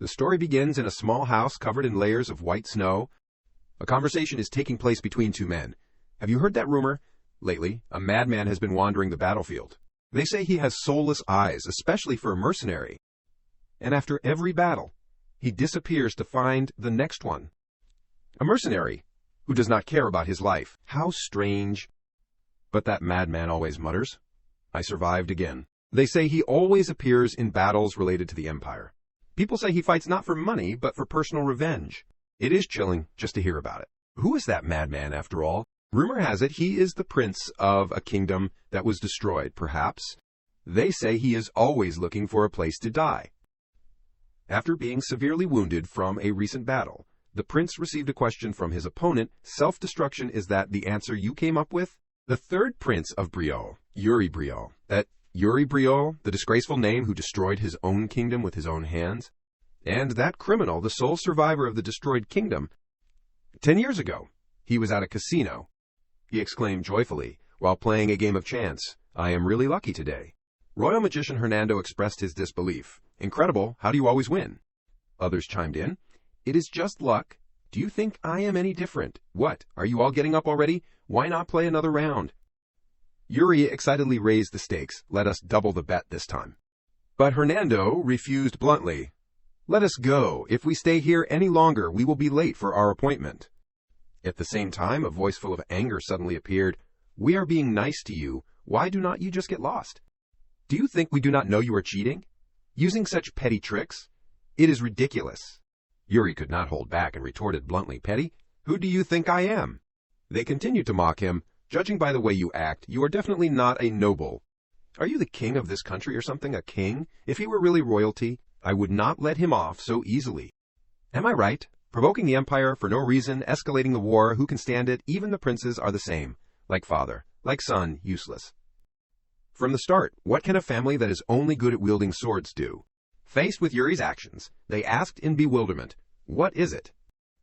The story begins in a small house covered in layers of white snow. A conversation is taking place between two men. Have you heard that rumor? Lately, a madman has been wandering the battlefield. They say he has soulless eyes, especially for a mercenary. And after every battle, he disappears to find the next one. A mercenary who does not care about his life. How strange. But that madman always mutters, "I survived again." They say he always appears in battles related to the Empire. People say he fights not for money, but for personal revenge. It is chilling just to hear about it. Who is that madman, after all? Rumor has it he is the prince of a kingdom that was destroyed, perhaps. They say he is always looking for a place to die. After being severely wounded from a recent battle, the prince received a question from his opponent. Self-destruction, is that the answer you came up with? The third prince of Briol, Yuri Briol. That Yuri Briol, the disgraceful name who destroyed his own kingdom with his own hands? And that criminal, the sole survivor of the destroyed kingdom. 10 years ago, he was at a casino. He exclaimed joyfully, while playing a game of chance, "I am really lucky today." Royal magician Hernando expressed his disbelief. "Incredible, how do you always win?" Others chimed in, "It is just luck. Do you think I am any different? What, are you all getting up already? Why not play another round?" Yuri excitedly raised the stakes. "Let us double the bet this time." But Hernando refused bluntly. "Let us go. If we stay here any longer, we will be late for our appointment." At the same time, a voice full of anger suddenly appeared. "We are being nice to you. Why do not you just get lost? Do you think we do not know you are cheating? Using such petty tricks? It is ridiculous." Yuri could not hold back and retorted bluntly, "Petty? Who do you think I am?" They continued to mock him. "Judging by the way you act, you are definitely not a noble. Are you the king of this country or something? A king? If he were really royalty, I would not let him off so easily. Am I right? Provoking the empire for no reason, escalating the war, who can stand it? Even the princes are the same. Like father, like son, useless." From the start, what can a family that is only good at wielding swords do? Faced with Yuri's actions, they asked in bewilderment, "What is it?"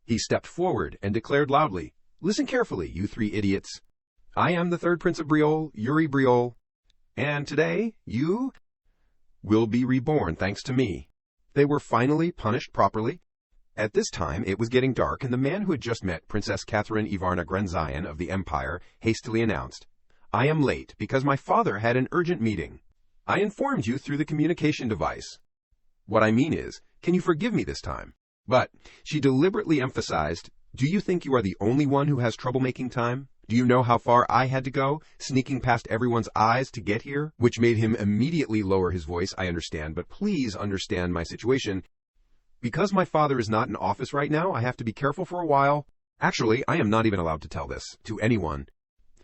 He stepped forward and declared loudly, "Listen carefully, you three idiots. I am the third prince of Briol, Yuri Briol, and today you will be reborn thanks to me." They were finally punished properly. At this time, it was getting dark, and the man who had just met Princess Catherine Ivarna Grenzayan of the Empire hastily announced, "I am late because my father had an urgent meeting. I informed you through the communication device. What I mean is, can you forgive me this time?" But she deliberately emphasized, "Do you think you are the only one who has trouble making time? Do you know how far I had to go, sneaking past everyone's eyes to get here?" Which made him immediately lower his voice. "I understand, but please understand my situation. Because my father is not in office right now, I have to be careful for a while. Actually, I am not even allowed to tell this to anyone."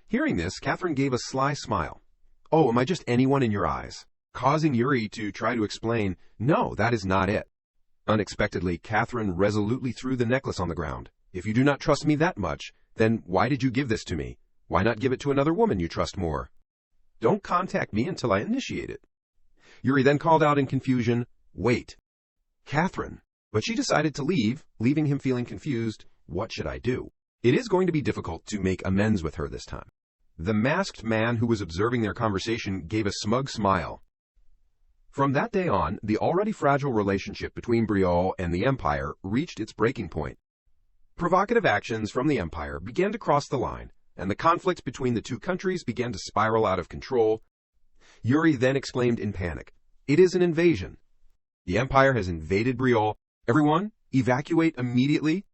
Hearing this, Catherine gave a sly smile. "Oh, am I just anyone in your eyes?" Causing Yuri to try to explain, "No, that is not it." Unexpectedly, Catherine resolutely threw the necklace on the ground. "If you do not trust me that much, then why did you give this to me? Why not give it to another woman you trust more? Don't contact me until I initiate it." Yuri then called out in confusion, "Wait, Catherine." But she decided to leave, leaving him feeling confused. What should I do? It is going to be difficult to make amends with her this time. The masked man who was observing their conversation gave a smug smile. From that day on, the already fragile relationship between Briol and the Empire reached its breaking point. Provocative actions from the Empire began to cross the line, and the conflict between the two countries began to spiral out of control. Yuri then exclaimed in panic, "It is an invasion. The Empire has invaded Briol. Everyone, evacuate immediately.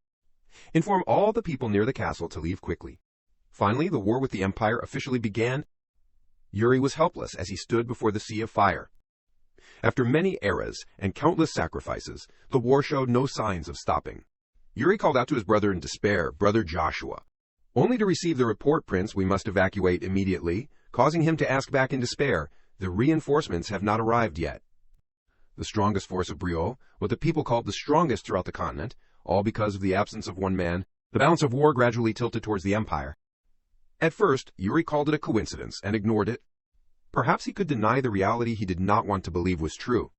Inform all the people near the castle to leave quickly." Finally, the war with the Empire officially began. Yuri was helpless as he stood before the sea of fire. After many eras and countless sacrifices, the war showed no signs of stopping. Yuri called out to his brother in despair, "Brother Joshua," only to receive the report, "Prince, we must evacuate immediately," causing him to ask back in despair, "The reinforcements have not arrived yet." The strongest force of Briol, what the people called the strongest throughout the continent, all because of the absence of one man, the balance of war gradually tilted towards the Empire. At first, Yuri called it a coincidence and ignored it. Perhaps he could deny the reality he did not want to believe was true.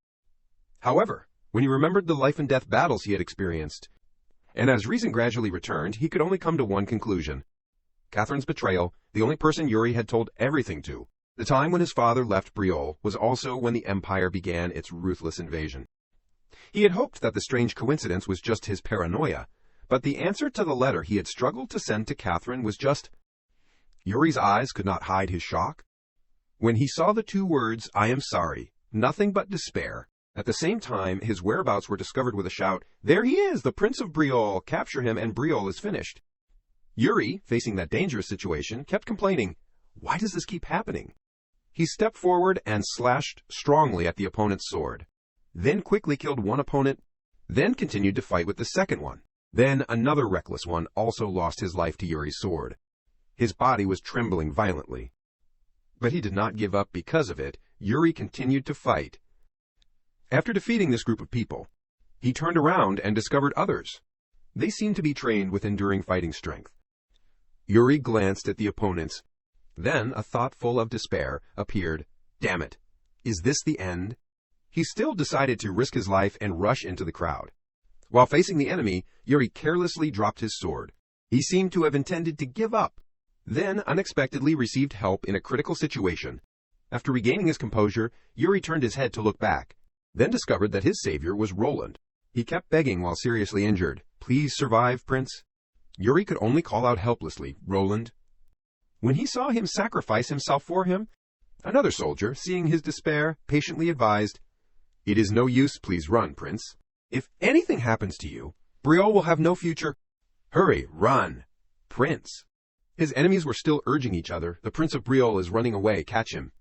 However, when he remembered the life-and-death battles he had experienced, and as reason gradually returned, he could only come to one conclusion. Catherine's betrayal, the only person Yuri had told everything to. The time when his father left Briol was also when the Empire began its ruthless invasion. He had hoped that the strange coincidence was just his paranoia, but the answer to the letter he had struggled to send to Catherine was just... Yuri's eyes could not hide his shock. When he saw the two words, "I am sorry," nothing but despair. At the same time, his whereabouts were discovered with a shout, "There he is, the Prince of Briol! Capture him and Briol is finished." Yuri, facing that dangerous situation, kept complaining, "Why does this keep happening?" He stepped forward and slashed strongly at the opponent's sword, then quickly killed one opponent, then continued to fight with the second one. Then another reckless one also lost his life to Yuri's sword. His body was trembling violently. But he did not give up because of it. Yuri continued to fight. After defeating this group of people, he turned around and discovered others. They seemed to be trained with enduring fighting strength. Yuri glanced at the opponents. Then a thought full of despair appeared. Damn it! Is this the end? He still decided to risk his life and rush into the crowd. While facing the enemy, Yuri carelessly dropped his sword. He seemed to have intended to give up, then unexpectedly received help in a critical situation. After regaining his composure, Yuri turned his head to look back, then discovered that his savior was Roland. He kept begging while seriously injured, "Please survive, Prince." Yuri could only call out helplessly, "Roland." When he saw him sacrifice himself for him, another soldier, seeing his despair, patiently advised, "It is no use, please run, Prince. If anything happens to you, Briol will have no future. Hurry, run, Prince." His enemies were still urging each other, "The Prince of Briol is running away, catch him."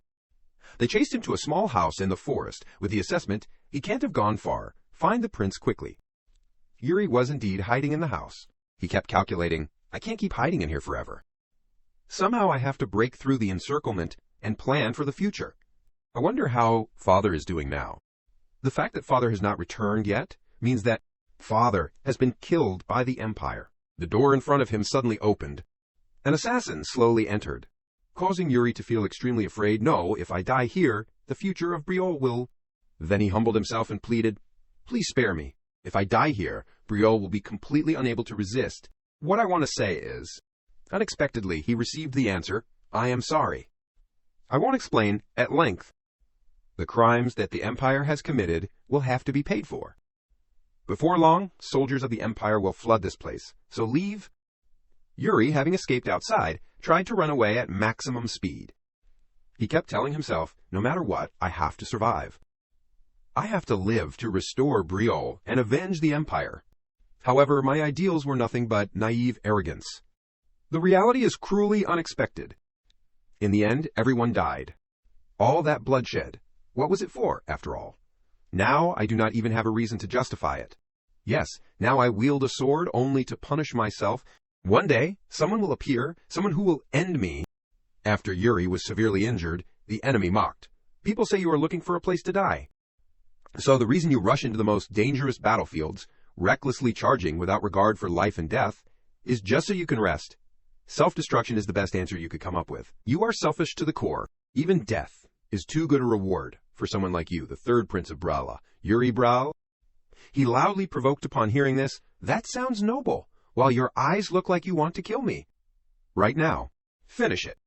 They chased him to a small house in the forest, with the assessment, "He can't have gone far. Find the prince quickly." Yuri was indeed hiding in the house. He kept calculating, "I can't keep hiding in here forever. Somehow I have to break through the encirclement and plan for the future. I wonder how Father is doing now." The fact that Father has not returned yet means that Father has been killed by the Empire. The door in front of him suddenly opened. An assassin slowly entered, causing Yuri to feel extremely afraid. "No, if I die here, the future of Briol will..." Then he humbled himself and pleaded, "Please spare me. If I die here, Briol will be completely unable to resist. What I want to say is..." Unexpectedly, he received the answer, "I am sorry. I won't explain at length. The crimes that the Empire has committed will have to be paid for. Before long, soldiers of the Empire will flood this place, so leave." Yuri, having escaped outside, tried to run away at maximum speed. He kept telling himself, "No matter what, I have to survive. I have to live to restore Briol and avenge the Empire." However, my ideals were nothing but naive arrogance. The reality is cruelly unexpected. In the end, everyone died. All that bloodshed, what was it for, after all? Now I do not even have a reason to justify it. Yes, now I wield a sword only to punish myself. One day, someone will appear, someone who will end me. After Yuri was severely injured, the enemy mocked. "People say you are looking for a place to die. So the reason you rush into the most dangerous battlefields, recklessly charging without regard for life and death, is just so you can rest. Self-destruction is the best answer you could come up with. You are selfish to the core. Even death is too good a reward for someone like you, the third Prince of Brala, Yuri Bral." He loudly provoked upon hearing this, "That sounds noble, while your eyes look like you want to kill me. Right now, finish it."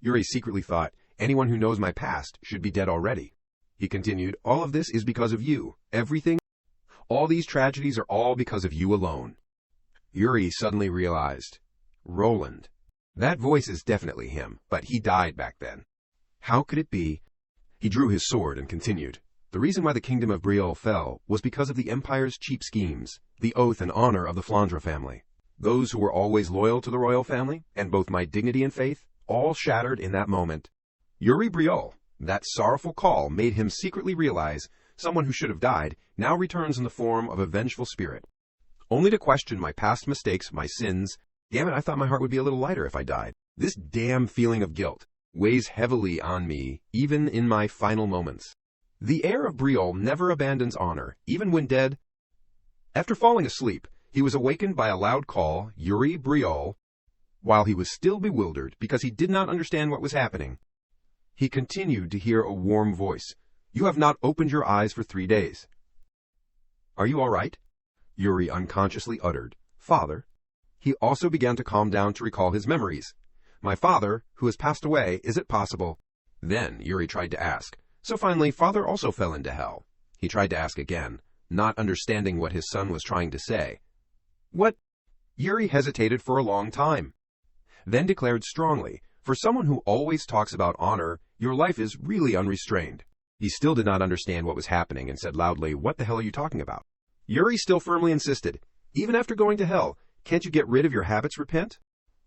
Yuri secretly thought, "Anyone who knows my past should be dead already." He continued, "All of this is because of you. Everything, all these tragedies are all because of you alone." Yuri suddenly realized, Roland. That voice is definitely him, but he died back then. How could it be? He drew his sword and continued, "The reason why the kingdom of Briol fell was because of the Empire's cheap schemes, the oath and honor of the Flandre family. Those who were always loyal to the royal family, and both my dignity and faith, all shattered in that moment. Yuri Briol, that sorrowful call made him secretly realize someone who should have died now returns in the form of a vengeful spirit, only to question my past mistakes, my sins. Damn it, I thought my heart would be a little lighter if I died. This damn feeling of guilt weighs heavily on me, even in my final moments. The heir of Briol never abandons honor, even when dead." After falling asleep, he was awakened by a loud call, "Yuri Briol." While he was still bewildered because he did not understand what was happening, he continued to hear a warm voice, "You have not opened your eyes for 3 days. Are you all right?" Yuri unconsciously uttered, "Father." He also began to calm down to recall his memories. "My father, who has passed away, is it possible?" Then Yuri tried to ask. So finally, Father also fell into hell. He tried to ask again. not understanding what his son was trying to say. What? Yuri hesitated for a long time, then declared strongly, for someone who always talks about honor, your life is really unrestrained. He still did not understand what was happening and said loudly, what the hell are you talking about? Yuri still firmly insisted, even after going to hell, can't you get rid of your habits, repent?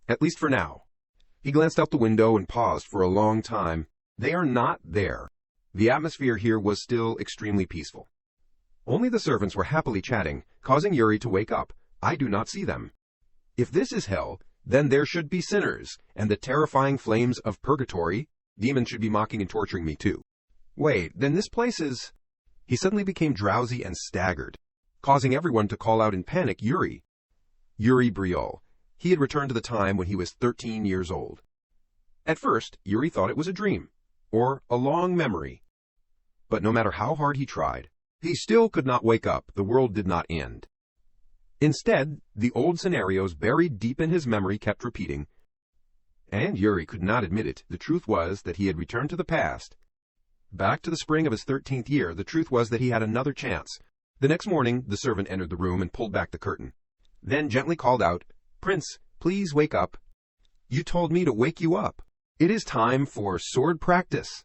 At least for now. He glanced out the window and paused for a long time. They are not there. The atmosphere here was still extremely peaceful. Only the servants were happily chatting, causing Yuri to wake up. I do not see them. If this is hell, then there should be sinners, and the terrifying flames of purgatory. Demons should be mocking and torturing me too. Wait, then this place is... He suddenly became drowsy and staggered, causing everyone to call out in panic, Yuri. Yuri Briol. He had returned to the time when he was 13 years old. At first, Yuri thought it was a dream, or a long memory. But no matter how hard he tried, he still could not wake up. The world did not end. Instead, the old scenarios buried deep in his memory kept repeating. And Yuri could not admit it. The truth was that he had returned to the past. Back to the spring of his 13th year, the truth was that he had another chance. The next morning, the servant entered the room and pulled back the curtain. Then gently called out, Prince, please wake up. You told me to wake you up. It is time for sword practice.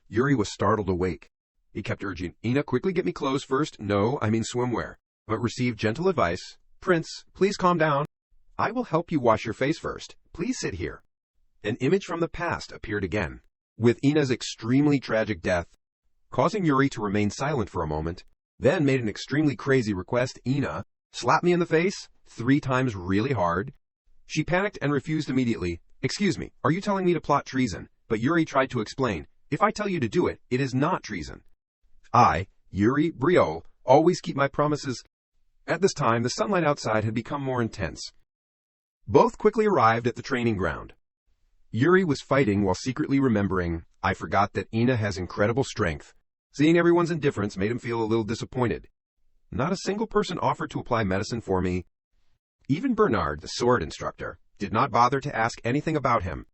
Yuri was startled awake. He kept urging, Ina, quickly get me clothes first. No, I mean swimwear. But received gentle advice. Prince, please calm down. I will help you wash your face first. Please sit here. An image from the past appeared again, with Ina's extremely tragic death, causing Yuri to remain silent for a moment, then made an extremely crazy request. Ina, slap me in the face 3 times really hard. She panicked and refused immediately. Excuse me, are you telling me to plot treason? But Yuri tried to explain. If I tell you to do it, it is not treason. I, Yuri Briol, always keep my promises. At this time, the sunlight outside had become more intense. Both quickly arrived at the training ground. Yuri was fighting while secretly remembering, I forgot that Ina has incredible strength. Seeing everyone's indifference made him feel a little disappointed. Not a single person offered to apply medicine for me. Even Bernard, the sword instructor, did not bother to ask anything about him.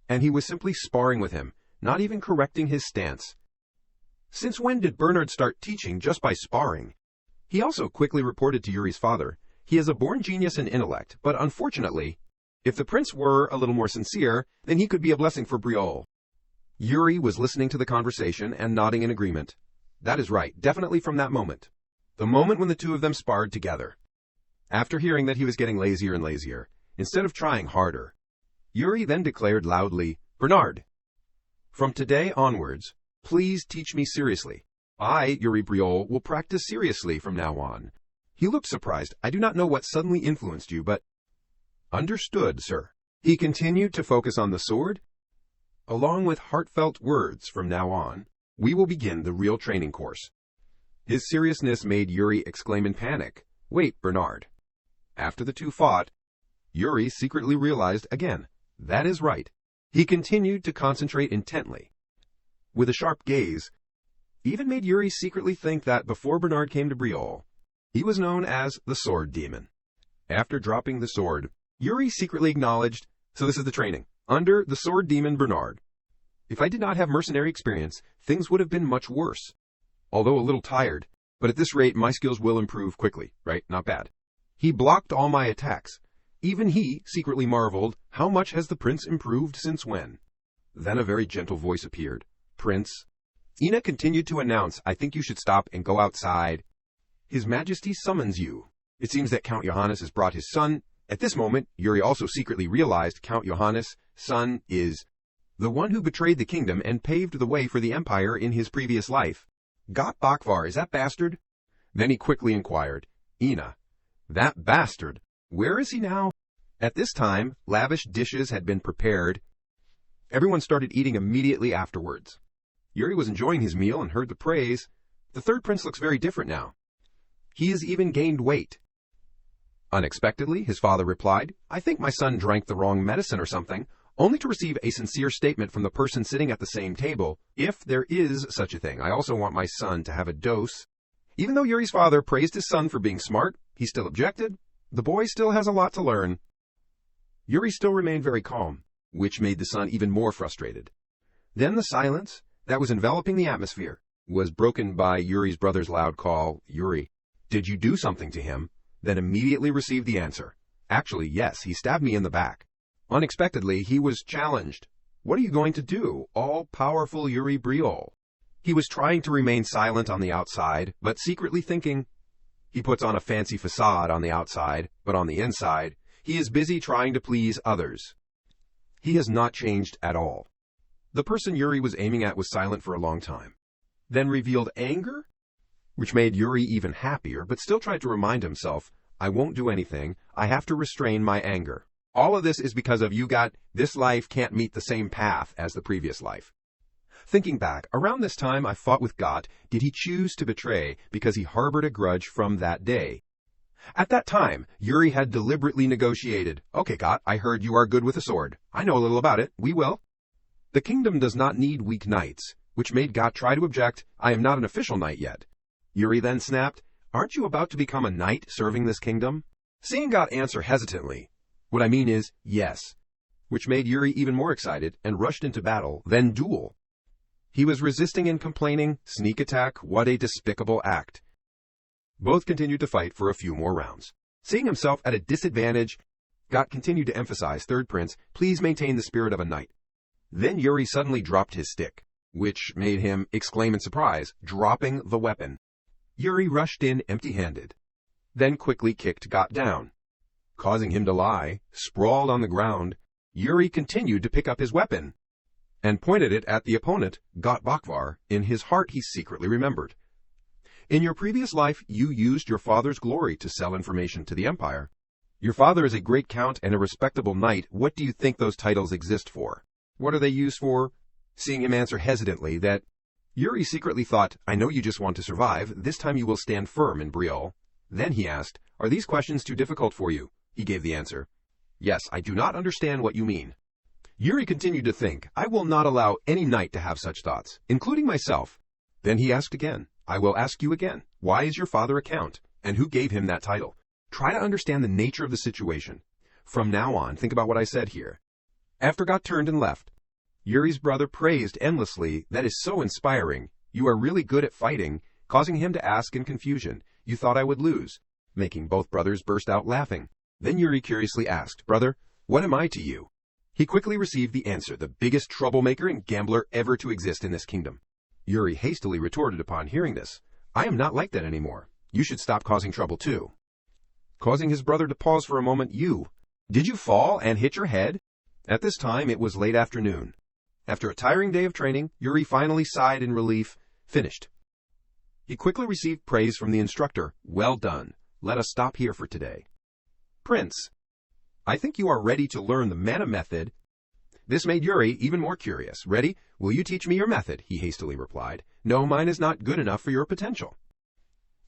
And he was simply sparring with him, not even correcting his stance. Since when did Bernard start teaching just by sparring? He also quickly reported to Yuri's father. He is a born genius in intellect, but unfortunately, if the prince were a little more sincere, then he could be a blessing for Briol. Yuri was listening to the conversation and nodding in agreement. That is right, definitely from that moment. The moment when the two of them sparred together. After hearing that he was getting lazier and lazier, instead of trying harder, Yuri then declared loudly, Bernard, from today onwards, please teach me seriously. I, Yuri Briol, will practice seriously from now on. He looked surprised. I do not know what suddenly influenced you, but... Understood, sir. He continued to focus on the sword. Along with heartfelt words from now on, we will begin the real training course. His seriousness made Yuri exclaim in panic, Wait, Bernard. After the two fought, Yuri secretly realized again, that is right. He continued to concentrate intently. With a sharp gaze, even made Yuri secretly think that before Bernard came to Briol, he was known as the Sword Demon. After dropping the sword, Yuri secretly acknowledged, so this is the training, under the Sword Demon Bernard. If I did not have mercenary experience, things would have been much worse. Although a little tired, but at this rate my skills will improve quickly, right? Not bad. He blocked all my attacks. Even he secretly marveled, how much has the prince improved since when? Then a very gentle voice appeared. Prince. Ina continued to announce, I think you should stop and go outside. His Majesty summons you. It seems that Count Johannes has brought his son. At this moment, Yuri also secretly realized Count Johannes' son is the one who betrayed the kingdom and paved the way for the empire in his previous life. Got Bakvar, is that bastard? Then he quickly inquired, Ina, that bastard, where is he now? At this time, lavish dishes had been prepared. Everyone started eating immediately afterwards. Yuri was enjoying his meal and heard the praise. The third prince looks very different now. He has even gained weight. Unexpectedly, his father replied, I think my son drank the wrong medicine or something, only to receive a sincere statement from the person sitting at the same table. If there is such a thing, I also want my son to have a dose. Even though Yuri's father praised his son for being smart, he still objected. The boy still has a lot to learn. Yuri still remained very calm, which made the son even more frustrated. Then the silence that was enveloping the atmosphere. was broken by Yuri's brother's loud call, "Yuri, did you do something to him?" Then immediately received the answer, "Actually, yes, he stabbed me in the back." Unexpectedly, he was challenged. "What are you going to do, all-powerful Yuri Briol?" He was trying to remain silent on the outside, but secretly thinking. He puts on a fancy facade on the outside, but on the inside, he is busy trying to please others. He has not changed at all. The person Yuri was aiming at was silent for a long time, then revealed anger, which made Yuri even happier, but still tried to remind himself, "I won't do anything, I have to restrain my anger. All of this is because of you got, this life can't meet the same path as the previous life." Thinking back, around this time I fought with Got. Did he choose to betray because he harbored a grudge from that day? At that time, Yuri had deliberately negotiated. "Okay, Got, I heard you are good with a sword. I know a little about it. We will." The kingdom does not need weak knights, which made Got try to object. "I am not an official knight yet." Yuri then snapped, "Aren't you about to become a knight serving this kingdom?" Seeing Got answer hesitantly, "What I mean is, yes," which made Yuri even more excited and rushed into battle, then duel. He was resisting and complaining, "Sneak attack, what a despicable act." Both continued to fight for a few more rounds. Seeing himself at a disadvantage, Got continued to emphasize, "Third prince, please maintain the spirit of a knight." Then Yuri suddenly dropped his stick, which made him exclaim in surprise, dropping the weapon. Yuri rushed in empty-handed, then quickly kicked Got down. Causing him to lie, sprawled on the ground, Yuri continued to pick up his weapon and pointed it at the opponent, Got Bakvar. In his heart he secretly remembered. In your previous life, you used your father's glory to sell information to the Empire. Your father is a great count and a respectable knight. What do you think those titles exist for? What are they used for? Seeing him answer hesitantly that, Yuri secretly thought, "I know you just want to survive. This time you will stand firm in Briol." Then he asked, "Are these questions too difficult for you?" He gave the answer, "Yes, I do not understand what you mean." Yuri continued to think, "I will not allow any knight to have such thoughts, including myself." Then he asked again, "I will ask you again. Why is your father a count? And who gave him that title? Try to understand the nature of the situation. From now on, think about what I said here." After Got turned and left, Yuri's brother praised endlessly, "That is so inspiring. You are really good at fighting," causing him to ask in confusion, "You thought I would lose?" making both brothers burst out laughing. Then Yuri curiously asked, "Brother, what am I to you?" He quickly received the answer, "The biggest troublemaker and gambler ever to exist in this kingdom." Yuri hastily retorted upon hearing this, "I am not like that anymore. You should stop causing trouble too." Causing his brother to pause for a moment, Did you fall and hit your head?" At this time it was late afternoon. After a tiring day of training, Yuri finally sighed in relief, finished. He quickly received praise from the instructor, "Well done. Let us stop here for today." "Prince, I think you are ready to learn the mana method." This made Yuri even more curious. "Ready? Will you teach me your method?" he hastily replied. "No, mine is not good enough for your potential.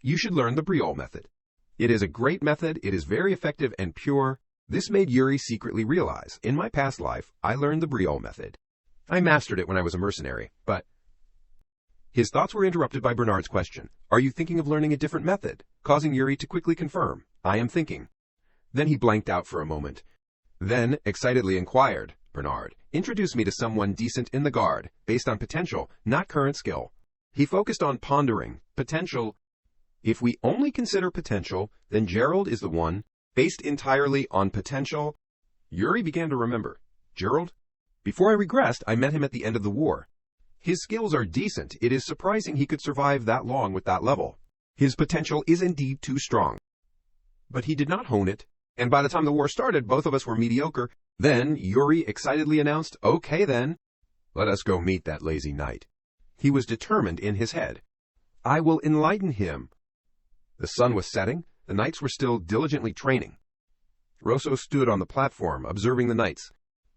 You should learn the Briol method. It is a great method, it is very effective and pure." This made Yuri secretly realize, "In my past life, I learned the Briol method. I mastered it when I was a mercenary, but..." His thoughts were interrupted by Bernard's question, "Are you thinking of learning a different method?" causing Yuri to quickly confirm, "I am thinking." Then he blanked out for a moment. Then, excitedly inquired, "Bernard, introduce me to someone decent in the guard, based on potential, not current skill." He focused on pondering, potential. If we only consider potential, then Gerald is the one, based entirely on potential. Yuri began to remember. Gerald? Before I regressed, I met him at the end of the war. His skills are decent. It is surprising he could survive that long with that level. His potential is indeed too strong. But he did not hone it, and by the time the war started, both of us were mediocre. Then Yuri excitedly announced, "Okay then, let us go meet that lazy knight." He was determined in his head. "I will enlighten him." The sun was setting, the knights were still diligently training. Rosso stood on the platform, observing the knights.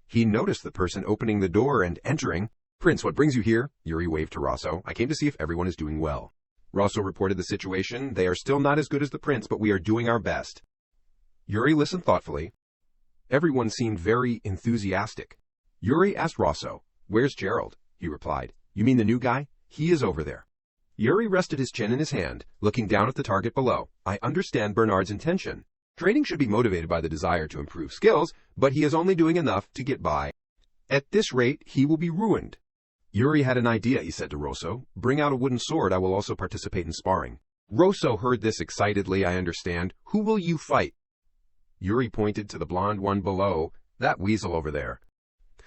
He noticed the person opening the door and entering. "Prince, what brings you here?" Yuri waved to Rosso. "I came to see if everyone is doing well." Rosso reported the situation. "They are still not as good as the prince, but we are doing our best." Yuri listened thoughtfully. Everyone seemed very enthusiastic. Yuri asked Rosso, "Where's Gerald?" He replied, "You mean the new guy? He is over there." Yuri rested his chin in his hand, looking down at the target below. "I understand Bernard's intention. Training should be motivated by the desire to improve skills, but he is only doing enough to get by. At this rate, he will be ruined." Yuri had an idea, he said to Rosso. Bring out a wooden sword, I will also participate in sparring. Rosso heard this excitedly. I understand. Who will you fight? Yuri pointed to the blonde one below, that weasel over there.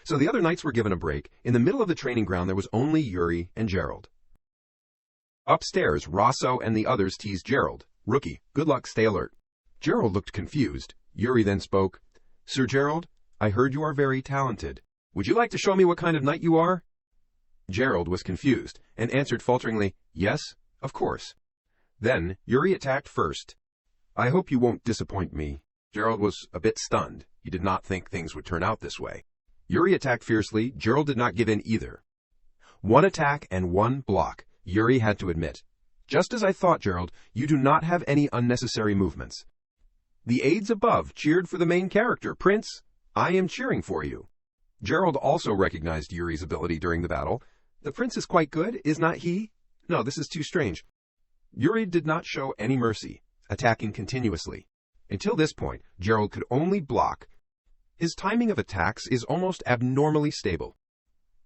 So the other knights were given a break. In the middle of the training ground there was only Yuri and Gerald. Upstairs, Rosso and the others teased Gerald. Rookie, good luck, stay alert. Gerald looked confused. Yuri then spoke. Sir Gerald, I heard you are very talented. Would you like to show me what kind of knight you are? Gerald was confused and answered falteringly, yes, of course. Then Yuri attacked first. I hope you won't disappoint me. Gerald was a bit stunned. He did not think things would turn out this way. Yuri attacked fiercely. Gerald did not give in either. One attack and one block, Yuri had to admit. Just as I thought, Gerald, you do not have any unnecessary movements. The aides above cheered for the main character, Prince. I am cheering for you. Gerald also recognized Yuri's ability during the battle. The prince is quite good, is not he? No, this is too strange. Yuri did not show any mercy, attacking continuously. Until this point, Gerald could only block. His timing of attacks is almost abnormally stable.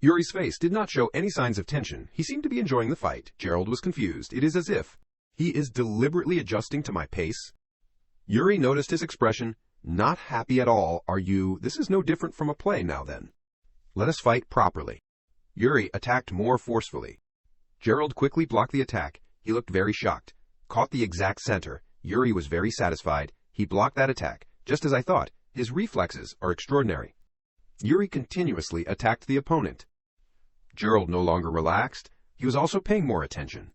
Yuri's face did not show any signs of tension. He seemed to be enjoying the fight. Gerald was confused. It is as if he is deliberately adjusting to my pace. Yuri noticed his expression. Not happy at all, are you? This is no different from a play now then. Let us fight properly. Yuri attacked more forcefully. Gerald quickly blocked the attack. He looked very shocked. Caught the exact center. Yuri was very satisfied. He blocked that attack. Just as I thought, his reflexes are extraordinary. Yuri continuously attacked the opponent. Gerald no longer relaxed. He was also paying more attention.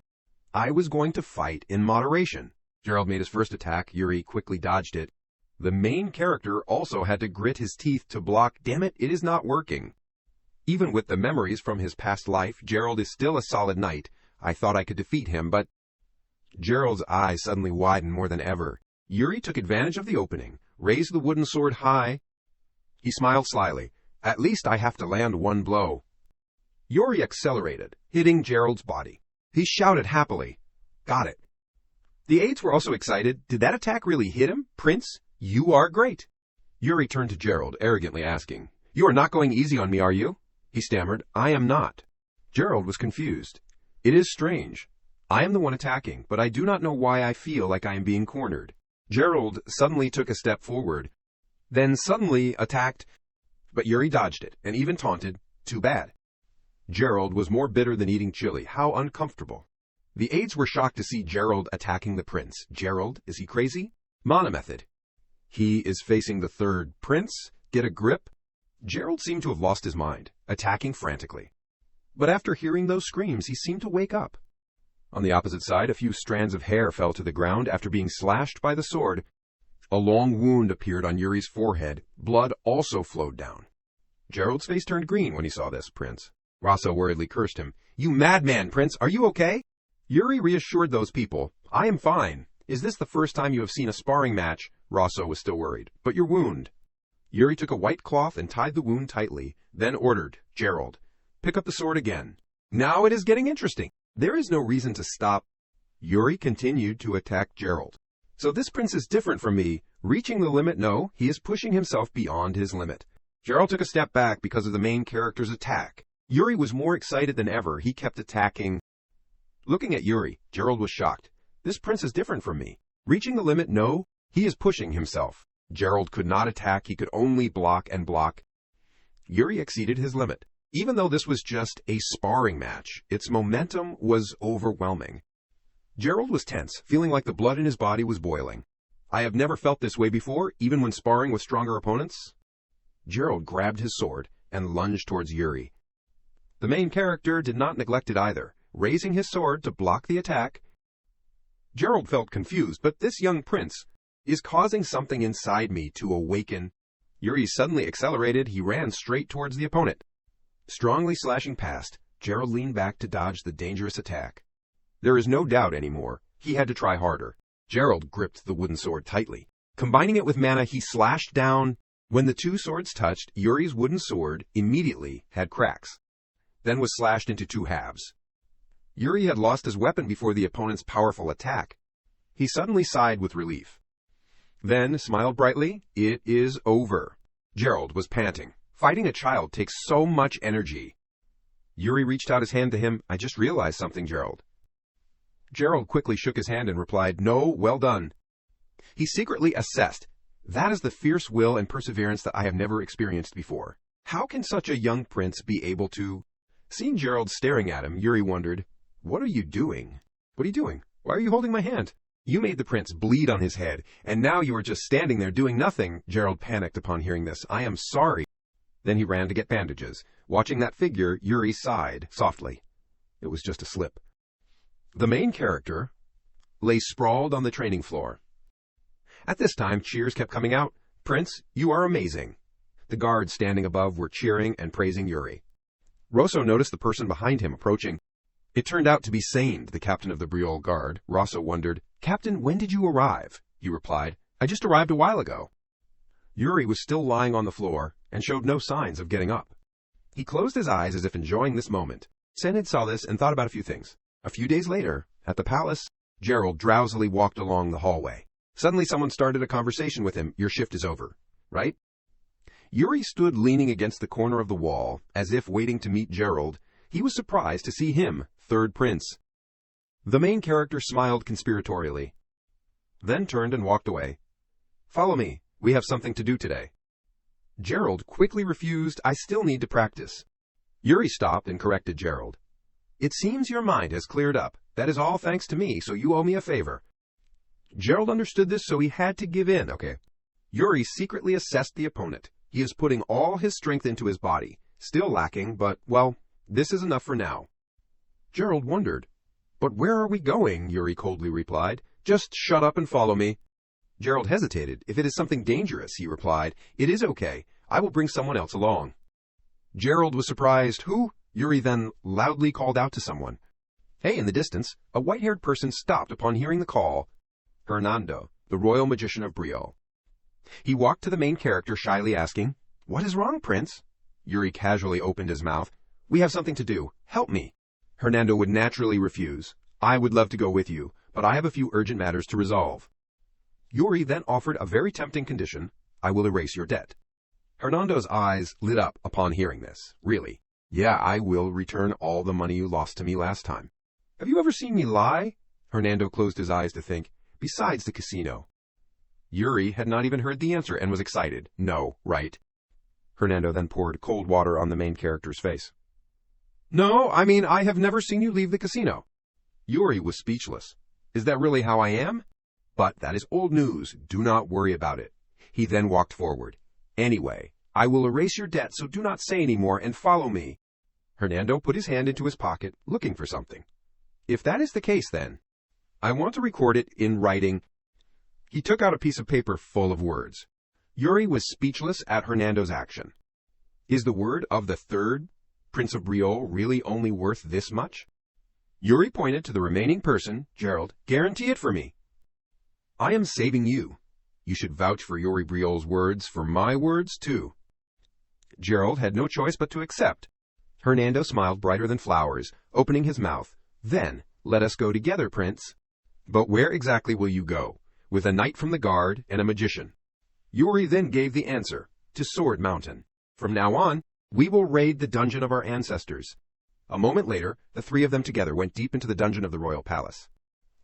I was going to fight in moderation. Gerald made his first attack. Yuri quickly dodged it. The main character also had to grit his teeth to block. Damn it, it is not working. Even with the memories from his past life, Gerald is still a solid knight. I thought I could defeat him, but... Gerald's eyes suddenly widened more than ever. Yuri took advantage of the opening, raised the wooden sword high. He smiled slyly. At least I have to land one blow. Yuri accelerated, hitting Gerald's body. He shouted happily. Got it. The aides were also excited. Did that attack really hit him? Prince, you are great. Yuri turned to Gerald, arrogantly asking, You are not going easy on me, are you? He stammered, I am not. Gerald was confused. It is strange. I am the one attacking, but I do not know why I feel like I am being cornered. Gerald suddenly took a step forward, then suddenly attacked, but Yuri dodged it and even taunted, too bad. Gerald was more bitter than eating chili. How uncomfortable. The aides were shocked to see Gerald attacking the prince. Gerald, is he crazy? Mana method. He is facing the third prince. Get a grip. Gerald seemed to have lost his mind, attacking frantically. But after hearing those screams, he seemed to wake up. On the opposite side, a few strands of hair fell to the ground after being slashed by the sword. A long wound appeared on Yuri's forehead. Blood also flowed down. Gerald's face turned green when he saw this, Prince. Rosso worriedly cursed him. You madman, Prince, are you okay? Yuri reassured those people. I am fine. Is this the first time you have seen a sparring match? Rosso was still worried. But your wound. Yuri took a white cloth and tied the wound tightly, then ordered, Gerald, pick up the sword again. Now it is getting interesting. There is no reason to stop. Yuri continued to attack Gerald. So this prince is different from me. Reaching the limit? No, he is pushing himself beyond his limit. Gerald took a step back because of the main character's attack. Yuri was more excited than ever. He kept attacking. Looking at Yuri, Gerald was shocked. This prince is different from me. Reaching the limit? No, he is pushing himself. Gerald could not attack. He could only block and block. Yuri exceeded his limit. Even though this was just a sparring match, its momentum was overwhelming. Gerald was tense, feeling like the blood in his body was boiling. I have never felt this way before, even when sparring with stronger opponents. Gerald grabbed his sword and lunged towards Yuri. The main character did not neglect it either, raising his sword to block the attack. Gerald felt confused, but this young prince is causing something inside me to awaken. Yuri suddenly accelerated. He ran straight towards the opponent. Strongly slashing past, Gerald leaned back to dodge the dangerous attack. There is no doubt anymore. He had to try harder. Gerald gripped the wooden sword tightly. Combining it with mana, he slashed down. When the two swords touched, Yuri's wooden sword immediately had cracks, then was slashed into two halves. Yuri had lost his weapon before the opponent's powerful attack. He suddenly sighed with relief. Then smiled brightly. It is over. Gerald was panting. Fighting a child takes so much energy. Yuri reached out his hand to him. I just realized something, Gerald. Gerald quickly shook his hand and replied, no, well done. He secretly assessed, that is the fierce will and perseverance that I have never experienced before. How can such a young prince be able to... Seeing Gerald staring at him, Yuri wondered, what are you doing? What are you doing? Why are you holding my hand? You made the prince bleed on his head, and now you are just standing there doing nothing. Gerald panicked upon hearing this. I am sorry. Then he ran to get bandages. Watching that figure, Yuri sighed softly. It was just a slip. The main character lay sprawled on the training floor. At this time, cheers kept coming out. Prince, you are amazing. The guards standing above were cheering and praising Yuri. Rosso noticed the person behind him approaching. It turned out to be Saint, the captain of the Briol Guard. Rosso wondered, Captain, when did you arrive? He replied, I just arrived a while ago. Yuri was still lying on the floor and showed no signs of getting up. He closed his eyes as if enjoying this moment. Saint saw this and thought about a few things. A few days later, at the palace, Gerald drowsily walked along the hallway. Suddenly someone started a conversation with him. Your shift is over, right? Yuri stood leaning against the corner of the wall, as if waiting to meet Gerald. He was surprised to see him, third prince. The main character smiled conspiratorially, then turned and walked away. Follow me. We have something to do today. Gerald quickly refused. I still need to practice. Yuri stopped and corrected Gerald. It seems your mind has cleared up. That is all thanks to me, so you owe me a favor. Gerald understood this, so he had to give in. Okay. Yuri secretly assessed the opponent. He is putting all his strength into his body. Still lacking, but, well, this is enough for now. Gerald wondered. But where are we going? Yuri coldly replied. Just shut up and follow me. Gerald hesitated. If it is something dangerous, he replied, it is okay. I will bring someone else along. Gerald was surprised. Who? Yuri then loudly called out to someone. Hey, in the distance, a white-haired person stopped upon hearing the call. Hernando, the royal magician of Briol. He walked to the main character, shyly asking, What is wrong, Prince? Yuri casually opened his mouth. We have something to do. Help me. Hernando would naturally refuse. I would love to go with you, but I have a few urgent matters to resolve. Yuri then offered a very tempting condition. I will erase your debt. Hernando's eyes lit up upon hearing this. Really? Yeah, I will return all the money you lost to me last time. Have you ever seen me lie? Hernando closed his eyes to think. Besides the casino. Yuri had not even heard the answer and was excited. No, right? Hernando then poured cold water on the main character's face. No, I mean, I have never seen you leave the casino. Yuri was speechless. Is that really how I am? But that is old news. Do not worry about it. He then walked forward. Anyway, I will erase your debt, so do not say any more and follow me. Hernando put his hand into his pocket, looking for something. If that is the case, then, I want to record it in writing. He took out a piece of paper full of words. Yuri was speechless at Hernando's action. Is the word of the third Prince of Briol really only worth this much? Yuri pointed to the remaining person, Gerald. Guarantee it for me. I am saving you. You should vouch for Yuri Briol's words, for my words, too. Gerald had no choice but to accept. Hernando smiled brighter than flowers, opening his mouth. Then, let us go together, Prince. But where exactly will you go? With a knight from the guard and a magician. Yuri then gave the answer, to Sword Mountain. From now on, we will raid the dungeon of our ancestors. A moment later, the three of them together went deep into the dungeon of the royal palace.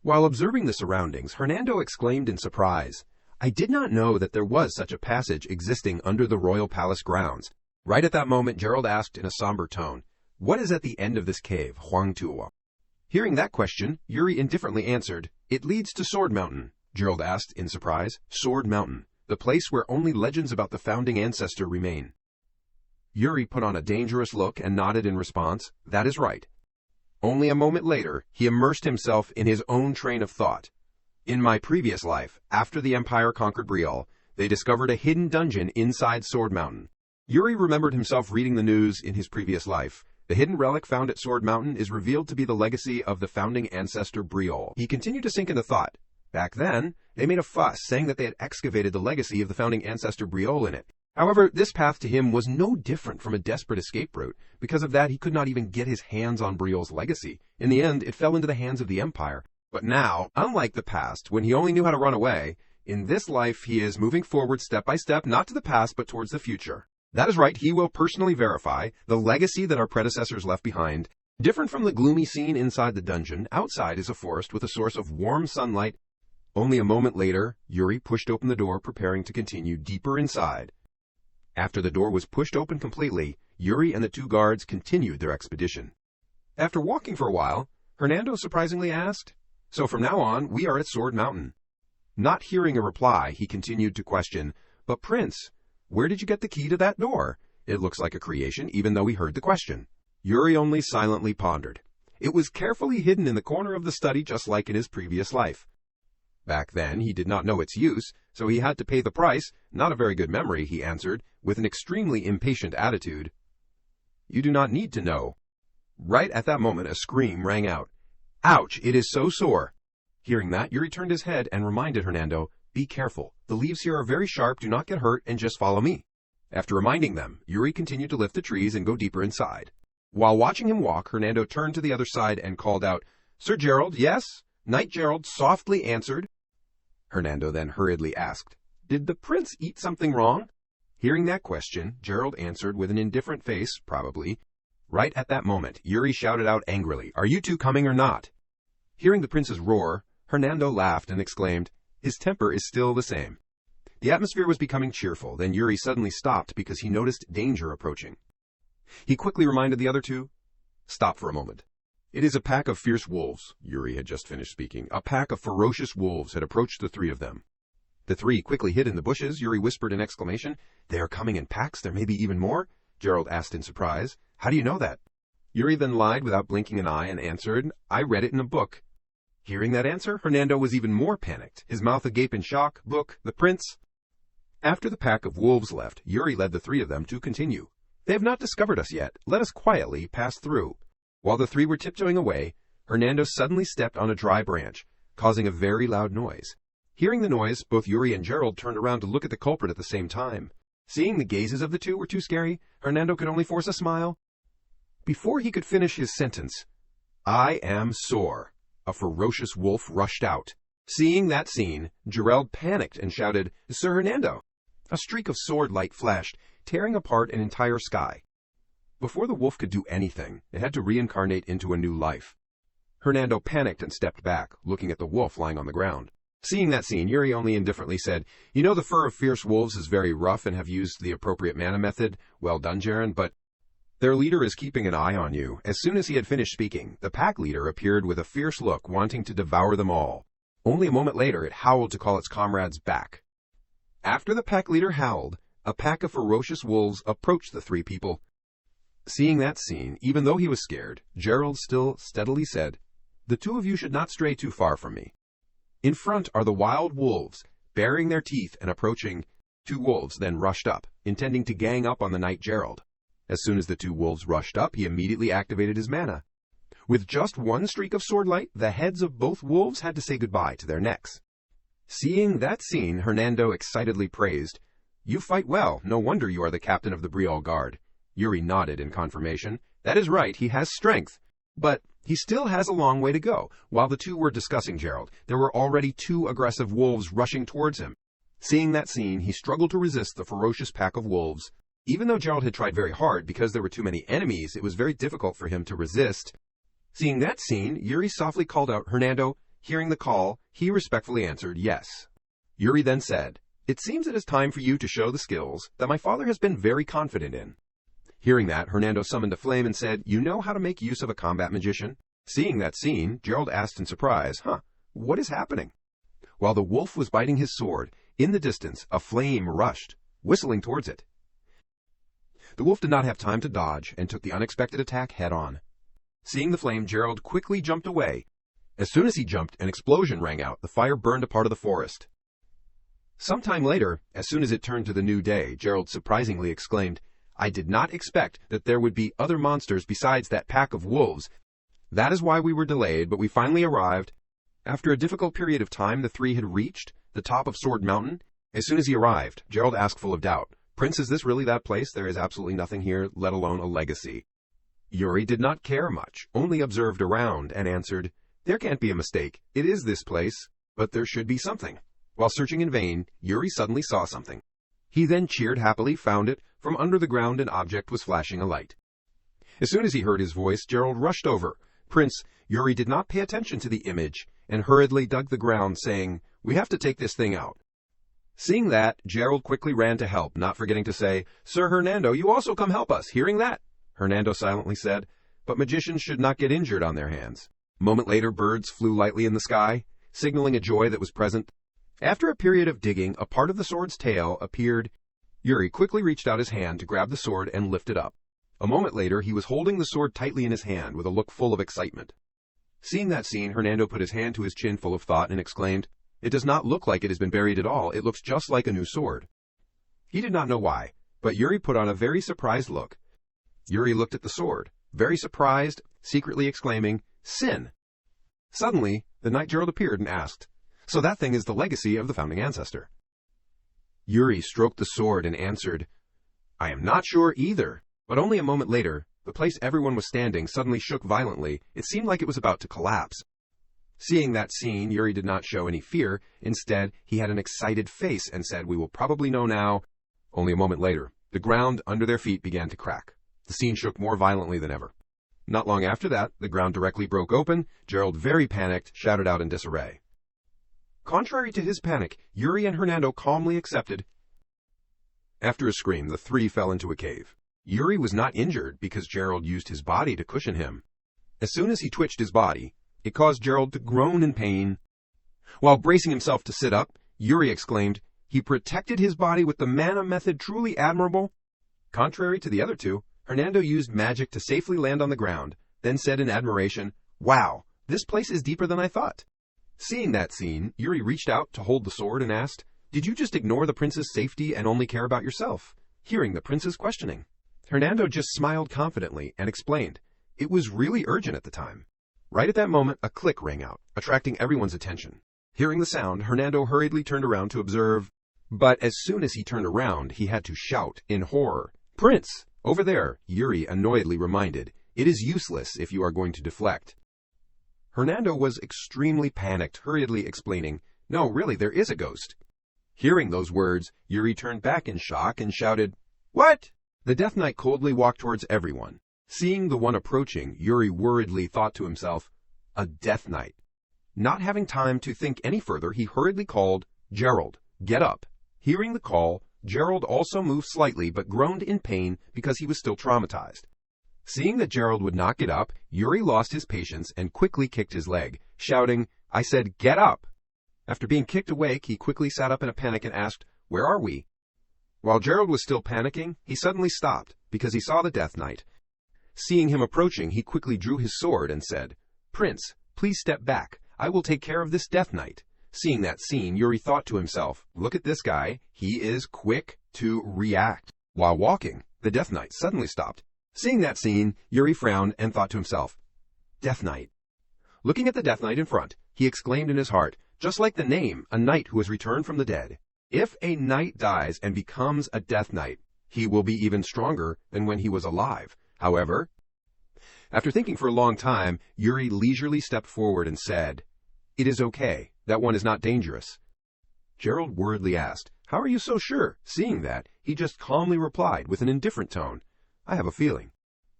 While observing the surroundings, Hernando exclaimed in surprise, I did not know that there was such a passage existing under the royal palace grounds. Right at that moment, Gerald asked in a somber tone, What is at the end of this cave, Huangtuo? Hearing that question, Yuri indifferently answered, It leads to Sword Mountain. Gerald asked in surprise, Sword Mountain, the place where only legends about the founding ancestor remain. Yuri put on a dangerous look and nodded in response, That is right. Only a moment later, he immersed himself in his own train of thought. In my previous life, after the Empire conquered Briol, they discovered a hidden dungeon inside Sword Mountain. Yuri remembered himself reading the news in his previous life. The hidden relic found at Sword Mountain is revealed to be the legacy of the founding ancestor Briol. He continued to sink into thought. Back then, they made a fuss saying that they had excavated the legacy of the founding ancestor Briol in it. However, this path to him was no different from a desperate escape route. Because of that, he could not even get his hands on Briol's legacy. In the end, it fell into the hands of the Empire. But now, unlike the past, when he only knew how to run away, in this life he is moving forward step by step, not to the past, but towards the future. That is right, he will personally verify the legacy that our predecessors left behind. Different from the gloomy scene inside the dungeon, outside is a forest with a source of warm sunlight. Only a moment later, Yuri pushed open the door, preparing to continue deeper inside. After the door was pushed open completely, Yuri and the two guards continued their expedition. After walking for a while, Hernando surprisingly asked, "So from now on, we are at Sword Mountain." Not hearing a reply, he continued to question, "But Prince, where did you get the key to that door? It looks like a creation, even though he heard the question." Yuri only silently pondered. It was carefully hidden in the corner of the study, just like in his previous life. Back then, he did not know its use, so he had to pay the price. "Not a very good memory," he answered, with an extremely impatient attitude. "You do not need to know." Right at that moment, a scream rang out. "Ouch, it is so sore." Hearing that, Yuri turned his head and reminded Hernando, "Be careful. The leaves here are very sharp, do not get hurt, and just follow me." After reminding them, Yuri continued to lift the trees and go deeper inside. While watching him walk, Hernando turned to the other side and called out, "Sir Gerald, yes?" Knight Gerald softly answered. Hernando then hurriedly asked, "Did the prince eat something wrong?" Hearing that question, Gerald answered with an indifferent face, probably. Right at that moment, Yuri shouted out angrily, "Are you two coming or not?" Hearing the prince's roar, Hernando laughed and exclaimed, "His temper is still the same." The atmosphere was becoming cheerful, then Yuri suddenly stopped because he noticed danger approaching. He quickly reminded the other two, "Stop for a moment." "It is a pack of fierce wolves," Yuri had just finished speaking. A pack of ferocious wolves had approached the three of them. The three quickly hid in the bushes. Yuri whispered in exclamation, "They are coming in packs, there may be even more?" Gerald asked in surprise, "How do you know that?" Yuri then lied without blinking an eye and answered, "I read it in a book." Hearing that answer, Hernando was even more panicked, his mouth agape in shock. "Book, the prince?" After the pack of wolves left, Yuri led the three of them to continue. "They have not discovered us yet. Let us quietly pass through." While the three were tiptoeing away, Hernando suddenly stepped on a dry branch, causing a very loud noise. Hearing the noise, both Yuri and Gerald turned around to look at the culprit at the same time. Seeing the gazes of the two were too scary, Hernando could only force a smile. Before he could finish his sentence, "I am sore," a ferocious wolf rushed out. Seeing that scene, Gerald panicked and shouted, "Sir Hernando!" A streak of sword light flashed, tearing apart an entire sky. Before the wolf could do anything, it had to reincarnate into a new life. Hernando panicked and stepped back, looking at the wolf lying on the ground. Seeing that scene, Yuri only indifferently said, "You know the fur of fierce wolves is very rough and have used the appropriate mana method. Well done, Jaren, but their leader is keeping an eye on you." As soon as he had finished speaking, the pack leader appeared with a fierce look, wanting to devour them all. Only a moment later, it howled to call its comrades back. After the pack leader howled, a pack of ferocious wolves approached the three people. Seeing that scene, even though he was scared, Gerald still steadily said, "The two of you should not stray too far from me." In front are the wild wolves, baring their teeth and approaching. Two wolves then rushed up, intending to gang up on the Knight Gerald. As soon as the two wolves rushed up, he immediately activated his mana. With just one streak of sword light, the heads of both wolves had to say goodbye to their necks. Seeing that scene, Hernando excitedly praised, "You fight well. No wonder you are the captain of the Briol Guard." Yuri nodded in confirmation. "That is right, he has strength. But he still has a long way to go." While the two were discussing Gerald, there were already two aggressive wolves rushing towards him. Seeing that scene, he struggled to resist the ferocious pack of wolves. Even though Gerald had tried very hard because there were too many enemies, it was very difficult for him to resist. Seeing that scene, Yuri softly called out, "Hernando." Hearing the call, he respectfully answered, "Yes." Yuri then said, "It seems it is time for you to show the skills that my father has been very confident in." Hearing that, Hernando summoned a flame and said, "You know how to make use of a combat magician?" Seeing that scene, Gerald asked in surprise, "What is happening?" While the wolf was biting his sword, in the distance, a flame rushed, whistling towards it. The wolf did not have time to dodge and took the unexpected attack head-on. Seeing the flame, Gerald quickly jumped away. As soon as he jumped, an explosion rang out. The fire burned a part of the forest. Sometime later, as soon as it turned to the new day, Gerald surprisingly exclaimed, "I did not expect that there would be other monsters besides that pack of wolves. That is why we were delayed, but we finally arrived." After a difficult period of time, the three had reached the top of Sword Mountain. As soon as he arrived, Gerald asked full of doubt, "Prince, is this really that place? There is absolutely nothing here, let alone a legacy." Yuri did not care much, only observed around and answered, "There can't be a mistake. It is this place, but there should be something." While searching in vain, Yuri suddenly saw something. He then cheered happily, found it, From under the ground an object was flashing a light. As soon as he heard his voice, Gerald rushed over. Prince Yuri did not pay attention to the image and hurriedly dug the ground, saying, "We have to take this thing out." Seeing that, Gerald quickly ran to help, not forgetting to say, "Sir Hernando, you also come help us." Hearing that, Hernando silently said, "But magicians should not get injured on their hands." A moment later, birds flew lightly in the sky, signaling a joy that was present. After a period of digging, a part of the sword's tail appeared. Yuri quickly reached out his hand to grab the sword and lift it up. A moment later, he was holding the sword tightly in his hand with a look full of excitement. Seeing that scene, Hernando put his hand to his chin full of thought and exclaimed, "It does not look like it has been buried at all. It looks just like a new sword." He did not know why, but Yuri put on a very surprised look. Yuri looked at the sword, very surprised, secretly exclaiming, "Sin!" Suddenly, the knight Gerald appeared and asked, "So that thing is the legacy of the founding ancestor?" Yuri stroked the sword and answered, "I am not sure either." But only a moment later, the place everyone was standing suddenly shook violently. It seemed like it was about to collapse. Seeing that scene, Yuri did not show any fear. Instead, he had an excited face and said, "We will probably know now." Only a moment later, the ground under their feet began to crack. The scene shook more violently than ever. Not long after that, the ground directly broke open. Gerald, very panicked, shouted out in disarray. Contrary to his panic, Yuri and Hernando calmly accepted. After a scream, the three fell into a cave. Yuri was not injured because Gerald used his body to cushion him. As soon as he twitched his body, it caused Gerald to groan in pain. While bracing himself to sit up, Yuri exclaimed, "He protected his body with the mana method, truly admirable." Contrary to the other two, Hernando used magic to safely land on the ground, then said in admiration, "Wow, this place is deeper than I thought." Seeing that scene, Yuri reached out to hold the sword and asked, "Did you just ignore the prince's safety and only care about yourself?" Hearing the prince's questioning, Hernando just smiled confidently and explained, "It was really urgent at the time." Right at that moment, a click rang out, attracting everyone's attention. Hearing the sound, Hernando hurriedly turned around to observe. But as soon as he turned around, he had to shout in horror, "Prince! Over there!" Yuri annoyedly reminded, "It is useless if you are going to deflect." Hernando was extremely panicked, hurriedly explaining, "No, really, there is a ghost." Hearing those words, Yuri turned back in shock and shouted, "What?" The Death Knight coldly walked towards everyone. Seeing the one approaching, Yuri worriedly thought to himself, "A Death Knight." Not having time to think any further, he hurriedly called, "Gerald, get up." Hearing the call, Gerald also moved slightly but groaned in pain because he was still traumatized. Seeing that Gerald would not get up, Yuri lost his patience and quickly kicked his leg, shouting, "I said, get up!" After being kicked awake, he quickly sat up in a panic and asked, "Where are we?" While Gerald was still panicking, he suddenly stopped because he saw the Death Knight. Seeing him approaching, he quickly drew his sword and said, "Prince, please step back. I will take care of this Death Knight." Seeing that scene, Yuri thought to himself, "Look at this guy. He is quick to react." While walking, the Death Knight suddenly stopped. Seeing that scene, Yuri frowned and thought to himself, "Death Knight." Looking at the Death Knight in front, he exclaimed in his heart, "Just like the name, a knight who has returned from the dead. If a knight dies and becomes a Death Knight, he will be even stronger than when he was alive. However," after thinking for a long time, Yuri leisurely stepped forward and said, "It is okay. That one is not dangerous." Gerald worriedly asked, "How are you so sure?" Seeing that, he just calmly replied with an indifferent tone, "I have a feeling."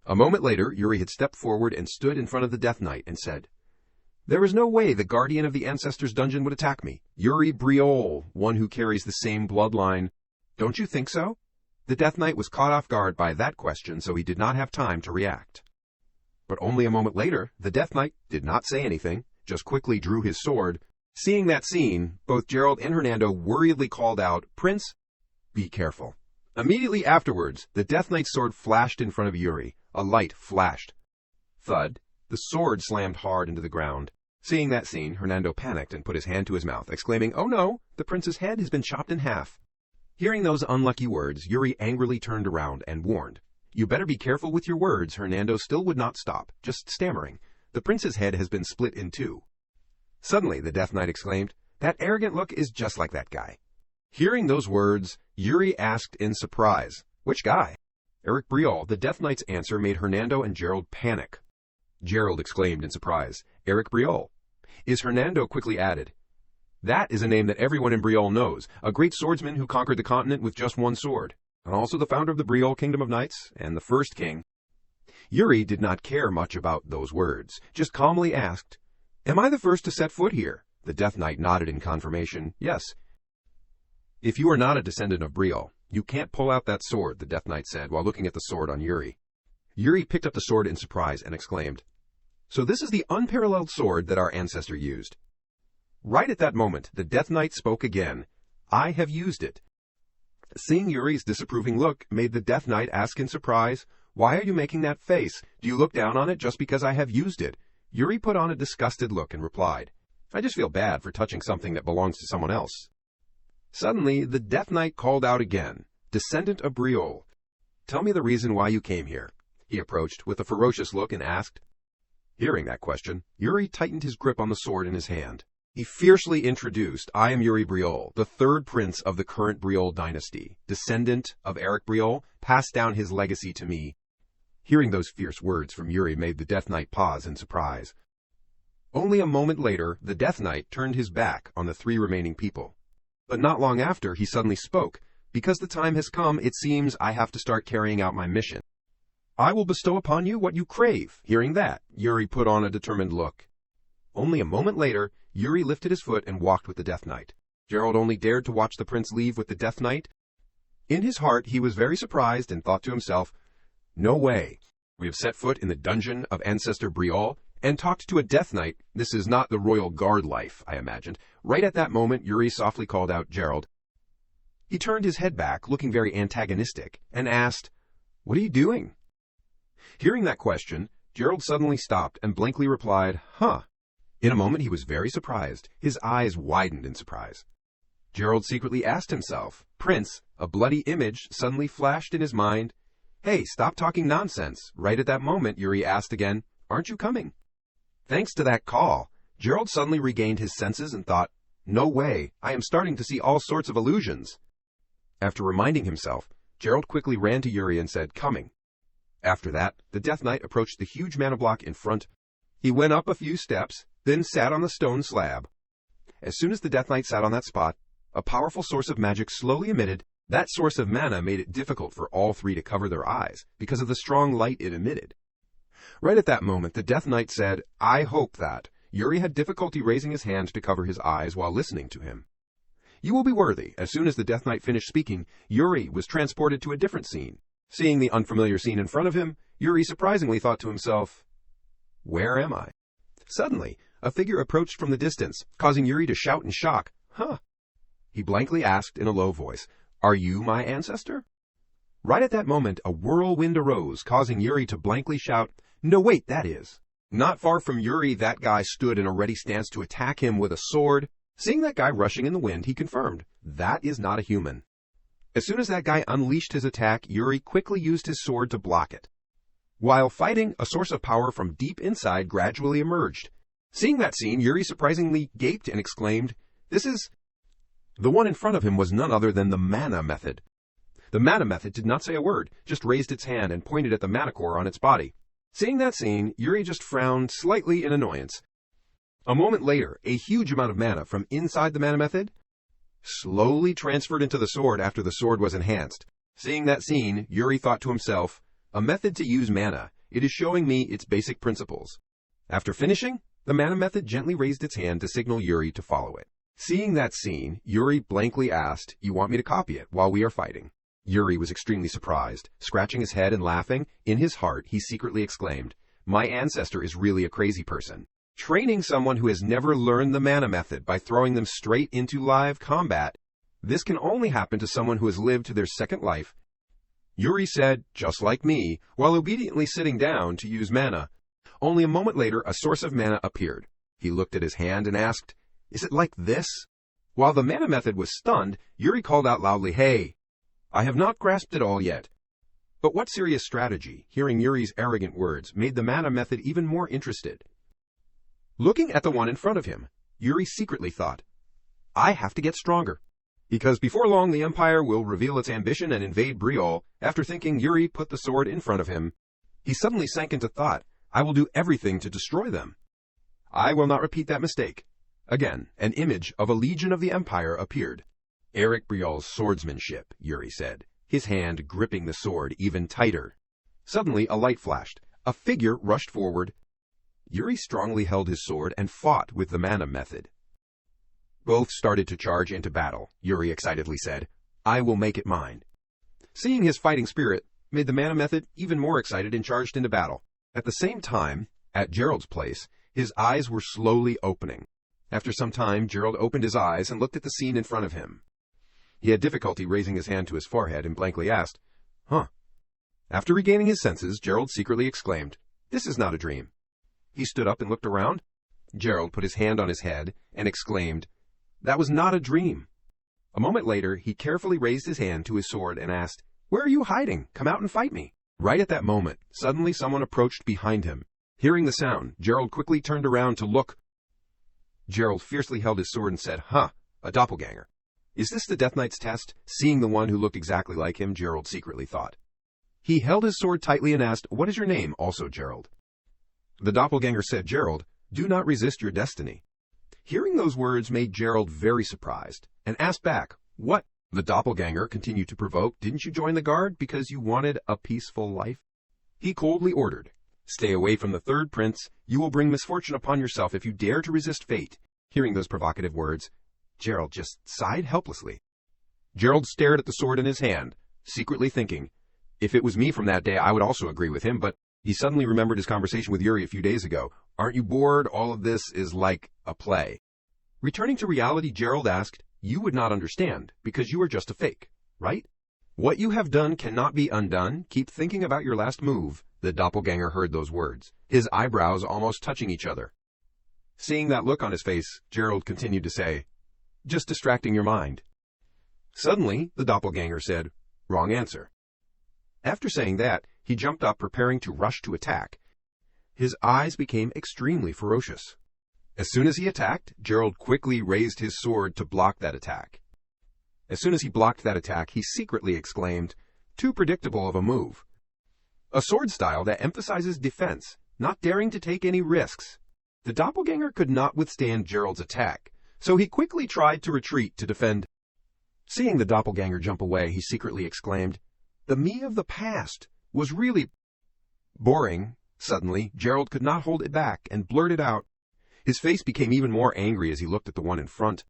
A moment later, Yuri had stepped forward and stood in front of the Death Knight and said, "There is no way the guardian of the ancestors' dungeon would attack me. Yuri Briol, one who carries the same bloodline. Don't you think so?" The Death Knight was caught off guard by that question, so he did not have time to react. But only a moment later, the Death Knight did not say anything, just quickly drew his sword. Seeing that scene, both Gerald and Hernando worriedly called out, "Prince, be careful." Immediately afterwards, the Death Knight's sword flashed in front of Yuri. A light flashed. Thud. The sword slammed hard into the ground. Seeing that scene, Hernando panicked and put his hand to his mouth, exclaiming, "Oh no, the prince's head has been chopped in half." Hearing those unlucky words, Yuri angrily turned around and warned, "You better be careful with your words." Hernando still would not stop, just stammering, "The prince's head has been split in two." Suddenly, the Death Knight exclaimed, "That arrogant look is just like that guy." Hearing those words, Yuri asked in surprise, "Which guy?" Eric Briol, the Death Knight's answer made Hernando and Gerald panic. Gerald exclaimed in surprise, "Eric Briol." Is Hernando quickly added, "That is a name that everyone in Briol knows, a great swordsman who conquered the continent with just one sword." and also the founder of the Briol Kingdom of Knights and the first king. Yuri did not care much about those words, just calmly asked, "Am I the first to set foot here?" The Death Knight nodded in confirmation, "Yes." "If you are not a descendant of Briol, you can't pull out that sword," the Death Knight said while looking at the sword on Yuri. Yuri picked up the sword in surprise and exclaimed, "So this is the unparalleled sword that our ancestor used." Right at that moment, the Death Knight spoke again, "I have used it." Seeing Yuri's disapproving look made the Death Knight ask in surprise, "Why are you making that face? Do you look down on it just because I have used it?" Yuri put on a disgusted look and replied, "I just feel bad for touching something that belongs to someone else." Suddenly, the Death Knight called out again, "Descendant of Briol, tell me the reason why you came here." He approached with a ferocious look and asked. Hearing that question, Yuri tightened his grip on the sword in his hand. He fiercely introduced, "I am Yuri Briol, the third prince of the current Briol dynasty, descendant of Eric Briol, passed down his legacy to me." Hearing those fierce words from Yuri made the Death Knight pause in surprise. Only a moment later, the Death Knight turned his back on the three remaining people. But not long after, he suddenly spoke, "Because the time has come, it seems I have to start carrying out my mission. I will bestow upon you what you crave." Hearing that, Yuri put on a determined look. Only a moment later, Yuri lifted his foot and walked with the Death Knight. Gerald only dared to watch the prince leave with the Death Knight. In his heart, he was very surprised and thought to himself, "No way. We have set foot in the dungeon of Ancestor Briol and talked to a Death Knight. This is not the royal guard life," I imagined. Right at that moment, Yuri softly called out, "Gerald." He turned his head back, looking very antagonistic, and asked, "What are you doing?" Hearing that question, Gerald suddenly stopped and blankly replied, "Huh." In a moment, he was very surprised. His eyes widened in surprise. Gerald secretly asked himself, "Prince," a bloody image suddenly flashed in his mind. "Hey, stop talking nonsense." Right at that moment, Yuri asked again, "Aren't you coming?" Thanks to that call, Gerald suddenly regained his senses and thought, "No way, I am starting to see all sorts of illusions." After reminding himself, Gerald quickly ran to Yuri and said, "Coming." After that, the Death Knight approached the huge mana block in front. He went up a few steps, then sat on the stone slab. As soon as the Death Knight sat on that spot, a powerful source of magic slowly emitted. That source of mana made it difficult for all three to cover their eyes because of the strong light it emitted. Right at that moment, the Death Knight said, "I hope that." Yuri had difficulty raising his hand to cover his eyes while listening to him. "You will be worthy." As soon as the Death Knight finished speaking, Yuri was transported to a different scene. Seeing the unfamiliar scene in front of him, Yuri surprisingly thought to himself, "Where am I?" Suddenly, a figure approached from the distance, causing Yuri to shout in shock, "Huh?" He blankly asked in a low voice, "Are you my ancestor?" Right at that moment, a whirlwind arose, causing Yuri to blankly shout, "No, wait, that is." Not far from Yuri, that guy stood in a ready stance to attack him with a sword. Seeing that guy rushing in the wind, he confirmed, "That is not a human." As soon as that guy unleashed his attack, Yuri quickly used his sword to block it. While fighting, a source of power from deep inside gradually emerged. Seeing that scene, Yuri surprisingly gaped and exclaimed, "This is..." The one in front of him was none other than the mana method. The mana method did not say a word, just raised its hand and pointed at the mana core on its body. Seeing that scene, Yuri just frowned slightly in annoyance. A moment later, a huge amount of mana from inside the mana method slowly transferred into the sword after the sword was enhanced. Seeing that scene, Yuri thought to himself, "A method to use mana. It is showing me its basic principles." After finishing, the mana method gently raised its hand to signal Yuri to follow it. Seeing that scene, Yuri blankly asked, "You want me to copy it while we are fighting?" Yuri was extremely surprised. Scratching his head and laughing, in his heart he secretly exclaimed, "My ancestor is really a crazy person. Training someone who has never learned the mana method by throwing them straight into live combat. This can only happen to someone who has lived to their second life." Yuri said, "Just like me," while obediently sitting down to use mana. Only a moment later, a source of mana appeared. He looked at his hand and asked, "Is it like this?" While the mana method was stunned, Yuri called out loudly, "Hey, I have not grasped it all yet." But what serious strategy, hearing Yuri's arrogant words, made the mana method even more interested. Looking at the one in front of him, Yuri secretly thought, "I have to get stronger, because before long the Empire will reveal its ambition and invade Briol." After thinking, Yuri put the sword in front of him. He suddenly sank into thought, "I will do everything to destroy them. I will not repeat that mistake." Again, an image of a legion of the Empire appeared. "Eric Briol's swordsmanship," Yuri said. his hand gripping the sword even tighter. Suddenly, a light flashed. A figure rushed forward. Yuri strongly held his sword and fought with the mana method. Both started to charge into battle. Yuri excitedly said, "I will make it mine." Seeing his fighting spirit made the mana method even more excited and charged into battle. At the same time, at Gerald's place, his eyes were slowly opening. After some time, Gerald opened his eyes and looked at the scene in front of him. He had difficulty raising his hand to his forehead and blankly asked, "Huh?" After regaining his senses, Gerald secretly exclaimed, "This is not a dream." He stood up and looked around. Gerald put his hand on his head and exclaimed, "That was not a dream." A moment later, he carefully raised his hand to his sword and asked, "Where are you hiding? Come out and fight me." Right at that moment, suddenly someone approached behind him. Hearing the sound, Gerald quickly turned around to look. Gerald fiercely held his sword and said, "Huh, a doppelganger." Is this the Death Knight's test? Seeing the one who looked exactly like him, Gerald secretly thought. He held his sword tightly and asked, "What is your name, also Gerald?" The doppelganger said, "Gerald, do not resist your destiny." Hearing those words made Gerald very surprised, and asked back, "What?" The doppelganger continued to provoke, "Didn't you join the guard because you wanted a peaceful life?" He coldly ordered, "Stay away from the third prince. You will bring misfortune upon yourself if you dare to resist fate." Hearing those provocative words, Gerald just sighed helplessly. Gerald stared at the sword in his hand, secretly thinking, if it was me from that day, I would also agree with him, but he suddenly remembered his conversation with Yuri a few days ago. "Aren't you bored? All of this is like a play." Returning to reality, Gerald asked, "You would not understand, because you are just a fake, right? What you have done cannot be undone. Keep thinking about your last move." The doppelganger heard those words, his eyebrows almost touching each other. Seeing that look on his face, Gerald continued to say, "Just distracting your mind." Suddenly, the doppelganger said, "Wrong answer." After saying that, he jumped up, preparing to rush to attack. His eyes became extremely ferocious. As soon as he attacked, Gerald quickly raised his sword to block that attack. As soon as he blocked that attack, he secretly exclaimed, "Too predictable of a move." A sword style that emphasizes defense, not daring to take any risks. The doppelganger could not withstand Gerald's attack, so he quickly tried to retreat to defend. Seeing the doppelganger jump away, he secretly exclaimed, "The me of the past was really boring." Suddenly, Gerald could not hold it back and blurted out. His face became even more angry as he looked at the one in front.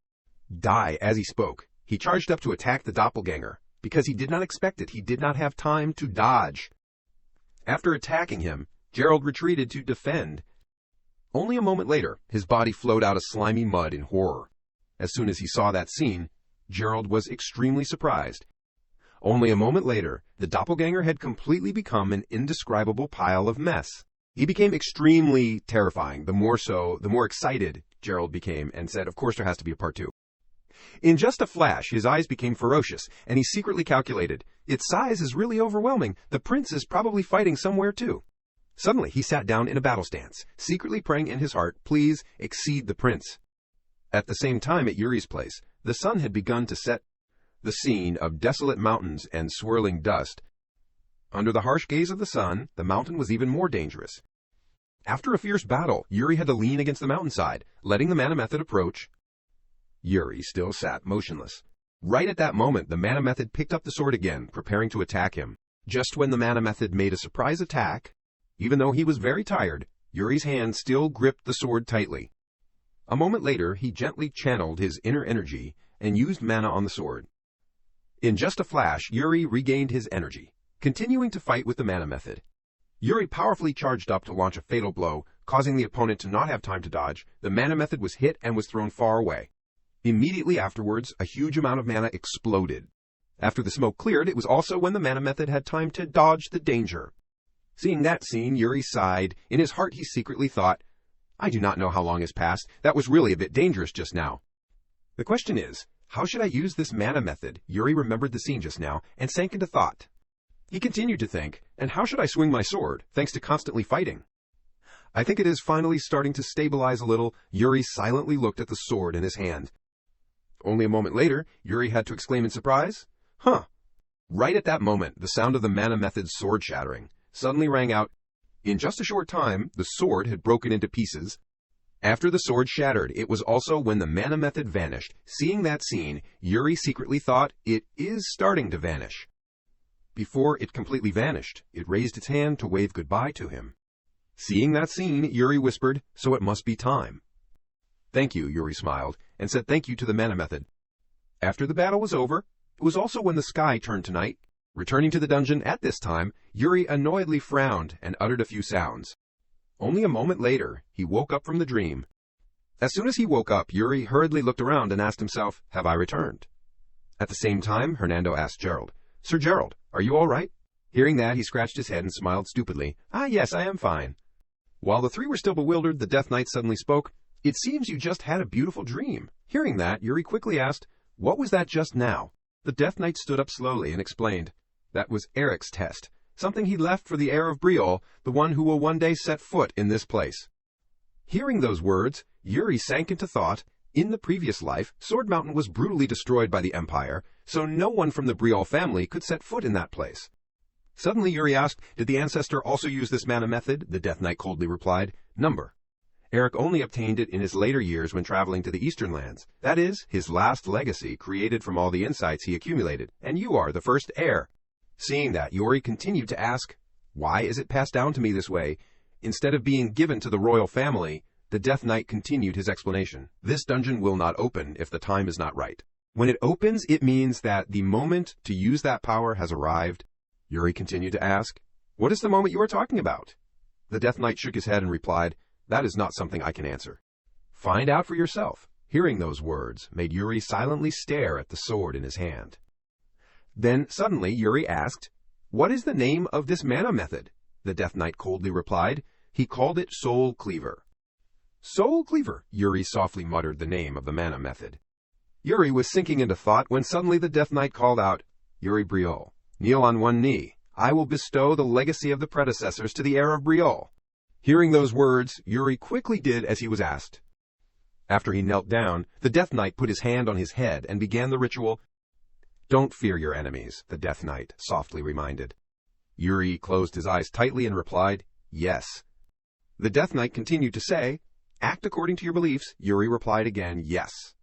Die as he spoke. He charged up to attack the doppelganger. Because he did not expect it, he did not have time to dodge. After attacking him, Gerald retreated to defend. Only a moment later, his body flowed out of slimy mud in horror. As soon as he saw that scene, Gerald was extremely surprised. Only a moment later, the doppelganger had completely become an indescribable pile of mess. He became extremely terrifying. The more excited Gerald became, and said, "Of course there has to be a part 2. In just a flash, his eyes became ferocious, and he secretly calculated, "Its size is really overwhelming. The prince is probably fighting somewhere too." Suddenly, he sat down in a battle stance, secretly praying in his heart, "Please exceed the prince." At the same time at Yuri's place, the sun had begun to set. The scene of desolate mountains and swirling dust. Under the harsh gaze of the sun, the mountain was even more dangerous. After a fierce battle, Yuri had to lean against the mountainside, letting the mana method approach. Yuri still sat motionless. Right at that moment, the mana method picked up the sword again, preparing to attack him. Just when the mana method made a surprise attack, even though he was very tired, Yuri's hand still gripped the sword tightly. A moment later, he gently channeled his inner energy and used mana on the sword. In just a flash, Yuri regained his energy, continuing to fight with the mana method. Yuri powerfully charged up to launch a fatal blow, causing the opponent to not have time to dodge. The mana method was hit and was thrown far away. Immediately afterwards, a huge amount of mana exploded. After the smoke cleared, it was also when the mana method had time to dodge the danger. Seeing that scene, Yuri sighed. In his heart, he secretly thought, "I do not know how long has passed. That was really a bit dangerous just now." The question is, how should I use this mana method? Yuri remembered the scene just now and sank into thought. He continued to think, and how should I swing my sword, thanks to constantly fighting? I think it is finally starting to stabilize a little. Yuri silently looked at the sword in his hand. Only a moment later, Yuri had to exclaim in surprise, "Huh!" Right at that moment, the sound of the mana method's sword shattering suddenly rang out. In just a short time, the sword had broken into pieces. After the sword shattered, it was also when the mana method vanished. Seeing that scene, Yuri secretly thought, it is starting to vanish. Before it completely vanished, it raised its hand to wave goodbye to him. Seeing that scene, Yuri whispered, "So it must be time." "Thank you," Yuri smiled, and said thank you to the mana method. After the battle was over, it was also when the sky turned to night. Returning to the dungeon at this time, Yuri annoyedly frowned and uttered a few sounds. Only a moment later, he woke up from the dream. As soon as he woke up, Yuri hurriedly looked around and asked himself, "Have I returned?" At the same time, Hernando asked Gerald, "Sir Gerald, are you all right?" Hearing that, he scratched his head and smiled stupidly. "Ah, yes, I am fine." While the three were still bewildered, the Death Knight suddenly spoke. "It seems you just had a beautiful dream." Hearing that, Yuri quickly asked, "What was that just now?" The Death Knight stood up slowly and explained, "That was Eric's test, something he left for the heir of Briol, the one who will one day set foot in this place." Hearing those words, Yuri sank into thought. In the previous life, Sword Mountain was brutally destroyed by the Empire, so no one from the Briol family could set foot in that place. Suddenly Yuri asked, "Did the ancestor also use this mana method?" The Death Knight coldly replied, "Number. Eric only obtained it in his later years when traveling to the Eastern Lands. That is, his last legacy created from all the insights he accumulated, and you are the first heir." Seeing that, Yuri continued to ask, "Why is it passed down to me this way? Instead of being given to the royal family," the Death Knight continued his explanation. "This dungeon will not open if the time is not right. When it opens, it means that the moment to use that power has arrived." Yuri continued to ask, "What is the moment you are talking about?" The Death Knight shook his head and replied, "That is not something I can answer. Find out for yourself." Hearing those words made Yuri silently stare at the sword in his hand. Then suddenly Yuri asked, "What is the name of this mana method?" The Death Knight coldly replied, "He called it Soul Cleaver." "Soul Cleaver," Yuri softly muttered the name of the mana method. Yuri was sinking into thought when suddenly the Death Knight called out, "Yuri Briol, kneel on one knee. I will bestow the legacy of the predecessors to the heir of Briol." Hearing those words, Yuri quickly did as he was asked. After he knelt down, the Death Knight put his hand on his head and began the ritual. "Don't fear your enemies," the Death Knight softly reminded. Yuri closed his eyes tightly and replied, "Yes." The Death Knight continued to say, "Act according to your beliefs." Yuri replied again, "Yes."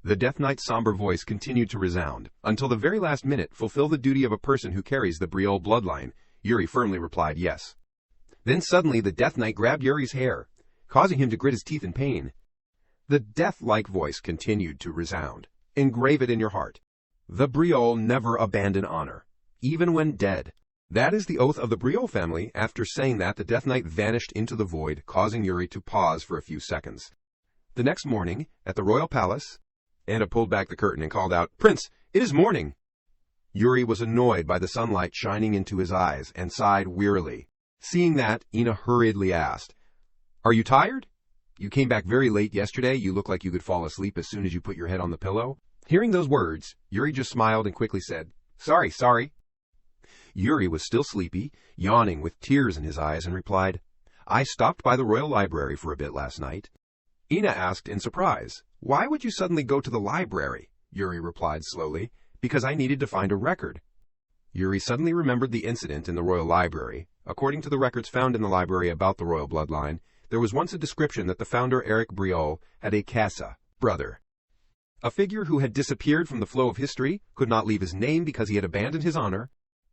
The Death Knight's somber voice continued to resound. "Until the very last minute, fulfill the duty of a person who carries the Briol bloodline." Yuri firmly replied, "Yes." Then suddenly the Death Knight grabbed Yuri's hair, causing him to grit his teeth in pain. The death-like voice continued to resound. "Engrave it in your heart. The Briol never abandon honor, even when dead." That is the oath of the Briol family. After saying that, the Death Knight vanished into the void, causing Yuri to pause for a few seconds. The next morning, at the royal palace, Anna pulled back the curtain and called out, "Prince, it is morning." Yuri was annoyed by the sunlight shining into his eyes and sighed wearily. Seeing that, Ina hurriedly asked, "Are you tired? You came back very late yesterday. You look like you could fall asleep as soon as you put your head on the pillow." Hearing those words, Yuri just smiled and quickly said, Sorry. Yuri was still sleepy, yawning with tears in his eyes, and replied, "I stopped by the royal library for a bit last night." Ina asked in surprise, "Why would you suddenly go to the library?" Yuri replied slowly, "Because I needed to find a record." Yuri suddenly remembered the incident in the royal library. According to the records found in the library about the royal bloodline, there was once a description that the founder Eric Briol had a Kassa, brother. A figure who had disappeared from the flow of history, could not leave his name because he had abandoned his honor.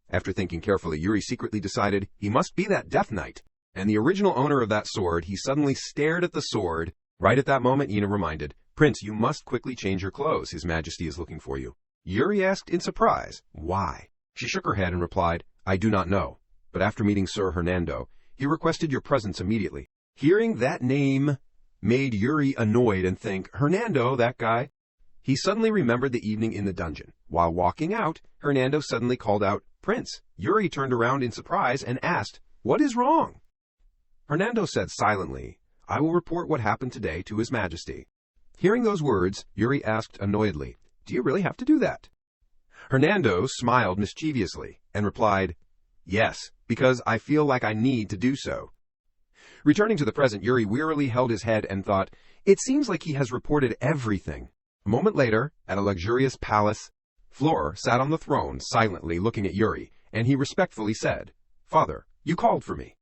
After thinking carefully, Yuri secretly decided he must be that Death Knight, and the original owner of that sword. He suddenly stared at the sword. Right at that moment, Ina reminded, "Prince, you must quickly change your clothes. His Majesty is looking for you." Yuri asked in surprise, "Why?" She shook her head and replied, "I do not know, but after meeting Sir Hernando, he requested your presence immediately." Hearing that name made Yuri annoyed and think, "Hernando, that guy." He suddenly remembered the evening in the dungeon. While walking out, Hernando suddenly called out, "Prince." Yuri turned around in surprise and asked, "What is wrong?" Hernando said silently, "I will report what happened today to His Majesty." Hearing those words, Yuri asked annoyedly, "Do you really have to do that?" Hernando smiled mischievously and replied, "Yes, because I feel like I need to do so." Returning to the present, Yuri wearily held his head and thought, "It seems like he has reported everything." A moment later, at a luxurious palace, Flor sat on the throne silently looking at Yuri, and he respectfully said, "Father, you called for me."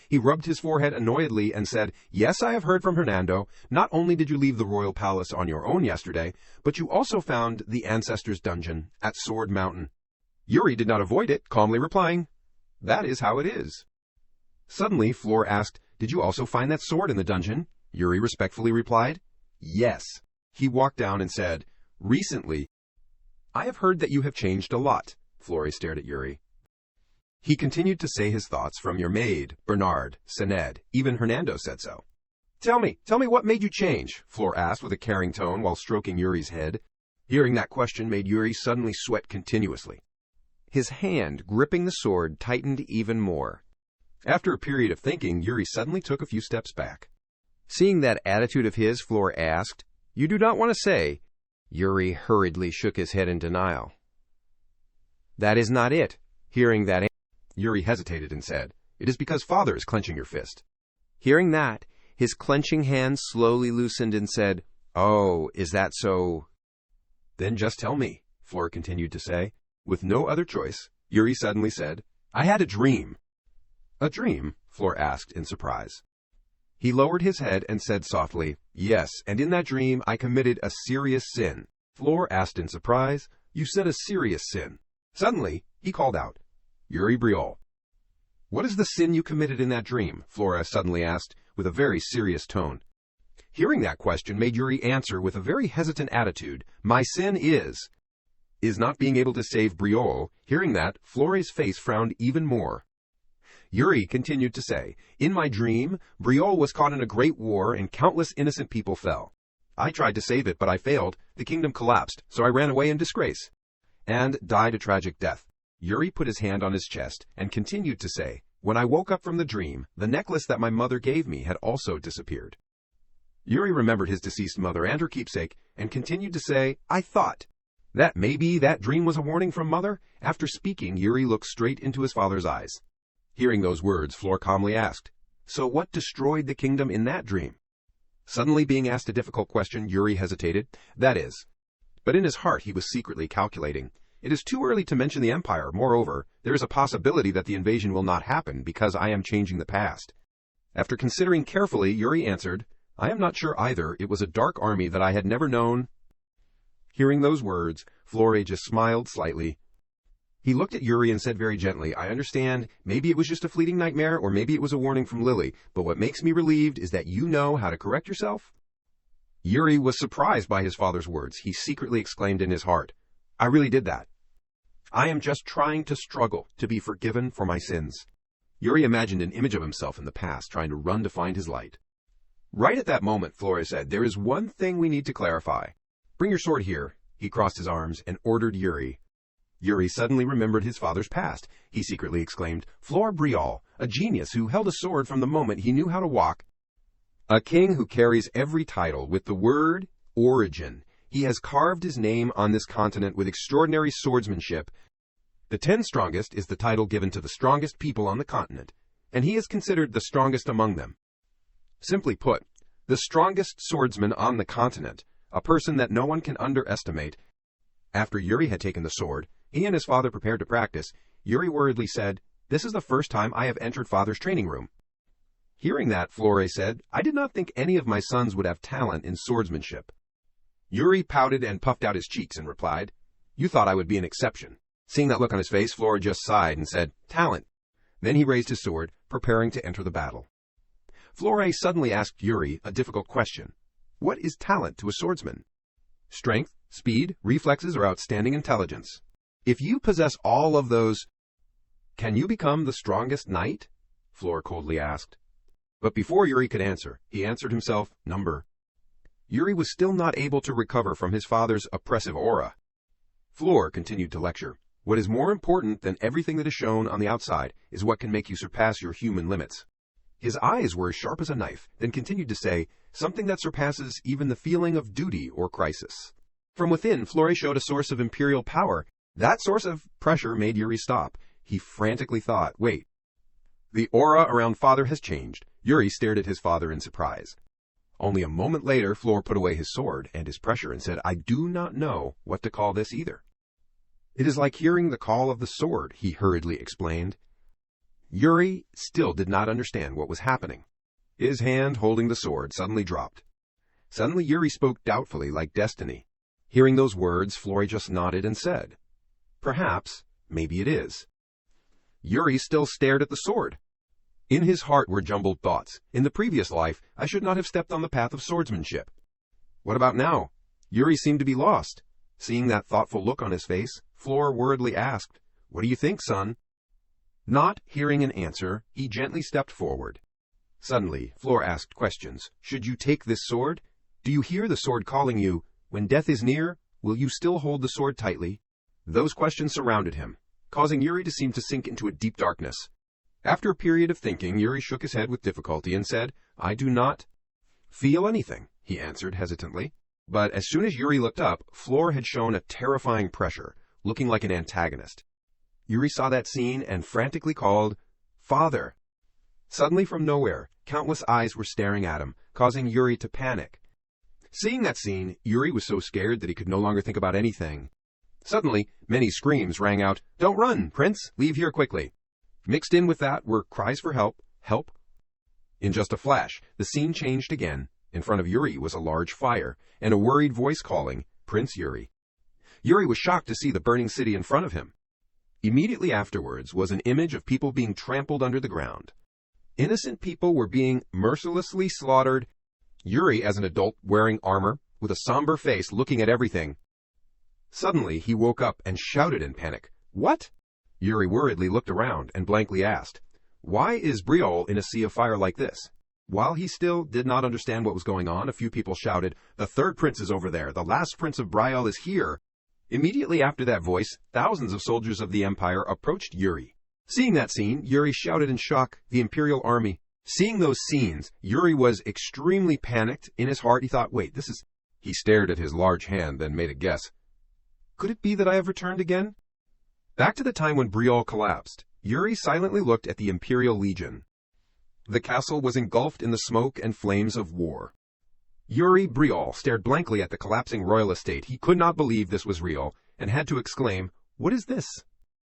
He rubbed his forehead annoyedly and said, "Yes, I have heard from Hernando. Not only did you leave the royal palace on your own yesterday, but you also found the ancestors' dungeon at Sword Mountain." Yuri did not avoid it, calmly replying, "That is how it is." Suddenly, Floor asked, "Did you also find that sword in the dungeon?" Yuri respectfully replied, "Yes." He walked down and said, "Recently, I have heard that you have changed a lot." Flore stared at Yuri. He continued to say his thoughts from your maid, Bernard, Sened, even Hernando said so. Tell me what made you change?" Floor asked with a caring tone while stroking Yuri's head. Hearing that question made Yuri suddenly sweat continuously. His hand, gripping the sword, tightened even more. After a period of thinking, Yuri suddenly took a few steps back. Seeing that attitude of his, Floor asked, "You do not want to say?" Yuri hurriedly shook his head in denial. "That is not it." Hearing that, Yuri hesitated and said, "It is because father is clenching your fist." Hearing that, his clenching hand slowly loosened and said, "Oh, is that so?" "Then just tell me," Floor continued to say. With no other choice, Yuri suddenly said, "I had a dream." "A dream?" Floor asked in surprise. He lowered his head and said softly, "Yes, and in that dream I committed a serious sin." Floor asked in surprise, "You said a serious sin?" Suddenly, he called out, "Yuri Briol." "What is the sin you committed in that dream?" Flora suddenly asked, with a very serious tone. Hearing that question made Yuri answer with a very hesitant attitude, "My sin is not being able to save Briol." Hearing that, Flore's face frowned even more. Yuri continued to say, "In my dream, Briol was caught in a great war and countless innocent people fell. I tried to save it, but I failed. The kingdom collapsed, so I ran away in disgrace and died a tragic death." Yuri put his hand on his chest and continued to say, "When I woke up from the dream, the necklace that my mother gave me had also disappeared." Yuri remembered his deceased mother and her keepsake and continued to say, "I thought that maybe that dream was a warning from mother." After speaking, Yuri looked straight into his father's eyes. Hearing those words, Floor calmly asked, "So what destroyed the kingdom in that dream?" Suddenly being asked a difficult question, Yuri hesitated. That is. But in his heart he was secretly calculating. It is too early to mention the Empire. Moreover, there is a possibility that the invasion will not happen because I am changing the past. After considering carefully, Yuri answered, "I am not sure either. It was a dark army that I had never known." Hearing those words, Flore just smiled slightly. He looked at Yuri and said very gently, "I understand. Maybe it was just a fleeting nightmare, or maybe it was a warning from Lily. But what makes me relieved is that you know how to correct yourself." Yuri was surprised by his father's words. He secretly exclaimed in his heart, "I really did that. I am just trying to struggle to be forgiven for my sins." Yuri imagined an image of himself in the past, trying to run to find his light. Right at that moment, Flore said, "There is one thing we need to clarify. Bring your sword here." He crossed his arms and ordered Yuri. Yuri suddenly remembered his father's past. He secretly exclaimed, "Flore Briol, a genius who held a sword from the moment he knew how to walk. A king who carries every title with the word origin. He has carved his name on this continent with extraordinary swordsmanship. The 10 strongest is the title given to the strongest people on the continent, and he is considered the strongest among them. Simply put, the strongest swordsman on the continent, a person that no one can underestimate." After Yuri had taken the sword, he and his father prepared to practice. Yuri worriedly said, "This is the first time I have entered father's training room." Hearing that, Flore said, "I did not think any of my sons would have talent in swordsmanship." Yuri pouted and puffed out his cheeks and replied, "You thought I would be an exception." Seeing that look on his face, Flore just sighed and said, "Talent." Then he raised his sword, preparing to enter the battle. Flore suddenly asked Yuri a difficult question. What is talent to a swordsman? Strength, speed, reflexes, or outstanding intelligence? If you possess all of those, can you become the strongest knight? Flore coldly asked. But before Yuri could answer, he answered himself, "Number." Yuri was still not able to recover from his father's oppressive aura. Flore continued to lecture. What is more important than everything that is shown on the outside is what can make you surpass your human limits. His eyes were as sharp as a knife, then continued to say, something that surpasses even the feeling of duty or crisis. From within, Flore showed a source of imperial power. That source of pressure made Yuri stop. He frantically thought, wait. The aura around father has changed. Yuri stared at his father in surprise. Only a moment later, Flore put away his sword and his pressure and said, "I do not know what to call this either." "It is like hearing the call of the sword," he hurriedly explained. Yuri still did not understand what was happening. His hand holding the sword suddenly dropped. Suddenly Yuri spoke doubtfully, like destiny. Hearing those words, Flore just nodded and said, "Perhaps maybe it is. Yuri still stared at the sword. In his heart were jumbled thoughts. In the previous life, I should not have stepped on the path of swordsmanship. What about now? Yuri seemed to be lost. Seeing that thoughtful look on his face, Floor worriedly asked, "What do you think, son?" Not hearing an answer, he gently stepped forward. Suddenly, Floor asked questions. "Should you take this sword? Do you hear the sword calling you? When death is near, will you still hold the sword tightly?" Those questions surrounded him, causing Yuri to seem to sink into a deep darkness. After a period of thinking, Yuri shook his head with difficulty and said, "I do not feel anything," he answered hesitantly. But as soon as Yuri looked up, Floor had shown a terrifying pressure, looking like an antagonist. Yuri saw that scene and frantically called, "Father!" Suddenly from nowhere, countless eyes were staring at him, causing Yuri to panic. Seeing that scene, Yuri was so scared that he could no longer think about anything. Suddenly, many screams rang out, "Don't run, Prince! Leave here quickly!" Mixed in with that were cries for help, help. In just a flash, the scene changed again. In front of Yuri was a large fire, and a worried voice calling, "Prince Yuri." Yuri was shocked to see the burning city in front of him. Immediately afterwards was an image of people being trampled under the ground. Innocent people were being mercilessly slaughtered. Yuri, as an adult wearing armor, with a somber face looking at everything. Suddenly he woke up and shouted in panic, "What?" Yuri worriedly looked around and blankly asked, "Why is Briol in a sea of fire like this?" While he still did not understand what was going on, a few people shouted, "The third prince is over there. The last prince of Briol is here." Immediately after that voice, thousands of soldiers of the Empire approached Yuri. Seeing that scene, Yuri shouted in shock, "The Imperial Army." Seeing those scenes, Yuri was extremely panicked. In his heart, he thought, "Wait, this is..." He stared at his large hand, then made a guess. "Could it be that I have returned again?" Back to the time when Briol collapsed, Yuri silently looked at the Imperial Legion. The castle was engulfed in the smoke and flames of war. Yuri Briol stared blankly at the collapsing royal estate. He could not believe this was real, and had to exclaim, "What is this?"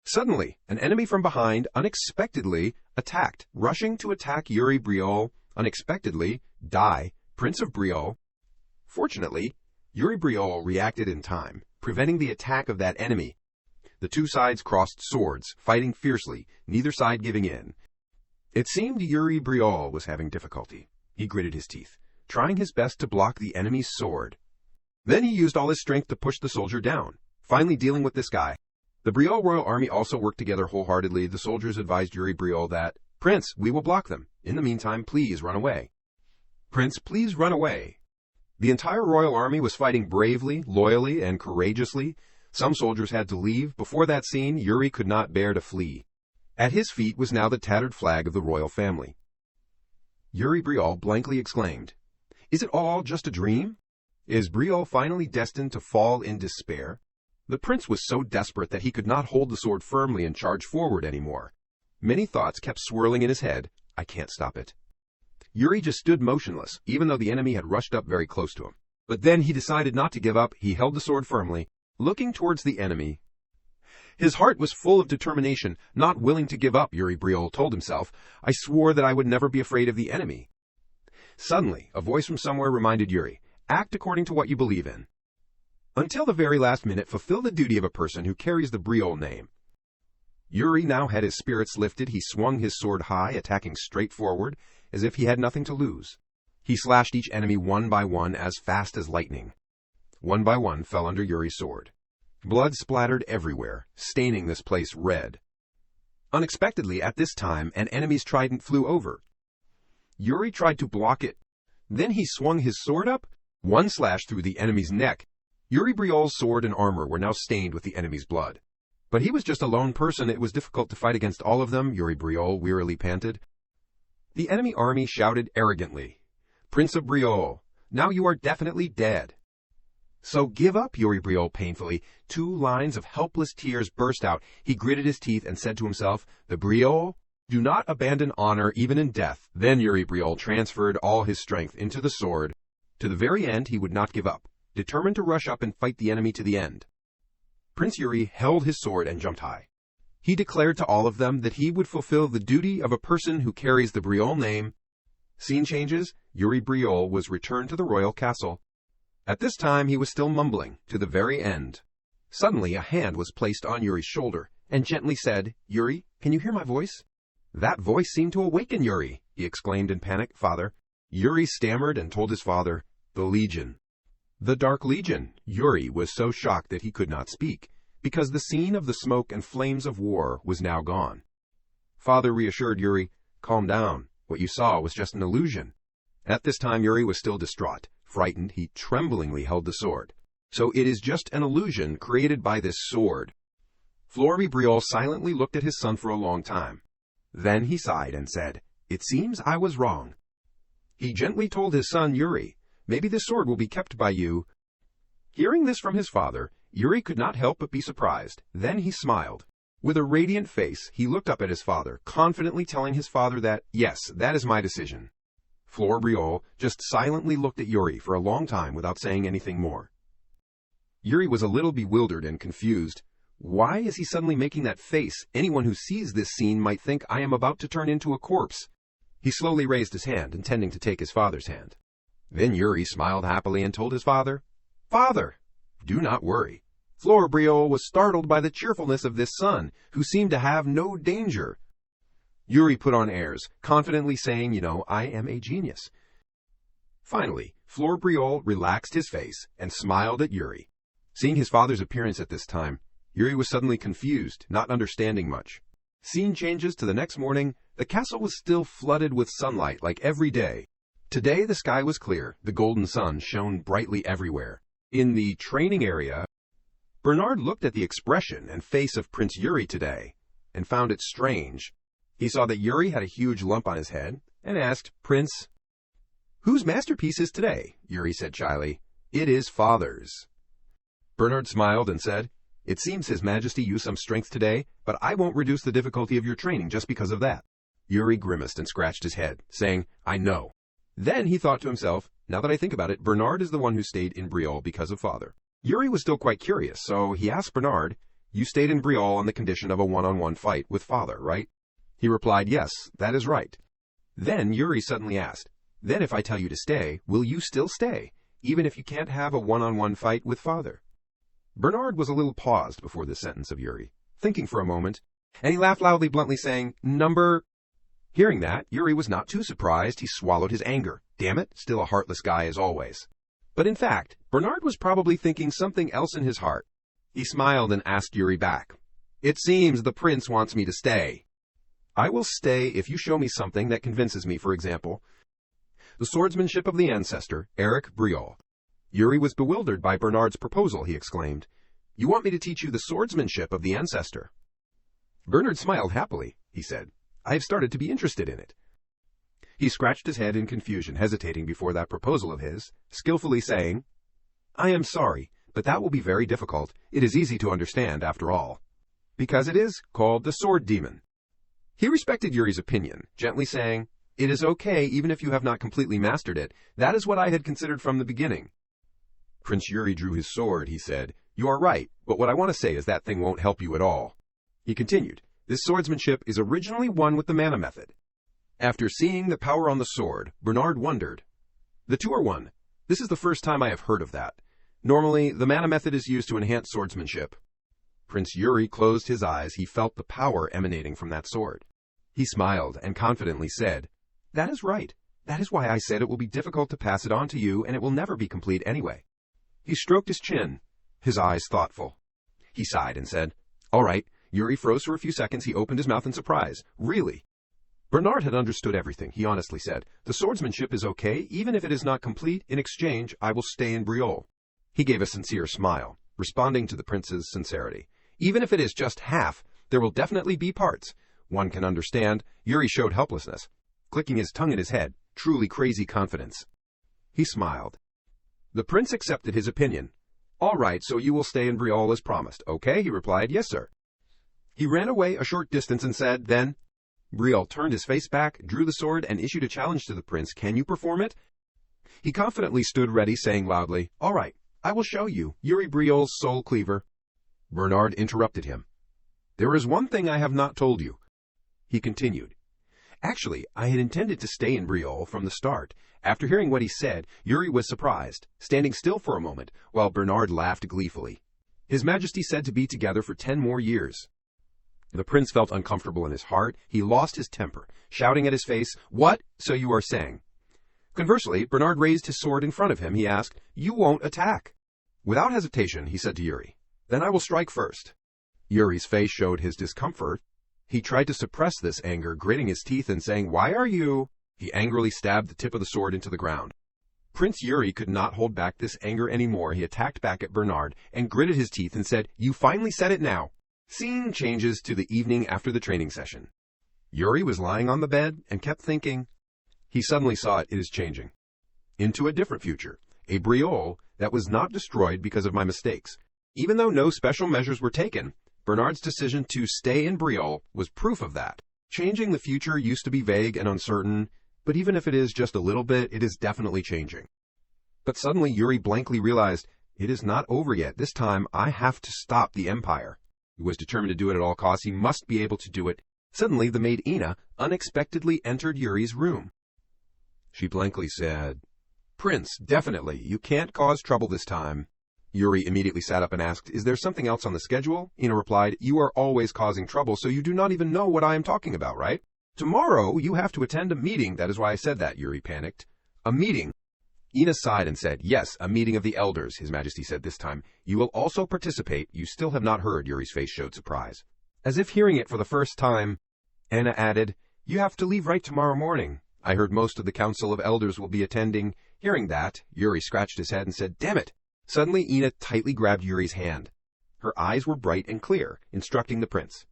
Suddenly, an enemy from behind unexpectedly attacked, rushing to attack Yuri Briol, unexpectedly, Dai, Prince of Briol. Fortunately, Yuri Briol reacted in time, preventing the attack of that enemy. The two sides crossed swords, fighting fiercely, neither side giving in. It seemed Yuri Briol was having difficulty. He gritted his teeth, trying his best to block the enemy's sword. Then he used all his strength to push the soldier down, finally dealing with this guy. The Briol royal army also worked together wholeheartedly. The soldiers advised Yuri Briol that, "Prince, we will block them. In the meantime, please run away." "Prince, please run away." The entire royal army was fighting bravely, loyally, and courageously. Some soldiers had to leave. Before that scene, Yuri could not bear to flee. At his feet was now the tattered flag of the royal family. Yuri Briol blankly exclaimed, "Is it all just a dream? Is Briol finally destined to fall in despair?" The prince was so desperate that he could not hold the sword firmly and charge forward anymore. Many thoughts kept swirling in his head. I can't stop it. Yuri just stood motionless, even though the enemy had rushed up very close to him. But then he decided not to give up. He held the sword firmly, looking towards the enemy. His heart was full of determination, not willing to give up, Yuri Briol told himself. I swore that I would never be afraid of the enemy. Suddenly, a voice from somewhere reminded Yuri, "Act according to what you believe in. Until the very last minute, fulfill the duty of a person who carries the Briol name." Yuri now had his spirits lifted. He swung his sword high, attacking straight forward, as if he had nothing to lose. He slashed each enemy one by one as fast as lightning. One by one fell under Yuri's sword. Blood splattered everywhere, staining this place red. Unexpectedly, at this time, an enemy's trident flew over. Yuri tried to block it. Then he swung his sword up. One slash through the enemy's neck. Yuri Briol's sword and armor were now stained with the enemy's blood. But he was just a lone person. It was difficult to fight against all of them, Yuri Briol wearily panted. The enemy army shouted arrogantly, "Prince of Briol, now you are definitely dead." "So give up," Yuri Briol painfully. 2 lines of helpless tears burst out. He gritted his teeth and said to himself, "The Briol do not abandon honor even in death." Then Yuri Briol transferred all his strength into the sword. To the very end, he would not give up, determined to rush up and fight the enemy to the end. Prince Yuri held his sword and jumped high. He declared to all of them that he would fulfill the duty of a person who carries the Briol name. Scene changes. Yuri Briol was returned to the royal castle. At this time he was still mumbling, to the very end. Suddenly a hand was placed on Yuri's shoulder, and gently said, "Yuri, can you hear my voice?" That voice seemed to awaken Yuri. He exclaimed in panic, "Father." Yuri stammered and told his father, "The Legion." The Dark Legion. Yuri was so shocked that he could not speak, because the scene of the smoke and flames of war was now gone. Father reassured Yuri, "Calm down. What you saw was just an illusion." At this time Yuri was still distraught. Frightened, he tremblingly held the sword. "So it is just an illusion created by this sword." Fleur Briol silently looked at his son for a long time. Then he sighed and said, "It seems I was wrong." He gently told his son Yuri, "Maybe this sword will be kept by you." Hearing this from his father, Yuri could not help but be surprised. Then he smiled. With a radiant face, he looked up at his father, confidently telling his father that, "Yes, that is my decision." Fleur Briol just silently looked at Yuri for a long time without saying anything more. Yuri was a little bewildered and confused. Why is he suddenly making that face? Anyone who sees this scene might think I am about to turn into a corpse. He slowly raised his hand, intending to take his father's hand. Then Yuri smiled happily and told his father, "Father, do not worry." Fleur Briol was startled by the cheerfulness of this son, who seemed to have no danger. Yuri put on airs, confidently saying, "I am a genius." Finally, Fleur Briol relaxed his face and smiled at Yuri. Seeing his father's appearance at this time, Yuri was suddenly confused, not understanding much. Scene changes to the next morning. The castle was still flooded with sunlight like every day. Today the sky was clear, the golden sun shone brightly everywhere. In the training area, Bernard looked at the expression and face of Prince Yuri today, and found it strange. He saw that Yuri had a huge lump on his head, and asked, "Prince, whose masterpiece is today?" Yuri said shyly, "It is father's." Bernard smiled and said, "It seems His Majesty used some strength today, but I won't reduce the difficulty of your training just because of that." Yuri grimaced and scratched his head, saying, "I know." Then he thought to himself, "Now that I think about it, Bernard is the one who stayed in Briol because of father." Yuri was still quite curious, so he asked Bernard, "You stayed in Briol on the condition of a one-on-one fight with father, right?" He replied, "Yes, that is right." Then Yuri suddenly asked, "Then if I tell you to stay, will you still stay, even if you can't have a one-on-one fight with father?" Bernard was a little paused before this sentence of Yuri, thinking for a moment, and he laughed loudly, bluntly saying, "Number—" Hearing that, Yuri was not too surprised. He swallowed his anger. Damn it, still a heartless guy as always. But in fact, Bernard was probably thinking something else in his heart. He smiled and asked Yuri back, "It seems the prince wants me to stay." "I will stay if you show me something that convinces me, for example, the swordsmanship of the ancestor, Eric Briol." Yuri was bewildered by Bernard's proposal. He exclaimed, "You want me to teach you the swordsmanship of the ancestor?" Bernard smiled happily. He said, "I have started to be interested in it." He scratched his head in confusion, hesitating before that proposal of his, skillfully saying, "I am sorry, but that will be very difficult. It is easy to understand, after all, because it is called the sword demon." He respected Yuri's opinion, gently saying, "It is okay even if you have not completely mastered it. That is what I had considered from the beginning." Prince Yuri drew his sword. He said, "You are right, but what I want to say is that thing won't help you at all." He continued, "This swordsmanship is originally won with the mana method." After seeing the power on the sword, Bernard wondered, "The two are one. This is the first time I have heard of that. Normally, the mana method is used to enhance swordsmanship." Prince Yuri closed his eyes. He felt the power emanating from that sword. He smiled and confidently said, "That is right. That is why I said it will be difficult to pass it on to you, and it will never be complete anyway." He stroked his chin, his eyes thoughtful. He sighed and said, "All right." Yuri froze for a few seconds. He opened his mouth in surprise. "Really?" Bernard had understood everything. He honestly said, "The swordsmanship is okay, even if it is not complete. In exchange, I will stay in Briol." He gave a sincere smile, responding to the prince's sincerity. "Even if it is just half, there will definitely be parts. One can understand." Yuri showed helplessness, clicking his tongue in his head, truly crazy confidence. He smiled. The prince accepted his opinion. "All right, so you will stay in Briol as promised." "Okay," he replied. "Yes, sir." He ran away a short distance and said, "Then—" Briol turned his face back, drew the sword, and issued a challenge to the prince. "Can you perform it?" He confidently stood ready, saying loudly, "All right, I will show you, Yuri Briol's soul cleaver." Bernard interrupted him. "There is one thing I have not told you." He continued, "Actually, I had intended to stay in Briol from the start." After hearing what he said, Yuri was surprised, standing still for a moment, while Bernard laughed gleefully. "His Majesty said to be together for 10 more years." The prince felt uncomfortable in his heart. He lost his temper, shouting at his face, "What? So you are saying?" Conversely, Bernard raised his sword in front of him. He asked, "You won't attack?" Without hesitation, he said to Yuri, "Then I will strike first." Yuri's face showed his discomfort. He tried to suppress this anger, gritting his teeth and saying, "Why are you?" He angrily stabbed the tip of the sword into the ground. Prince Yuri could not hold back this anger anymore. He attacked back at Bernard and gritted his teeth and said, "You finally said it now." Scene changes to the evening after the training session. Yuri was lying on the bed and kept thinking. He suddenly saw it is changing. Into a different future. A Briol that was not destroyed because of my mistakes. Even though no special measures were taken, Bernard's decision to stay in Briol was proof of that. Changing the future used to be vague and uncertain, but even if it is just a little bit, it is definitely changing. But suddenly Yuri blankly realized, it is not over yet. This time I have to stop the Empire. He was determined to do it at all costs. He must be able to do it. Suddenly the maid Ina unexpectedly entered Yuri's room. She blankly said, "Prince, definitely, you can't cause trouble this time." Yuri immediately sat up and asked, "Is there something else on the schedule?" Ina replied, "You are always causing trouble, so you do not even know what I am talking about, right? Tomorrow you have to attend a meeting." "That is why I said that," Yuri panicked. "A meeting?" Ina sighed and said, "Yes, a meeting of the elders," His Majesty said this time. "You will also participate." "You still have not heard." Yuri's face showed surprise. As if hearing it for the first time, Anna added, "You have to leave right tomorrow morning." "I heard most of the Council of Elders will be attending." Hearing that, Yuri scratched his head and said, "Damn it!" Suddenly Ina tightly grabbed Yuri's hand. Her eyes were bright and clear, instructing the prince.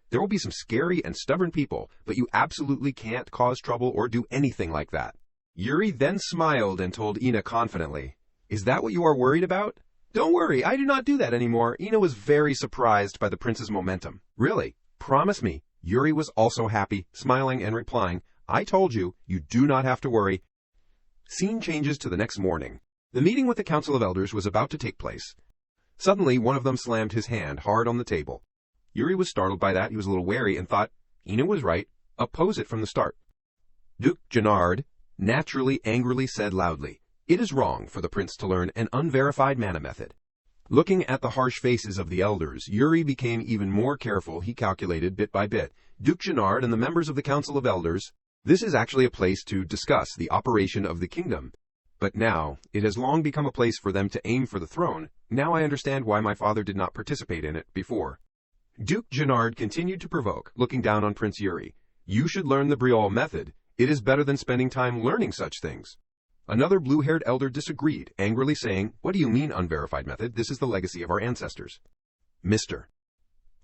"There will be some scary and stubborn people, but you absolutely can't cause trouble or do anything like that." Yuri then smiled and told Ina confidently, "Is that what you are worried about?" "Don't worry, I do not do that anymore." Ina was very surprised by the prince's momentum. "Really? Promise me." Yuri was also happy, smiling and replying, "I told you, you do not have to worry." Scene changes to the next morning. The meeting with the Council of Elders was about to take place. Suddenly, one of them slammed his hand hard on the table. Yuri was startled by that. He was a little wary and thought, Ina was right. Oppose it from the start. Duke Gennard naturally angrily said loudly, "It is wrong for the prince to learn an unverified mana method." Looking at the harsh faces of the elders, Yuri became even more careful. He calculated bit by bit. Duke Gennard and the members of the Council of Elders, this is actually a place to discuss the operation of the kingdom. But now, it has long become a place for them to aim for the throne. Now I understand why my father did not participate in it before. Duke Gennard continued to provoke, looking down on Prince Yuri. "You should learn the Briol method. It is better than spending time learning such things." Another blue-haired elder disagreed, angrily saying, "What do you mean unverified method? This is the legacy of our ancestors." "Mr.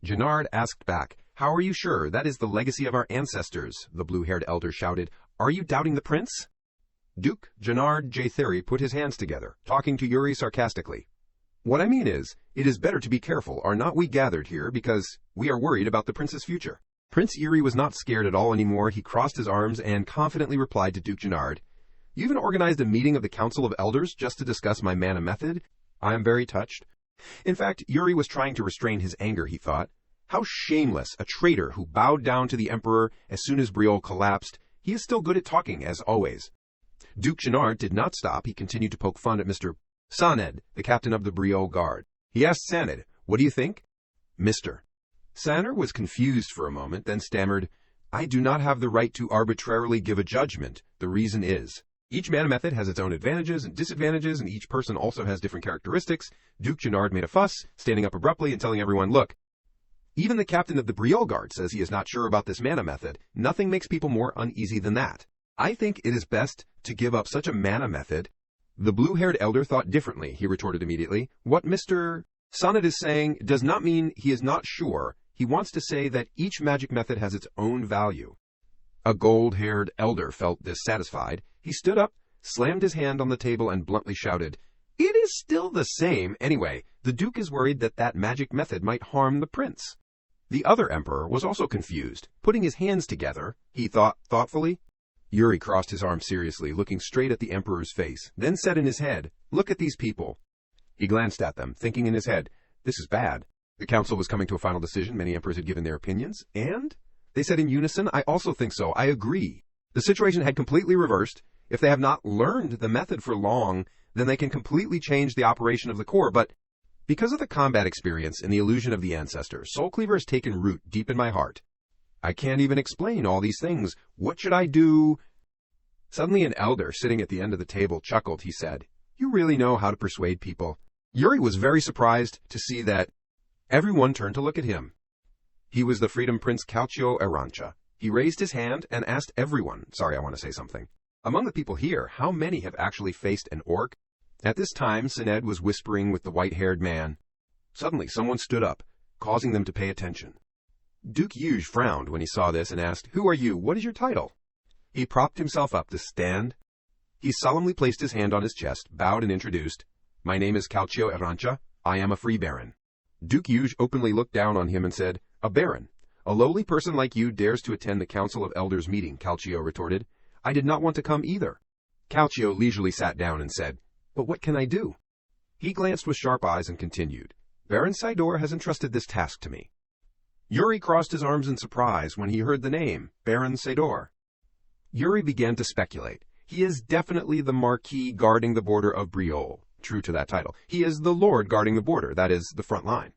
Gennard asked back, "How are you sure that is the legacy of our ancestors?" The blue-haired elder shouted, "Are you doubting the prince?" Duke Gennard Jaitheri put his hands together, talking to Yuri sarcastically. "What I mean is, it is better to be careful. Are not we gathered here because we are worried about the prince's future?" Prince Yuri was not scared at all anymore. He crossed his arms and confidently replied to Duke Gennard, "You even organized a meeting of the Council of Elders just to discuss my mana method? I am very touched." In fact, Yuri was trying to restrain his anger, he thought. How shameless, a traitor who bowed down to the emperor as soon as Briol collapsed. He is still good at talking, as always. Duke Gennard did not stop. He continued to poke fun at Mr. Saned, the captain of the Briol Guard. He asked Saned, "What do you think?" "Mr. Sanner was confused for a moment, then stammered, "I do not have the right to arbitrarily give a judgment. The reason is, each mana method has its own advantages and disadvantages, and each person also has different characteristics." Duke Gennard made a fuss, standing up abruptly and telling everyone, "Look, even the captain of the Briol Guard says he is not sure about this mana method. Nothing makes people more uneasy than that. I think it is best to give up such a mana method." The blue-haired elder thought differently. He retorted immediately, "What Mr. Sonnet is saying does not mean he is not sure. He wants to say that each magic method has its own value." A gold-haired elder felt dissatisfied. He stood up, slammed his hand on the table, and bluntly shouted, "It is still the same. Anyway, the Duke is worried that that magic method might harm the prince." The other emperor was also confused. Putting his hands together, he thought thoughtfully. Yuri crossed his arms seriously, looking straight at the emperor's face, then said in his head, "Look at these people." He glanced at them, thinking in his head, "This is bad." The council was coming to a final decision. Many emperors had given their opinions, and they said in unison, "I also think so. I agree." The situation had completely reversed. If they have not learned the method for long, then they can completely change the operation of the core, but Because of the combat experience and the illusion of the ancestor, Soul Cleaver has taken root deep in my heart. I can't even explain all these things. What should I do? Suddenly an elder sitting at the end of the table chuckled. He said, "You really know how to persuade people." Yuri was very surprised to see that everyone turned to look at him. He was the Freedom Prince Calcio Arancha. He raised his hand and asked everyone, "Sorry, I want to say something. Among the people here, how many have actually faced an orc?" At this time, Sined was whispering with the white-haired man. Suddenly, someone stood up, causing them to pay attention. Duke Yuge frowned when he saw this and asked, "Who are you? What is your title?" He propped himself up to stand. He solemnly placed his hand on his chest, bowed and introduced, "My name is Calcio Arancha. I am a free baron." Duke Yuge openly looked down on him and said, "A baron? A lowly person like you dares to attend the Council of Elders meeting," Calcio retorted. "I did not want to come either." Calcio leisurely sat down and said, "But what can I do?" He glanced with sharp eyes and continued, "Baron Sidor has entrusted this task to me." Yuri crossed his arms in surprise when he heard the name, Baron Sidor. Yuri began to speculate. He is definitely the Marquis guarding the border of Briolle, true to that title. He is the Lord guarding the border, that is, the front line,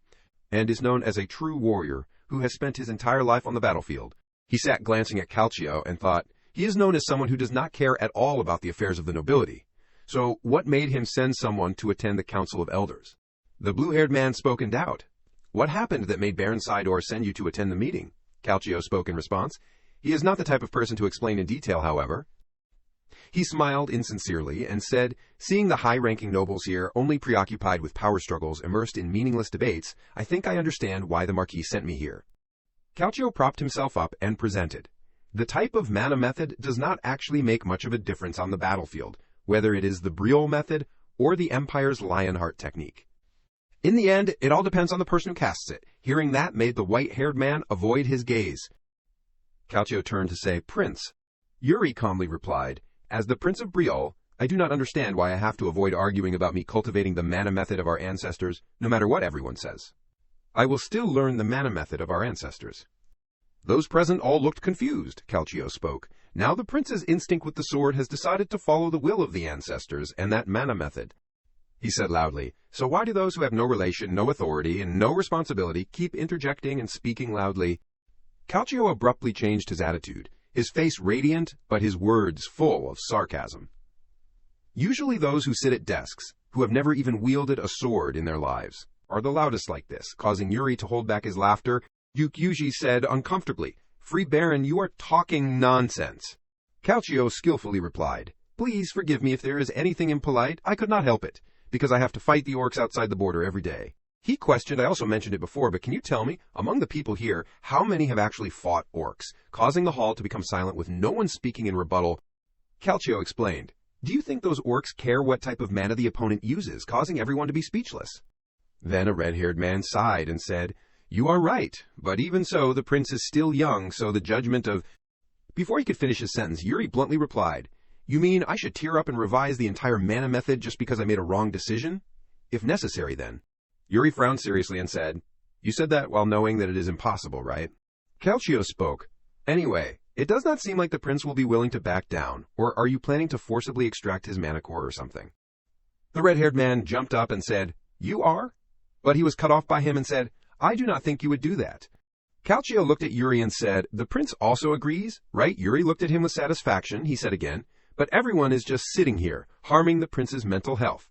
and is known as a true warrior who has spent his entire life on the battlefield. He sat glancing at Calcio and thought, he is known as someone who does not care at all about the affairs of the nobility. So what made him send someone to attend the Council of Elders? The blue-haired man spoke in doubt. "What happened that made Baron Sidor send you to attend the meeting?" Calcio spoke in response. He is not the type of person to explain in detail, however. He smiled insincerely and said, "Seeing the high-ranking nobles here, only preoccupied with power struggles, immersed in meaningless debates, I think I understand why the Marquis sent me here." Calcio propped himself up and presented. The type of mana method does not actually make much of a difference on the battlefield, whether it is the Briolle method or the Empire's Lionheart technique. In the end, it all depends on the person who casts it. Hearing that made the white-haired man avoid his gaze. Calcio turned to say, "Prince." Yuri calmly replied, "As the Prince of Briolle, I do not understand why I have to avoid arguing about me cultivating the mana method of our ancestors, no matter what everyone says. I will still learn the mana method of our ancestors." Those present all looked confused, Calcio spoke. Now the prince's instinct with the sword has decided to follow the will of the ancestors and that mana method. He said loudly, "So why do those who have no relation, no authority, and no responsibility keep interjecting and speaking loudly?" Calcio abruptly changed his attitude, his face radiant, but his words full of sarcasm. Usually those who sit at desks, who have never even wielded a sword in their lives, are the loudest like this, causing Yuri to hold back his laughter. Duke Yuji said uncomfortably, "Free Baron, you are talking nonsense." Calcio skillfully replied, "Please forgive me if there is anything impolite. I could not help it, because I have to fight the orcs outside the border every day." He questioned, I also mentioned it before, but can you tell me, among the people here, how many have actually fought orcs, causing the hall to become silent with no one speaking in rebuttal? Calcio explained, "Do you think those orcs care what type of mana the opponent uses, causing everyone to be speechless?" Then a red-haired man sighed and said, "You are right, but even so, the prince is still young, so the judgment of—" Before he could finish his sentence, Yuri bluntly replied, "You mean I should tear up and revise the entire mana method just because I made a wrong decision? If necessary, then." Yuri frowned seriously and said, "You said that while knowing that it is impossible, right?" Calcio spoke, "Anyway, it does not seem like the prince will be willing to back down, or are you planning to forcibly extract his mana core or something?" The red-haired man jumped up and said, "You are?" But he was cut off by him and said, "I do not think you would do that." Calcio looked at Yuri and said, "The prince also agrees, right?" Yuri looked at him with satisfaction. He said again, "But everyone is just sitting here, harming the prince's mental health."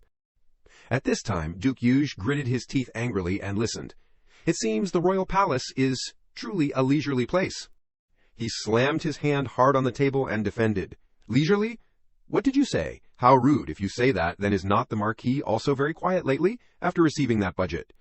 At this time, Duke Yuge gritted his teeth angrily and listened. It seems the royal palace is truly a leisurely place. He slammed his hand hard on the table and defended. "Leisurely? What did you say? How rude. If you say that, then is not the Marquis also very quiet lately, after receiving that budget?"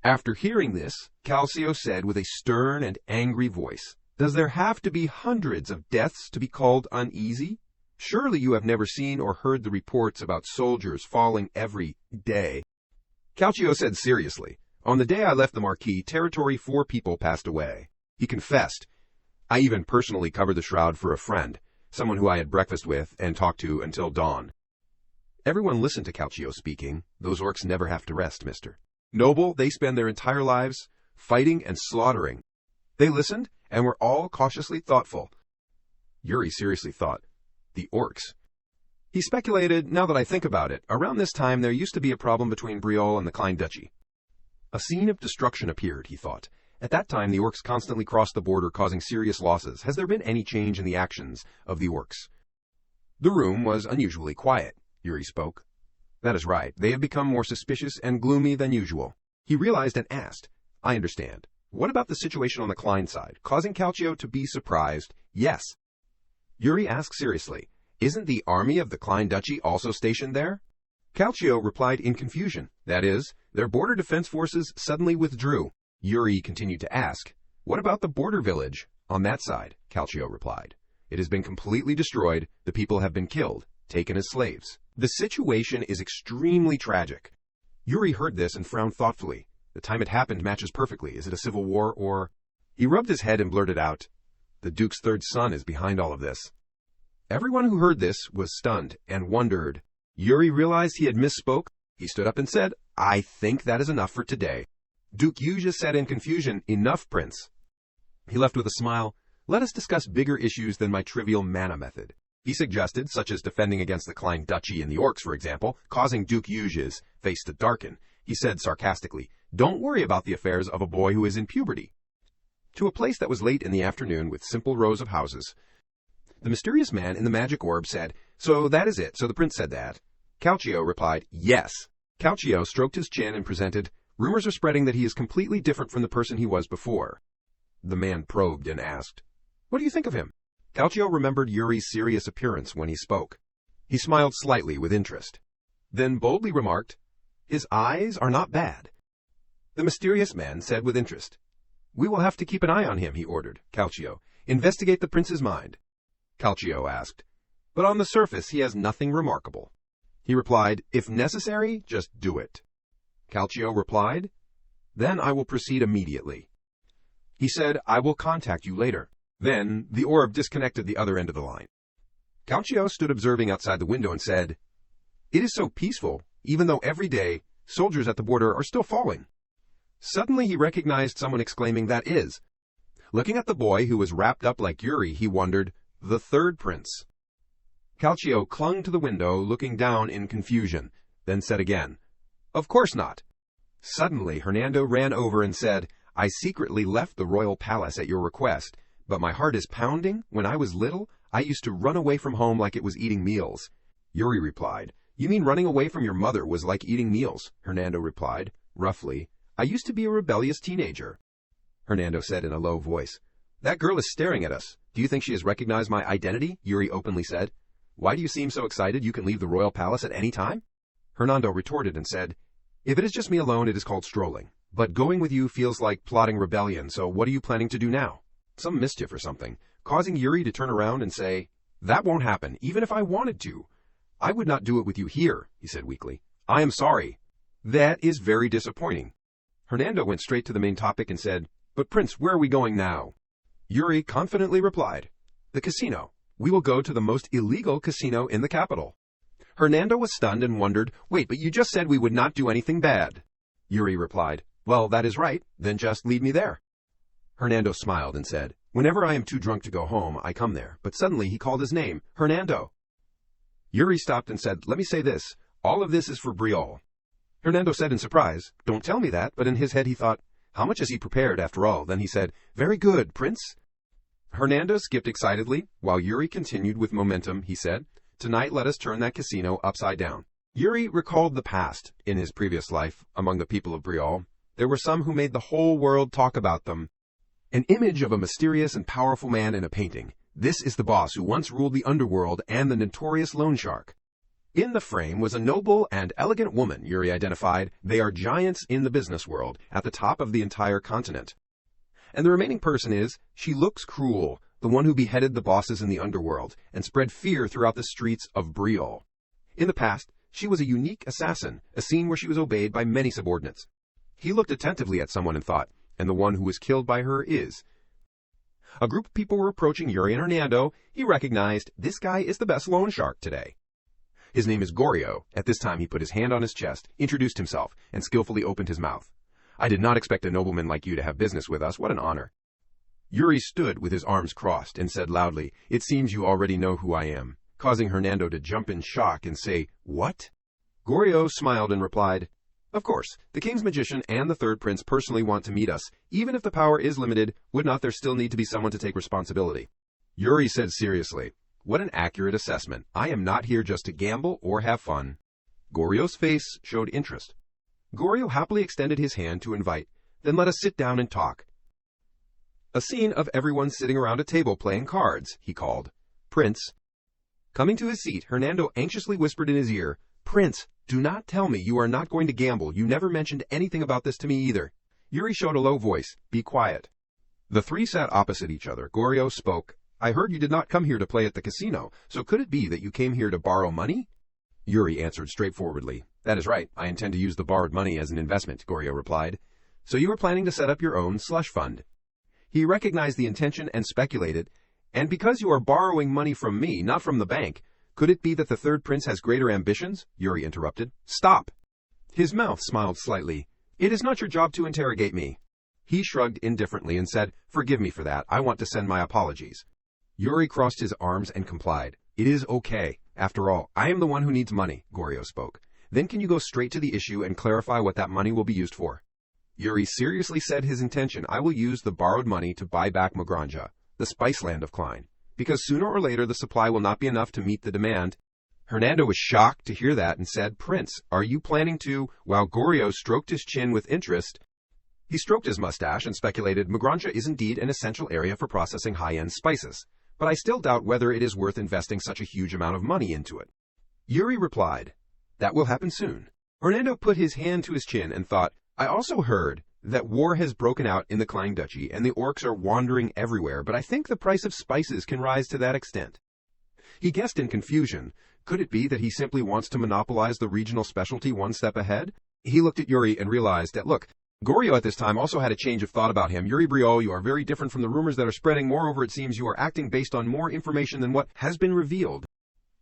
After hearing this, Calcio said with a stern and angry voice, "Does there have to be hundreds of deaths to be called uneasy? Surely you have never seen or heard the reports about soldiers falling every day." Calcio said seriously, "On the day I left the Marquis, territory 4 people passed away." He confessed, "I even personally covered the shroud for a friend, someone who I had breakfast with and talked to until dawn." Everyone listened to Calcio speaking. "Those orcs never have to rest, mister. Noble, they spend their entire lives fighting and slaughtering." They listened and were all cautiously thoughtful. Yuri seriously thought, the orcs. He speculated, now that I think about it, around this time there used to be a problem between Briol and the Klein Duchy. A scene of destruction appeared, he thought. At that time, the orcs constantly crossed the border, causing serious losses. Has there been any change in the actions of the orcs? The room was unusually quiet. Yuri spoke. That is right. They have become more suspicious and gloomy than usual. He realized and asked, I understand. What about the situation on the Klein side, causing Calcio to be surprised? Yes. Yuri asked seriously, isn't the army of the Klein Duchy also stationed there? Calcio replied in confusion. That is, their border defense forces suddenly withdrew. Yuri continued to ask, what about the border village? On that side, Calcio replied. It has been completely destroyed. The people have been killed, taken as slaves. The situation is extremely tragic. Yuri heard this and frowned thoughtfully. The time it happened matches perfectly. Is it a civil war or... He rubbed his head and blurted out, the Duke's third son is behind all of this. Everyone who heard this was stunned and wondered. Yuri realized he had misspoke. He stood up and said, I think that is enough for today. Duke Yuja said in confusion, enough, Prince. He left with a smile. Let us discuss bigger issues than my trivial mana method. He suggested, such as defending against the Klein Duchy and the orcs, for example, causing Duke Yuja's face to darken. He said sarcastically, don't worry about the affairs of a boy who is in puberty. To a place that was late in the afternoon with simple rows of houses. The mysterious man in the magic orb said, so that is it, so the prince said that. Calcio replied, yes. Calcio stroked his chin and presented, rumors are spreading that he is completely different from the person he was before. The man probed and asked, what do you think of him? Calcio remembered Yuri's serious appearance when he spoke. He smiled slightly with interest. Then boldly remarked, his eyes are not bad. The mysterious man said with interest, we will have to keep an eye on him, he ordered. Calcio, investigate the prince's mind. Calcio asked, but on the surface he has nothing remarkable. He replied, if necessary, just do it. Calcio replied, then I will proceed immediately. He said, I will contact you later. Then the orb disconnected the other end of the line. Calcio stood observing outside the window and said, it is so peaceful, even though every day soldiers at the border are still falling. Suddenly he recognized someone exclaiming, that is. Looking at the boy who was wrapped up like Yuri, he wondered, the third prince. Calcio clung to the window, looking down in confusion, then said again, of course not. Suddenly Hernando ran over and said, I secretly left the royal palace at your request, but my heart is pounding. When I was little, I used to run away from home like it was eating meals. Yuri replied, you mean running away from your mother was like eating meals? Hernando replied, roughly, I used to be a rebellious teenager. Hernando said in a low voice, that girl is staring at us. Do you think she has recognized my identity? Yuri openly said. Why do you seem so excited you can leave the royal palace at any time? Hernando retorted and said, if it is just me alone, it is called strolling. But going with you feels like plotting rebellion, so what are you planning to do now? Some mischief or something, causing Yuri to turn around and say, that won't happen, even if I wanted to. I would not do it with you here, he said weakly. I am sorry. That is very disappointing. Hernando went straight to the main topic and said, but Prince, where are we going now? Yuri confidently replied, the casino. We will go to the most illegal casino in the capital. Hernando was stunned and wondered, wait, but you just said we would not do anything bad. Yuri replied, well, that is right, then just lead me there. Hernando smiled and said, whenever I am too drunk to go home, I come there. But suddenly he called his name, Hernando. Yuri stopped and said, let me say this, all of this is for Briol. Hernando said in surprise, don't tell me that, but in his head he thought, how much has he prepared after all? Then he said, very good, Prince. Hernando skipped excitedly, while Yuri continued with momentum. He said, tonight let us turn that casino upside down. Yuri recalled the past. In his previous life, among the people of Briol, there were some who made the whole world talk about them. An image of a mysterious and powerful man in a painting. This is the boss who once ruled the underworld and the notorious loan shark. In the frame was a noble and elegant woman, Yuri identified. They are giants in the business world, at the top of the entire continent. And the remaining person is, she looks cruel, the one who beheaded the bosses in the underworld and spread fear throughout the streets of Briol. In the past, she was a unique assassin, a scene where she was obeyed by many subordinates. He looked attentively at someone and thought, and the one who was killed by her is. A group of people were approaching Yuri and Hernando. He recognized, this guy is the best loan shark today. His name is Goryo. At this time he put his hand on his chest, introduced himself, and skillfully opened his mouth. I did not expect a nobleman like you to have business with us. What an honor. Yuri stood with his arms crossed and said loudly, it seems you already know who I am. causing Hernando to jump in shock and say, "What?" Goryo smiled and replied, "Of course, the king's magician and the third prince personally want to meet us. Even if the power is limited, would not there still need to be someone to take responsibility?" Yuri said seriously, "What an accurate assessment. I am not here just to gamble or have fun." Goryo's face showed interest. Goryo happily extended his hand to invite, "Then let us sit down and talk." A scene of everyone sitting around a table playing cards, he called. "Prince." Coming to his seat, Hernando anxiously whispered in his ear, "Prince, do not tell me you are not going to gamble. You never mentioned anything about this to me either." Yuri showed a low voice, "Be quiet." The three sat opposite each other. Goryo spoke, "I heard you did not come here to play at the casino, so could it be that you came here to borrow money?" Yuri answered straightforwardly, "That is right. I intend to use the borrowed money as an investment," Goryo replied. "So you are planning to set up your own slush fund?" He recognized the intention and speculated, "And because you are borrowing money from me, not from the bank, could it be that the third prince has greater ambitions?" Yuri interrupted. "Stop!" His mouth smiled slightly. "It is not your job to interrogate me." He shrugged indifferently and said, "Forgive me for that. I want to send my apologies." Yuri crossed his arms and complied. "It is okay. After all, I am the one who needs money," Goryo spoke. "Then can you go straight to the issue and clarify what that money will be used for?" Yuri seriously said his intention: "I will use the borrowed money to buy back Magranja, the spice land of Klein, because sooner or later the supply will not be enough to meet the demand." Hernando was shocked to hear that and said, "Prince, are you planning to—" While Goryo stroked his chin with interest, he stroked his mustache and speculated, "Magranja is indeed an essential area for processing high-end spices, but I still doubt whether it is worth investing such a huge amount of money into it." Yuri replied, "That will happen soon." Hernando put his hand to his chin and thought, "I also heard that war has broken out in the Klein Duchy and the orcs are wandering everywhere, but I think the price of spices can rise to that extent." He guessed in confusion. Could it be that he simply wants to monopolize the regional specialty one step ahead? He looked at Yuri and realized that, look, Goryo at this time also had a change of thought about him. "Yuri Briol, you are very different from the rumors that are spreading. Moreover, it seems you are acting based on more information than what has been revealed."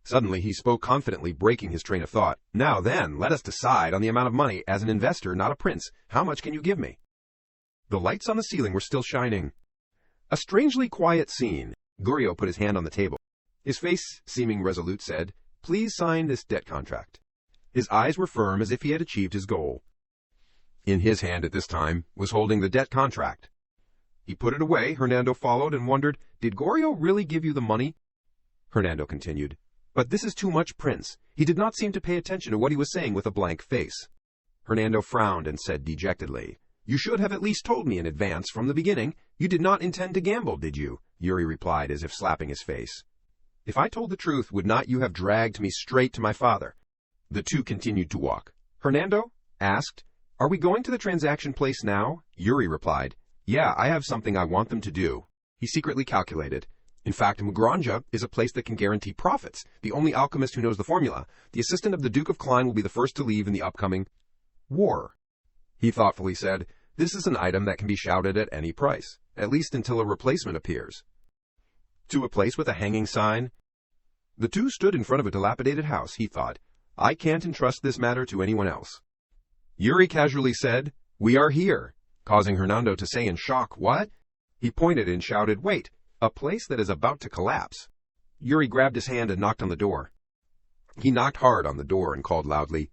Suddenly, he spoke confidently, breaking his train of thought. "Now then, let us decide on the amount of money. As an investor, not a prince, how much can you give me?" The lights on the ceiling were still shining. A strangely quiet scene. Goryo put his hand on the table. His face, seeming resolute, said, "Please sign this debt contract." His eyes were firm as if he had achieved his goal. In his hand at this time was holding the debt contract. He put it away. Hernando followed and wondered, "Did Goryo really give you the money?" Hernando continued, "But this is too much, Prince." He did not seem to pay attention to what he was saying with a blank face. Hernando frowned and said dejectedly, "You should have at least told me in advance from the beginning. You did not intend to gamble, did you?" Yuri replied as if slapping his face. "If I told the truth, would not you have dragged me straight to my father?" The two continued to walk. Hernando asked, "Are we going to the transaction place now?" Yuri replied, "Yeah, I have something I want them to do." He secretly calculated. In fact, Magranja is a place that can guarantee profits. The only alchemist who knows the formula, the assistant of the Duke of Klein, will be the first to leave in the upcoming war. He thoughtfully said, "This is an item that can be shouted at any price, at least until a replacement appears." To a place with a hanging sign? The two stood in front of a dilapidated house. He thought, "I can't entrust this matter to anyone else." Yuri casually said, "We are here," causing Hernando to say in shock, "What?" He pointed and shouted, "Wait, a place that is about to collapse." Yuri grabbed his hand and knocked on the door. He knocked hard on the door and called loudly,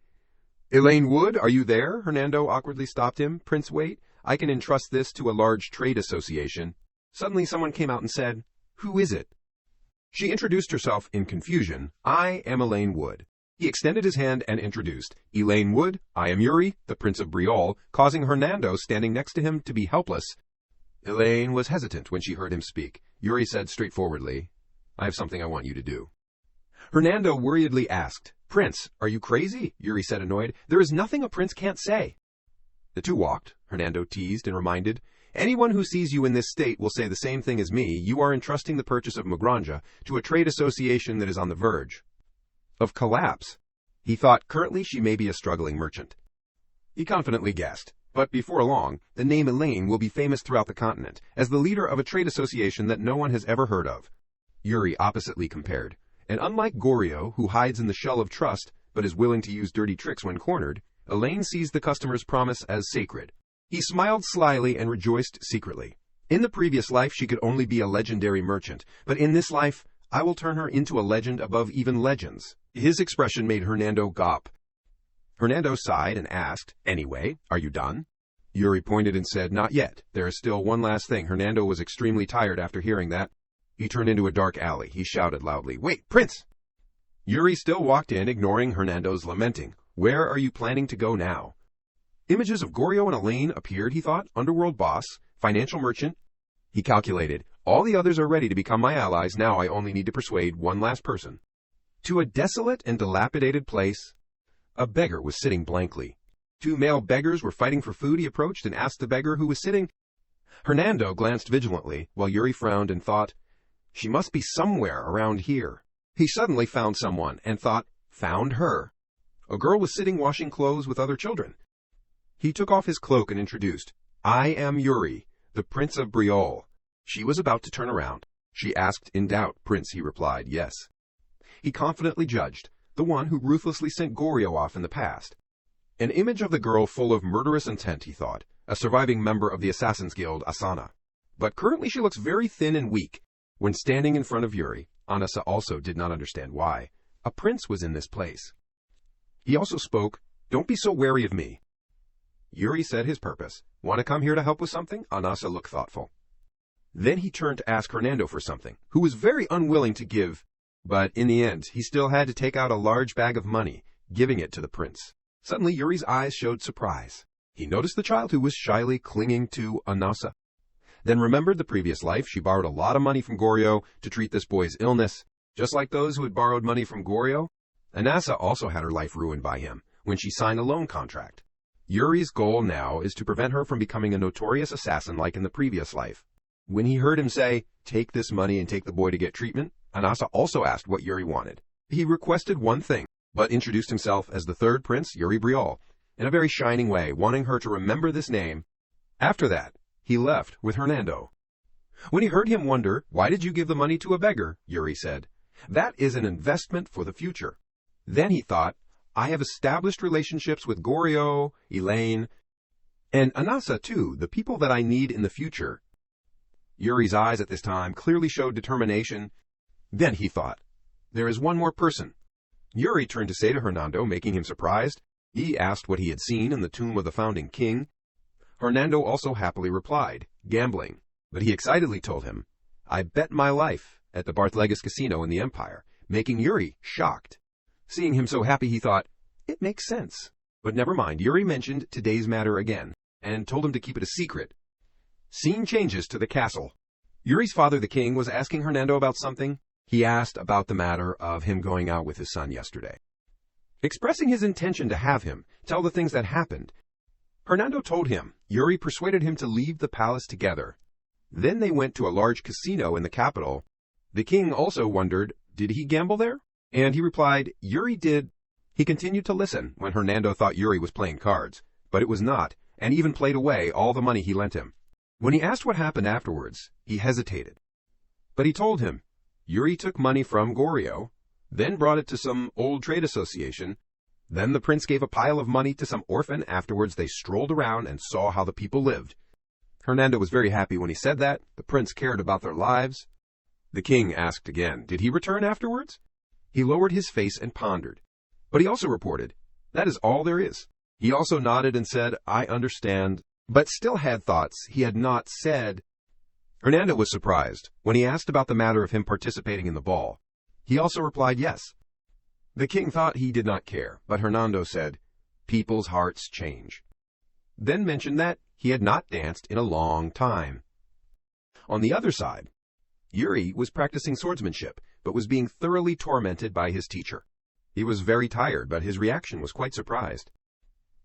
"Elaine Wood, are you there?" Hernando awkwardly stopped him. "Prince, wait. I can entrust this to a large trade association." Suddenly someone came out and said, "Who is it?" She introduced herself in confusion. "I am Elaine Wood." He extended his hand and introduced, "Elaine Wood, I am Yuri, the Prince of Briol," causing Hernando, standing next to him, to be helpless. Elaine was hesitant when she heard him speak. Yuri said straightforwardly, "I have something I want you to do." Hernando worriedly asked, "Prince, are you crazy?" Yuri said, annoyed. "There is nothing a prince can't say." The two walked. Hernando teased and reminded, "Anyone who sees you in this state will say the same thing as me. You are entrusting the purchase of Magranja to a trade association that is on the verge of collapse." He thought, currently she may be a struggling merchant. He confidently guessed, but before long, the name Elaine will be famous throughout the continent as the leader of a trade association that no one has ever heard of. Yuri oppositely compared, and unlike Goryo, who hides in the shell of trust but is willing to use dirty tricks when cornered, Elaine sees the customer's promise as sacred. He smiled slyly and rejoiced secretly. In the previous life she could only be a legendary merchant, but in this life, I will turn her into a legend above even legends. His expression made Hernando gawp. Hernando sighed and asked, "Anyway, are you done?" Yuri pointed and said, "Not yet. There is still one last thing." Hernando was extremely tired after hearing that. He turned into a dark alley. He shouted loudly, "Wait, Prince!" Yuri still walked in, ignoring Hernando's lamenting. "Where are you planning to go now?" Images of Goryo and Elaine appeared, he thought. Underworld boss, financial merchant. He calculated, all the others are ready to become my allies. Now I only need to persuade one last person. To a desolate and dilapidated place. A beggar was sitting blankly. Two male beggars were fighting for food. He approached and asked the beggar who was sitting. Hernando glanced vigilantly, while Yuri frowned and thought, she must be somewhere around here. He suddenly found someone and thought, found her. A girl was sitting washing clothes with other children. He took off his cloak and introduced, "I am Yuri, the Prince of Briol." She was about to turn around. She asked in doubt. "Prince," he replied, "yes." He confidently judged, the one who ruthlessly sent Goryo off in the past. An image of the girl full of murderous intent, he thought, a surviving member of the Assassin's Guild, Asana. But currently she looks very thin and weak. When standing in front of Yuri, Anasa also did not understand why. A prince was in this place. He also spoke, "Don't be so wary of me." Yuri said his purpose. "Want to come here to help with something?" Anasa looked thoughtful. Then he turned to ask Hernando for something, who was very unwilling to give. But in the end, he still had to take out a large bag of money, giving it to the prince. Suddenly, Yuri's eyes showed surprise. He noticed the child who was shyly clinging to Anasa. Then remembered the previous life. She borrowed a lot of money from Goryo to treat this boy's illness. Just like those who had borrowed money from Goryo, Anasa also had her life ruined by him when she signed a loan contract. Yuri's goal now is to prevent her from becoming a notorious assassin like in the previous life. When he heard him say, "Take this money and take the boy to get treatment," Anasa also asked what Yuri wanted. He requested one thing, but introduced himself as the third prince, Yuri Briol, in a very shining way, wanting her to remember this name. After that, he left with Hernando. When he heard him wonder, "Why did you give the money to a beggar?" Yuri said, "That is an investment for the future." Then he thought, "I have established relationships with Goryo, Elaine, and Anasa too, the people that I need in the future." Yuri's eyes at this time clearly showed determination. Then he thought, "There is one more person." Yuri turned to say to Hernando, making him surprised. He asked what he had seen in the tomb of the founding king. Hernando also happily replied, "Gambling." But he excitedly told him, "I bet my life at the Barthlegus Casino in the Empire," making Yuri shocked. Seeing him so happy, he thought, it makes sense. But never mind, Yuri mentioned today's matter again, and told him to keep it a secret. Scene changes to the castle. Yuri's father, the king, was asking Hernando about something. He asked about the matter of him going out with his son yesterday, expressing his intention to have him tell the things that happened. Hernando told him. Yuri persuaded him to leave the palace together. Then they went to a large casino in the capital. The king also wondered, did he gamble there? And he replied, Yuri did. He continued to listen when Hernando thought Yuri was playing cards, but it was not, and even played away all the money he lent him. When he asked what happened afterwards, he hesitated. But he told him, Yuri took money from Goryo, then brought it to some old trade association. Then the prince gave a pile of money to some orphan. Afterwards they strolled around and saw how the people lived. Hernando was very happy when he said that. The prince cared about their lives. The king asked again, did he return afterwards? He lowered his face and pondered. But he also reported, that is all there is. He also nodded and said, I understand, but still had thoughts he had not said. Hernando was surprised when he asked about the matter of him participating in the ball. He also replied yes. The king thought he did not care, but Hernando said, people's hearts change. Then mentioned that he had not danced in a long time. On the other side, Yuri was practicing swordsmanship, but was being thoroughly tormented by his teacher. He was very tired, but his reaction was quite surprised.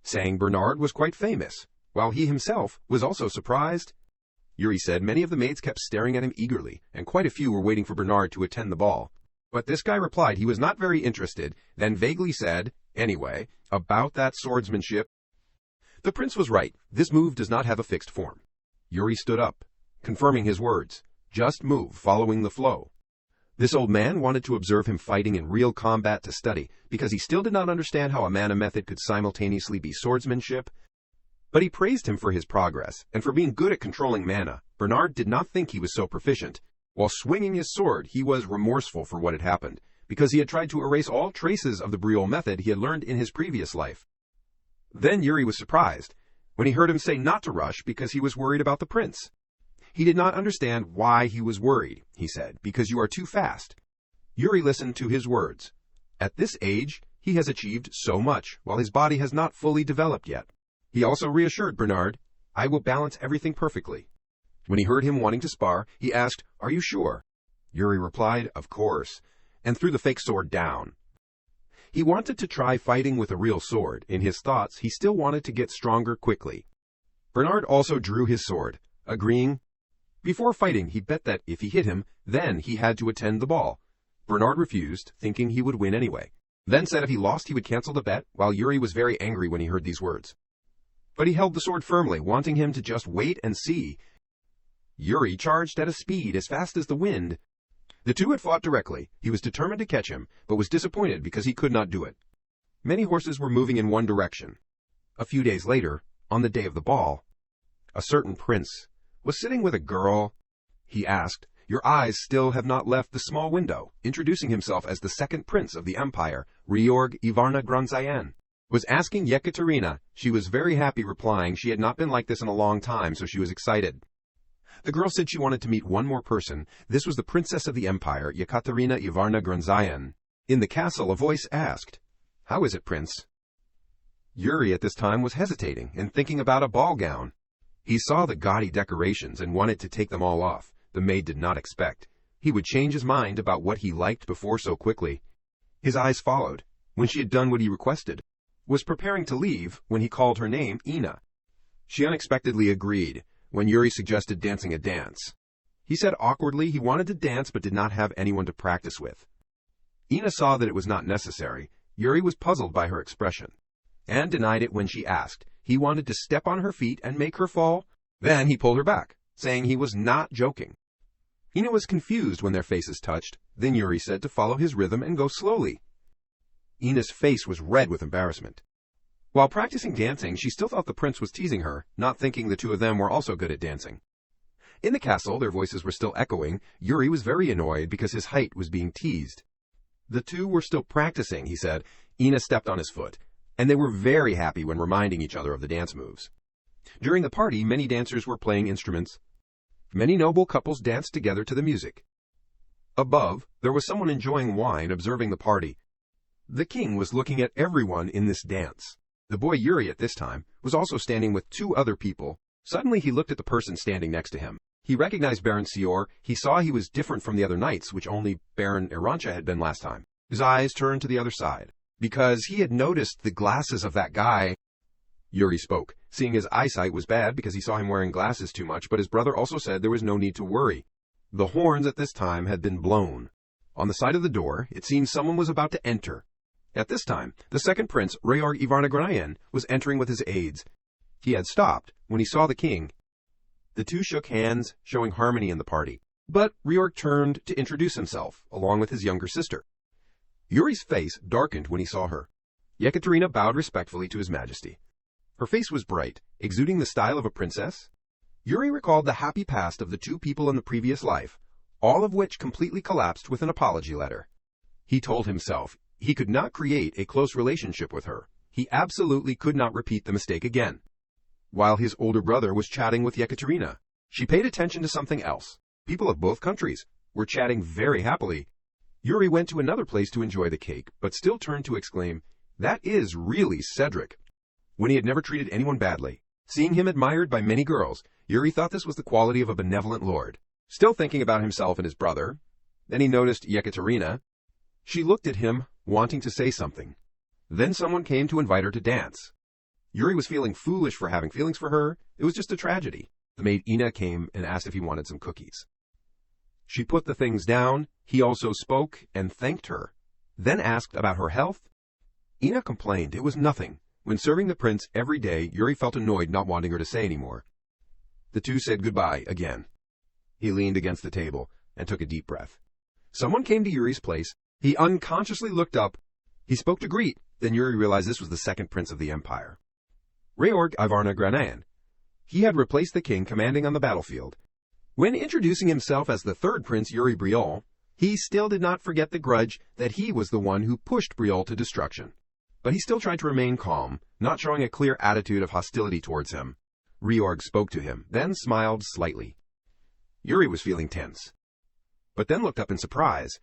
Saying Bernard was quite famous, while he himself was also surprised. Yuri said many of the maids kept staring at him eagerly, and quite a few were waiting for Bernard to attend the ball. But this guy replied he was not very interested, then vaguely said, anyway, about that swordsmanship. The prince was right. This move does not have a fixed form. Yuri stood up, confirming his words. Just move, following the flow. This old man wanted to observe him fighting in real combat to study, because he still did not understand how a mana method could simultaneously be swordsmanship. But he praised him for his progress, and for being good at controlling mana. Bernard did not think he was so proficient. While swinging his sword, he was remorseful for what had happened, because he had tried to erase all traces of the Briol method he had learned in his previous life. Then Yuri was surprised when he heard him say not to rush because he was worried about the prince. He did not understand why he was worried, he said, because you are too fast. Yuri listened to his words. At this age, he has achieved so much, while his body has not fully developed yet. He also reassured Bernard, I will balance everything perfectly. When he heard him wanting to spar, he asked, Are you sure? Yuri replied, Of course, and threw the fake sword down. He wanted to try fighting with a real sword. In his thoughts, he still wanted to get stronger quickly. Bernard also drew his sword, agreeing. Before fighting, he bet that if he hit him, then he had to attend the ball. Bernard refused, thinking he would win anyway. Then said if he lost, he would cancel the bet, while Yuri was very angry when he heard these words. But he held the sword firmly, wanting him to just wait and see. Yuri charged at a speed as fast as the wind. The two had fought directly. He was determined to catch him, but was disappointed because he could not do it. Many horses were moving in one direction. A few days later, on the day of the ball, a certain prince was sitting with a girl. He asked, Your eyes still have not left the small window, introducing himself as the second prince of the empire, Reborn Ivarna Gronzayan. Was asking Yekaterina. She was very happy, replying she had not been like this in a long time, so she was excited. The girl said she wanted to meet one more person. This was the princess of the empire, Yekaterina Ivarna Gronzayan. In the castle, a voice asked, How is it, prince? Yuri at this time was hesitating and thinking about a ball gown. He saw the gaudy decorations and wanted to take them all off. The maid did not expect he would change his mind about what he liked before so quickly. His eyes followed when she had done what he requested. Was preparing to leave when he called her name, Ina. She unexpectedly agreed when Yuri suggested dancing a dance. He said awkwardly he wanted to dance but did not have anyone to practice with. Ina saw that it was not necessary. Yuri was puzzled by her expression and denied it when she asked. He wanted to step on her feet and make her fall. Then he pulled her back, saying he was not joking. Ina was confused when their faces touched. Then Yuri said to follow his rhythm and go slowly. Ina's face was red with embarrassment. While practicing dancing, she still thought the prince was teasing her, not thinking the two of them were also good at dancing. In the castle, their voices were still echoing. Yuri was very annoyed because his height was being teased. The two were still practicing, he said. Ina stepped on his foot, and they were very happy when reminding each other of the dance moves. During the party, many dancers were playing instruments. Many noble couples danced together to the music. Above, there was someone enjoying wine, observing the party. The king was looking at everyone in this dance. The boy Yuri at this time was also standing with two other people. Suddenly he looked at the person standing next to him. He recognized Baron Sior. He saw he was different from the other knights, which only Baron Irancha had been last time. His eyes turned to the other side, because he had noticed the glasses of that guy. Yuri spoke, seeing his eyesight was bad because he saw him wearing glasses too much, but his brother also said there was no need to worry. The horns at this time had been blown. On the side of the door, it seemed someone was about to enter. At this time, the second prince, Reborn Ivarna Gronzayan, was entering with his aides. He had stopped when he saw the king. The two shook hands, showing harmony in the party. But Reborn turned to introduce himself, along with his younger sister. Yuri's face darkened when he saw her. Yekaterina bowed respectfully to his majesty. Her face was bright, exuding the style of a princess. Yuri recalled the happy past of the two people in the previous life, all of which completely collapsed with an apology letter. He told himself he could not create a close relationship with her. He absolutely could not repeat the mistake again. While his older brother was chatting with Yekaterina, she paid attention to something else. People of both countries were chatting very happily. Yuri went to another place to enjoy the cake, but still turned to exclaim, That is really Cedric. When he had never treated anyone badly, seeing him admired by many girls, Yuri thought this was the quality of a benevolent lord. Still thinking about himself and his brother, then he noticed Yekaterina. She looked at him, wanting to say something. Then someone came to invite her to dance. Yuri was feeling foolish for having feelings for her. It was just a tragedy. The maid Ina came and asked if he wanted some cookies. She put the things down. He also spoke and thanked her, then asked about her health. Ina complained it was nothing. When serving the prince every day, Yuri felt annoyed not wanting her to say any more. The two said goodbye again. He leaned against the table and took a deep breath. Someone came to Yuri's place. He unconsciously looked up. He spoke to greet. Then Yuri realized this was the second prince of the empire, Reborn Ivarna Gronzayan. He had replaced the king commanding on the battlefield. When introducing himself as the third prince Yuri Briol, he still did not forget the grudge that he was the one who pushed Briol to destruction. But he still tried to remain calm, not showing a clear attitude of hostility towards him. Reorg spoke to him, then smiled slightly. Yuri was feeling tense, but then looked up in surprise.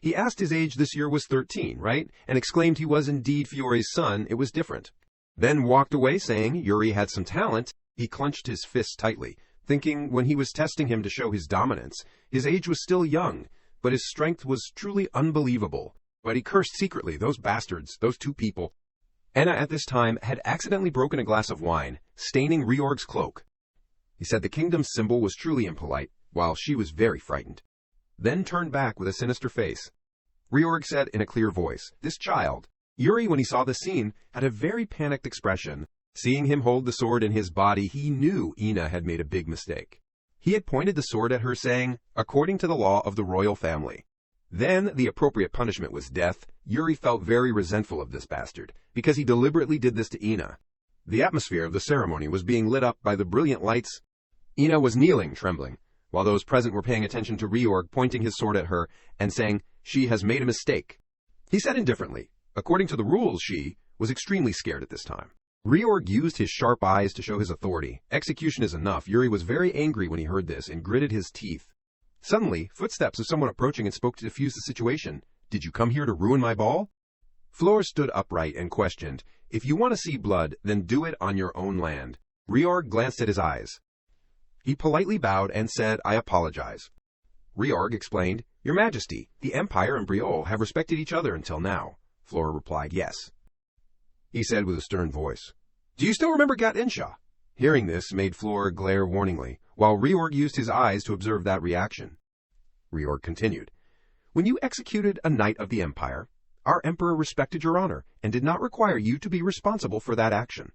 He asked his age this year was 13, right? And exclaimed he was indeed Fiore's son. It was different. Then walked away saying Yuri had some talent. He clenched his fists tightly, thinking when he was testing him to show his dominance, his age was still young, but his strength was truly unbelievable. But he cursed secretly, those bastards, those two people. Anna at this time had accidentally broken a glass of wine, staining Reorg's cloak. He said the kingdom's symbol was truly impolite, while she was very frightened. Then turned back with a sinister face. Reorg said in a clear voice, "This child." Yuri, when he saw the scene, had a very panicked expression. Seeing him hold the sword in his body, he knew Ina had made a big mistake. He had pointed the sword at her, saying, according to the law of the royal family. Then the appropriate punishment was death. Yuri felt very resentful of this bastard, because he deliberately did this to Ina. The atmosphere of the ceremony was being lit up by the brilliant lights. Ina was kneeling, trembling, while those present were paying attention to Reorg pointing his sword at her and saying, "She has made a mistake." He said indifferently, according to the rules, she was extremely scared at this time. Reorg used his sharp eyes to show his authority. Execution is enough. Yuri was very angry when he heard this and gritted his teeth. Suddenly, footsteps of someone approaching and spoke to defuse the situation. "Did you come here to ruin my ball?" Flor stood upright and questioned, "If you want to see blood, then do it on your own land." Reorg glanced at his eyes. He politely bowed and said, "I apologize." Reorg explained, "Your Majesty, the Empire and Briol have respected each other until now." Flora replied, "Yes." He said with a stern voice, "Do you still remember Gat Insha?" Hearing this made Flora glare warningly, while Reorg used his eyes to observe that reaction. Reorg continued, "When you executed a knight of the Empire, our Emperor respected your honor and did not require you to be responsible for that action."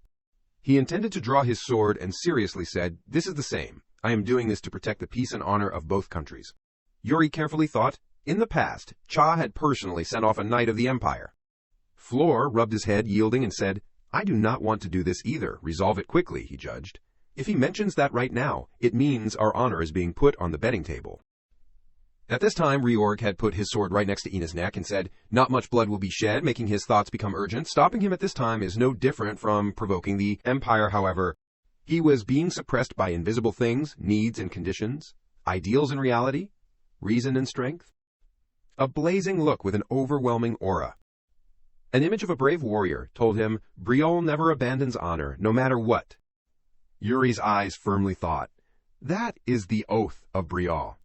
He intended to draw his sword and seriously said, "This is the same. I am doing this to protect the peace and honor of both countries." Yuri carefully thought, in the past, Cha had personally sent off a knight of the Empire. Flor rubbed his head, yielding, and said, "I do not want to do this either. Resolve it quickly," he judged. "If he mentions that right now, it means our honor is being put on the betting table." At this time, Reorg had put his sword right next to Ina's neck and said, "Not much blood will be shed," making his thoughts become urgent. Stopping him at this time is no different from provoking the Empire, however. He was being suppressed by invisible things, needs and conditions, ideals and reality, reason and strength. A blazing look with an overwhelming aura. An image of a brave warrior told him, Briol never abandons honor, no matter what. Yuri's eyes firmly thought, that is the oath of Briol.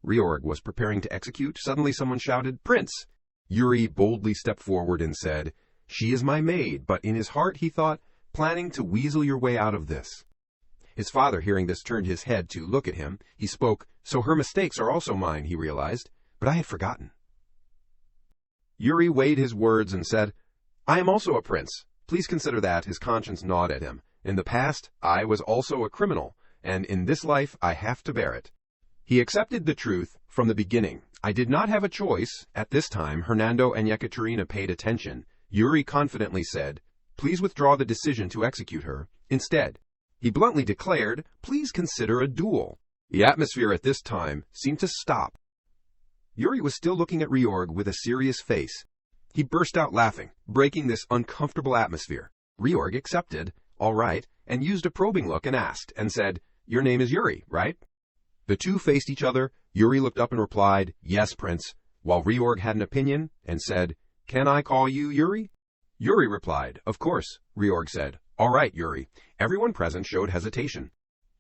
Reorg was preparing to execute. Suddenly someone shouted, "Prince!" Yuri boldly stepped forward and said, "She is my maid," but in his heart he thought, planning to weasel your way out of this. His father, hearing this, turned his head to look at him. He spoke, "So her mistakes are also mine," he realized, "but I had forgotten." Yuri weighed his words and said, "I am also a prince. Please consider that." His conscience gnawed at him. "In the past, I was also a criminal, and in this life I have to bear it." He accepted the truth from the beginning. "I did not have a choice." At this time, Hernando and Yekaterina paid attention. Yuri confidently said, "Please withdraw the decision to execute her. Instead," he bluntly declared, "please consider a duel." The atmosphere at this time seemed to stop. Yuri was still looking at Reorg with a serious face. He burst out laughing, breaking this uncomfortable atmosphere. Reorg accepted, all right, and used a probing look and asked, and said, "Your name is Yuri, right?" The two faced each other. Yuri looked up and replied, "Yes, Prince," while Reorg had an opinion and said, "Can I call you Yuri?" Yuri replied, "Of course." Reorg said, "All right, Yuri." Everyone present showed hesitation.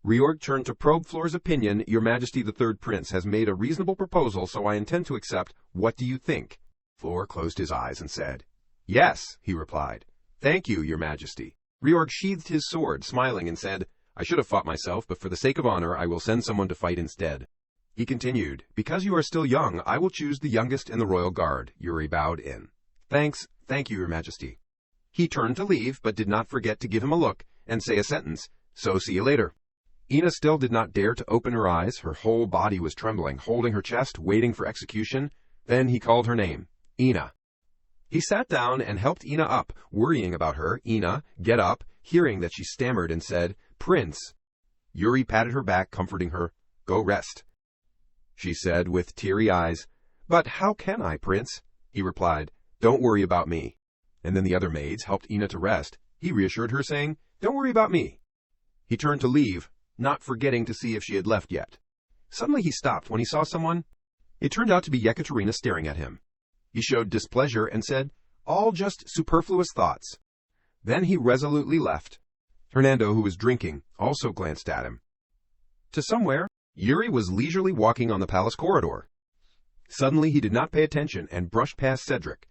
Reorg turned to probe Flor's opinion. "Your Majesty the Third Prince has made a reasonable proposal, so I intend to accept. What do you think?" Flor closed his eyes and said, "Yes," he replied. "Thank you, Your Majesty." Reorg sheathed his sword, smiling, and said, "I should have fought myself, but for the sake of honor, I will send someone to fight instead." He continued, "Because you are still young, I will choose the youngest in the royal guard." Yuri bowed in. Thank you, Your Majesty." He turned to leave, but did not forget to give him a look and say a sentence, "So see you later." Ina still did not dare to open her eyes. Her whole body was trembling, holding her chest, waiting for execution. Then he called her name, Ina. He sat down and helped Ina up, worrying about her. "Ina, get up," hearing that she stammered and said, "Prince." Yuri patted her back, comforting her. Go rest," she said with teary eyes. "But how can I, Prince?" he replied. "Don't worry about me." And then the other maids helped Ina to rest. He reassured her, saying, "Don't worry about me." He turned to leave, not forgetting to see if she had left yet. Suddenly he stopped when he saw someone. It turned out to be Yekaterina staring at him. He showed displeasure and said, "All just superfluous thoughts." Then he resolutely left. Hernando, who was drinking, also glanced at him. To somewhere, Yuri was leisurely walking on the palace corridor. Suddenly he did not pay attention and brushed past Cedric.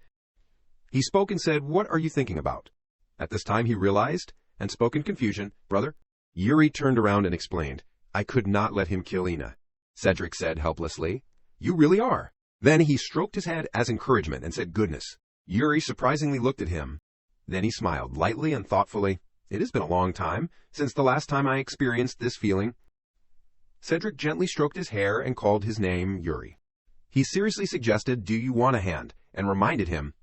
He spoke and said, "What are you thinking about?" At this time he realized, and spoke in confusion, "Brother?" Yuri turned around and explained, "I could not let him kill Ina." Cedric said helplessly, "You really are." Then he stroked his head as encouragement and said, "Goodness." Yuri surprisingly looked at him. Then he smiled lightly and thoughtfully. "It has been a long time since the last time I experienced this feeling." Cedric gently stroked his hair and called his name Yuri. He seriously suggested, "Do you want a hand?" and reminded him,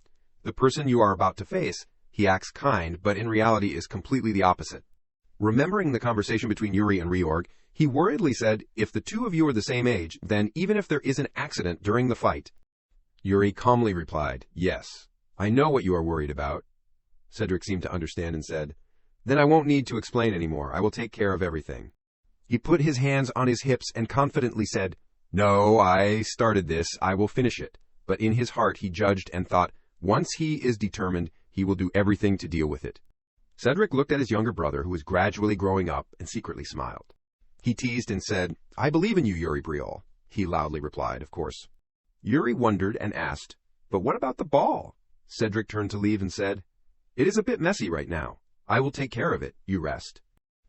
"The person you are about to face, he acts kind, but in reality is completely the opposite." Remembering the conversation between Yuri and Reorg, he worriedly said, "If the two of you are the same age, then even if there is an accident during the fight..." Yuri calmly replied, "Yes, I know what you are worried about." Cedric seemed to understand and said, "Then I won't need to explain anymore. I will take care of everything." He put his hands on his hips and confidently said, "No, I started this. I will finish it." But in his heart he judged and thought, once he is determined, he will do everything to deal with it. Cedric looked at his younger brother, who was gradually growing up, and secretly smiled. He teased and said, "I believe in you, Yuri Briol." He loudly replied, "Of course." Yuri wondered and asked, "But what about the ball?" Cedric turned to leave and said, "It is a bit messy right now. I will take care of it. You rest."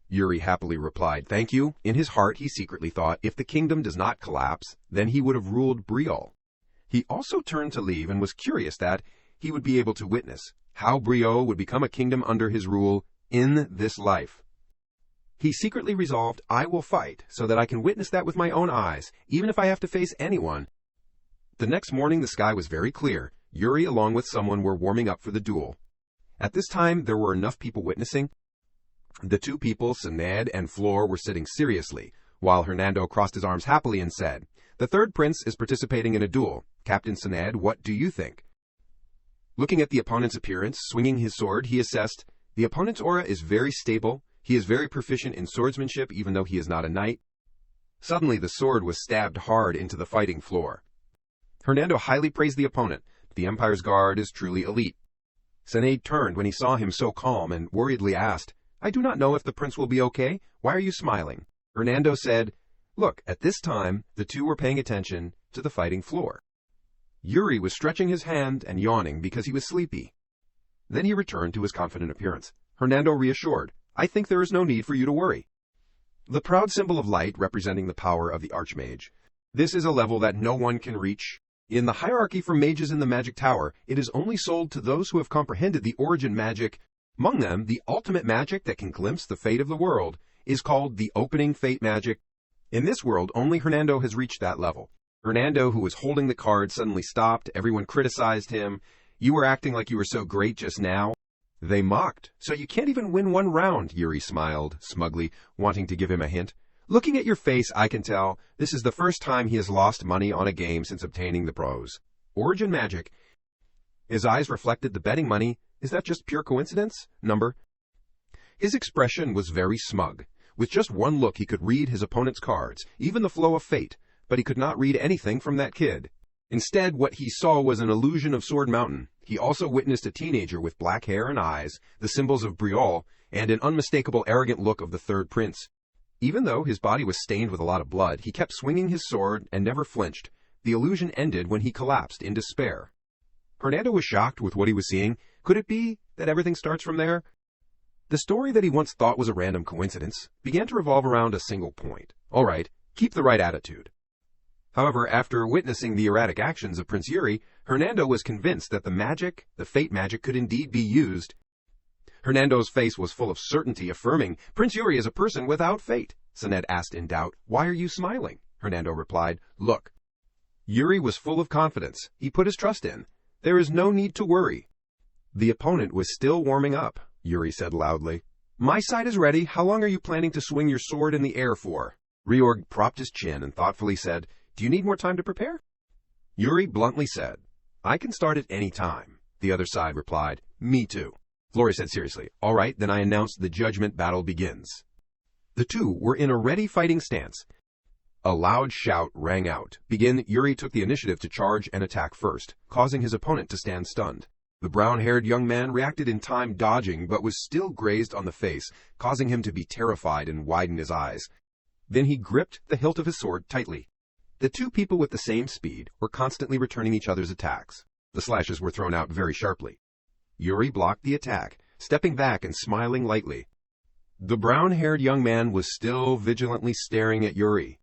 Yuri happily replied, "Thank you." In his heart, he secretly thought, if the kingdom does not collapse, then he would have ruled Briol. He also turned to leave and was curious that he would be able to witness how Briol would become a kingdom under his rule in this life. He secretly resolved, "I will fight so that I can witness that with my own eyes, even if I have to face anyone." The next morning the sky was very clear. Yuri along with someone were warming up for the duel. At this time there were enough people witnessing. The two people, Sened and Flor, were sitting seriously, while Hernando crossed his arms happily and said, "The third prince is participating in a duel. Captain Sened, what do you think?" Looking at the opponent's appearance, swinging his sword, he assessed, "The opponent's aura is very stable. He is very proficient in swordsmanship, even though he is not a knight." Suddenly the sword was stabbed hard into the fighting floor. Hernando highly praised the opponent. The Empire's guard is truly elite. Sened turned when he saw him so calm and worriedly asked, "I do not know if the prince will be okay. Why are you smiling?" Hernando said, "Look, at this time, the two were paying attention to the fighting floor." Yuri was stretching his hand and yawning because he was sleepy. Then he returned to his confident appearance. Hernando reassured, "I think there is no need for you to worry." The proud symbol of light representing the power of the Archmage. This is a level that no one can reach. In the hierarchy for mages in the Magic Tower, it is only sold to those who have comprehended the origin magic. Among them, the ultimate magic that can glimpse the fate of the world is called the opening fate magic. In this world, only Hernando has reached that level. Hernando, who was holding the card, suddenly stopped. Everyone criticized him. "You were acting like you were so great just now." They mocked. "So you can't even win one round," Yuri smiled, smugly, wanting to give him a hint. "Looking at your face, I can tell this is the first time he has lost money on a game since obtaining the pros. Origin magic." His eyes reflected the betting money. Is that just pure coincidence? Number. His expression was very smug. With just one look he could read his opponent's cards, even the flow of fate, but he could not read anything from that kid. Instead, what he saw was an illusion of Sword Mountain. He also witnessed a teenager with black hair and eyes, the symbols of Briol, and an unmistakable arrogant look of the third prince. Even though his body was stained with a lot of blood, he kept swinging his sword and never flinched. The illusion ended when he collapsed in despair. Hernando was shocked with what he was seeing. Could it be that everything starts from there? The story that he once thought was a random coincidence began to revolve around a single point. All right, keep the right attitude. However, after witnessing the erratic actions of Prince Yuri, Hernando was convinced that the fate magic, could indeed be used. Hernando's face was full of certainty, affirming, "Prince Yuri is a person without fate." Sened asked in doubt, "Why are you smiling?" Hernando replied, "Look." Yuri was full of confidence. He put his trust in. "There is no need to worry." The opponent was still warming up. Yuri said loudly, "My side is ready. How long are you planning to swing your sword in the air for?" Reorg propped his chin and thoughtfully said, "Do you need more time to prepare?" Yuri bluntly said, "I can start at any time." The other side replied, "Me too." Flori said seriously, "All right, then I announce the judgment battle begins." The two were in a ready fighting stance. A loud shout rang out. Begin, Yuri took the initiative to charge and attack first, causing his opponent to stand stunned. The brown-haired young man reacted in time, dodging, but was still grazed on the face, causing him to be terrified and widen his eyes. Then he gripped the hilt of his sword tightly. The two people with the same speed were constantly returning each other's attacks. The slashes were thrown out very sharply. Yuri blocked the attack, stepping back and smiling lightly. The brown-haired young man was still vigilantly staring at Yuri.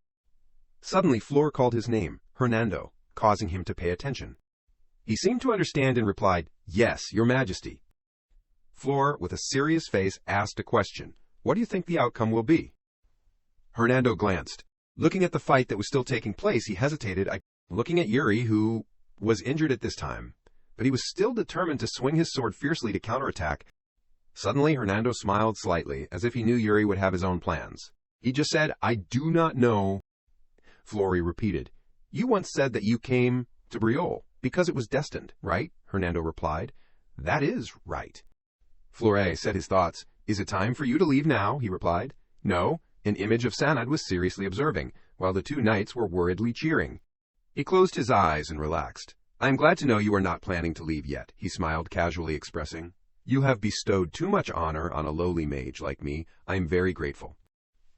Suddenly, Flor called his name, Hernando, causing him to pay attention. He seemed to understand and replied, "Yes, Your Majesty." Flor, with a serious face, asked a question. "What do you think the outcome will be?" Hernando glanced. Looking at the fight that was still taking place, he hesitated, looking at Yuri, who was injured at this time, but he was still determined to swing his sword fiercely to counterattack. Suddenly, Hernando smiled slightly, as if he knew Yuri would have his own plans. He just said, "I do not know." Flori repeated, "You once said that you came to Briol because it was destined, right?" Hernando replied, "That is right." Flore said his thoughts. "Is it time for you to leave now?" he replied. "No." An image of Sanad was seriously observing, while the two knights were worriedly cheering. He closed his eyes and relaxed. "I am glad to know you are not planning to leave yet," he smiled, casually expressing. "You have bestowed too much honor on a lowly mage like me. I am very grateful."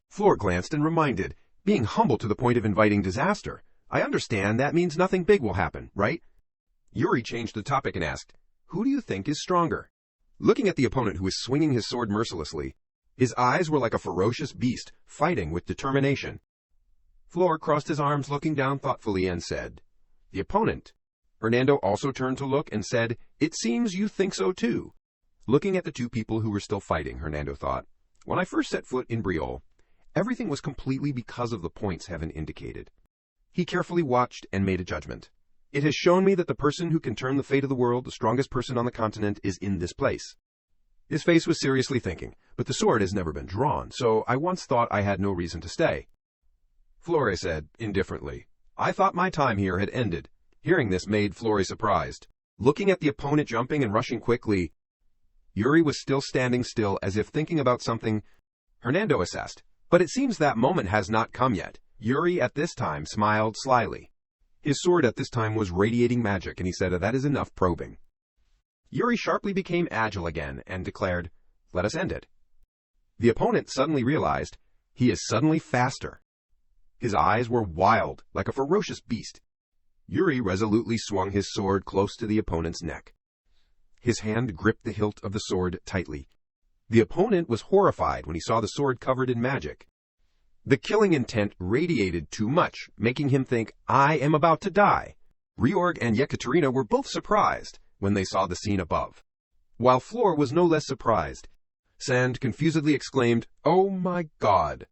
Flor glanced and reminded, "Being humble to the point of inviting disaster. I understand that means nothing big will happen, right?" Yuri changed the topic and asked, "Who do you think is stronger?" Looking at the opponent who was swinging his sword mercilessly, his eyes were like a ferocious beast, fighting with determination. Flor crossed his arms, looking down thoughtfully, and said, "The opponent." Hernando also turned to look and said, "It seems you think so too." Looking at the two people who were still fighting, Hernando thought, "When I first set foot in Briol, everything was completely because of the points heaven indicated." He carefully watched and made a judgment. "It has shown me that the person who can turn the fate of the world, the strongest person on the continent, is in this place." His face was seriously thinking, "But the sword has never been drawn, so I once thought I had no reason to stay." Flore said, indifferently, "I thought my time here had ended." Hearing this made Flore surprised. Looking at the opponent jumping and rushing quickly, Yuri was still standing still as if thinking about something. Hernando assessed, "But it seems that moment has not come yet." Yuri at this time smiled slyly. His sword at this time was radiating magic, and he said, "That is enough probing." Yuri sharply became agile again and declared, "Let us end it." The opponent suddenly realized, he is suddenly faster. His eyes were wild, like a ferocious beast. Yuri resolutely swung his sword close to the opponent's neck. His hand gripped the hilt of the sword tightly. The opponent was horrified when he saw the sword covered in magic. The killing intent radiated too much, making him think, "I am about to die." Reorg and Yekaterina were both surprised when they saw the scene above. While Flor was no less surprised, Sand confusedly exclaimed, "Oh my God!"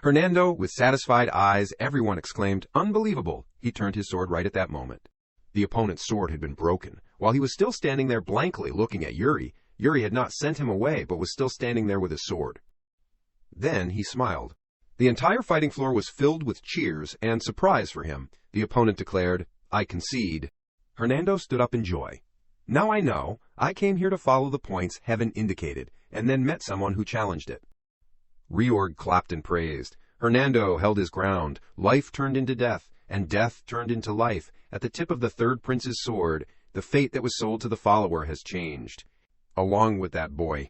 Hernando, with satisfied eyes, everyone exclaimed, "Unbelievable!" He turned his sword right at that moment. The opponent's sword had been broken. While he was still standing there blankly looking at Yuri, Yuri had not sent him away, but was still standing there with his sword. Then he smiled. The entire fighting floor was filled with cheers and surprise for him. The opponent declared, "I concede." Hernando stood up in joy. "Now I know. I came here to follow the points heaven indicated, and then met someone who challenged it." Reorg clapped and praised. Hernando held his ground. Life turned into death, and death turned into life. At the tip of the third prince's sword, the fate that was sold to the follower has changed, along with that boy.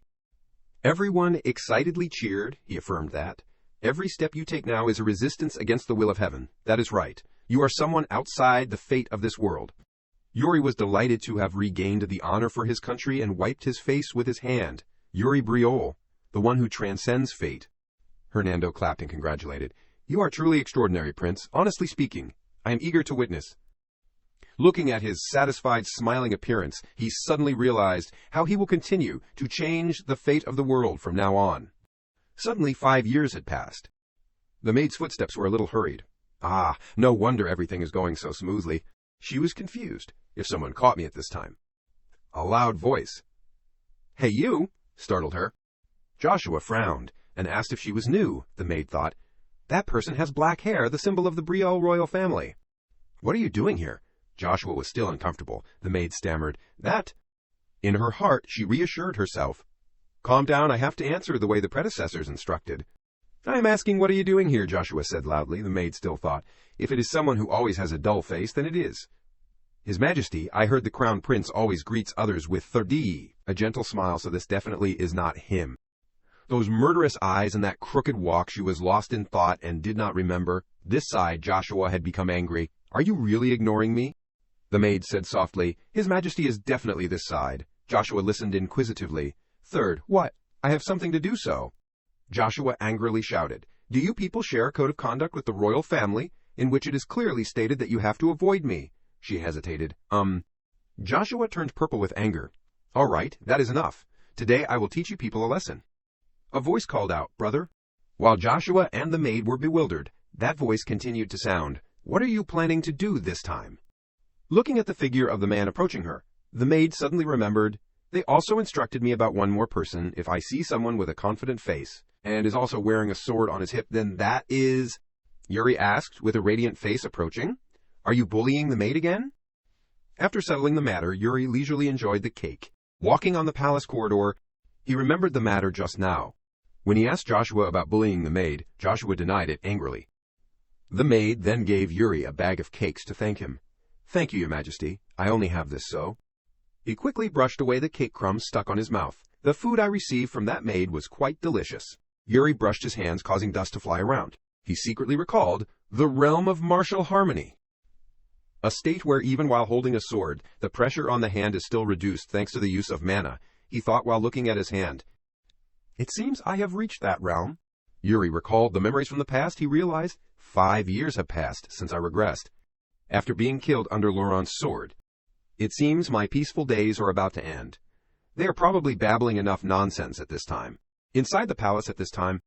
Everyone excitedly cheered. He affirmed that. "Every step you take now is a resistance against the will of heaven. That is right. You are someone outside the fate of this world." Yuri was delighted to have regained the honor for his country and wiped his face with his hand. Yuri Briol, the one who transcends fate. Hernando clapped and congratulated. "You are truly extraordinary, Prince. Honestly speaking, I am eager to witness." Looking at his satisfied, smiling appearance, he suddenly realized how he will continue to change the fate of the world from now on. Suddenly 5 years had passed. The maid's footsteps were a little hurried. "Ah, no wonder everything is going so smoothly." She was confused. If someone caught me at this time. A loud voice, "Hey you," startled her. Joshua frowned and asked if she was new. The maid thought, That person has black hair, the symbol of the Brielle royal family. What are you doing here? Joshua was still uncomfortable. The maid stammered, That... In her heart, she reassured herself. Calm down, I have to answer the way the predecessors instructed. I am asking what are you doing here, Joshua said loudly. The maid still thought, if it is someone who always has a dull face, then it is. His Majesty, I heard the Crown Prince always greets others with thirdi, a gentle smile, so this definitely is not him. Those murderous eyes and that crooked walk, she was lost in thought and did not remember. This side, Joshua had become angry. Are you really ignoring me? The maid said softly, His Majesty is definitely this side. Joshua listened inquisitively. Third, what? I have something to do so. Joshua angrily shouted, Do you people share a code of conduct with the royal family, in which it is clearly stated that you have to avoid me? She hesitated. Joshua turned purple with anger. All right, that is enough. Today I will teach you people a lesson. A voice called out, Brother. While Joshua and the maid were bewildered, that voice continued to sound, What are you planning to do this time? Looking at the figure of the man approaching her, the maid suddenly remembered, They also instructed me about one more person. If I see someone with a confident face, and is also wearing a sword on his hip, then that is... Yuri asked, with a radiant face approaching. Are you bullying the maid again? After settling the matter, Yuri leisurely enjoyed the cake. Walking on the palace corridor, he remembered the matter just now. When he asked Joshua about bullying the maid, Joshua denied it angrily. The maid then gave Yuri a bag of cakes to thank him. Thank you, Your Majesty. I only have this so. He quickly brushed away the cake crumbs stuck on his mouth. The food I received from that maid was quite delicious. Yuri brushed his hands, causing dust to fly around. He secretly recalled the realm of martial harmony. A state where even while holding a sword, the pressure on the hand is still reduced thanks to the use of mana, he thought while looking at his hand. It seems I have reached that realm. Yuri recalled the memories from the past. He realized 5 years have passed since I regressed, after being killed under Laurent's sword. It seems my peaceful days are about to end. They are probably babbling enough nonsense at this time. Inside the palace at this time,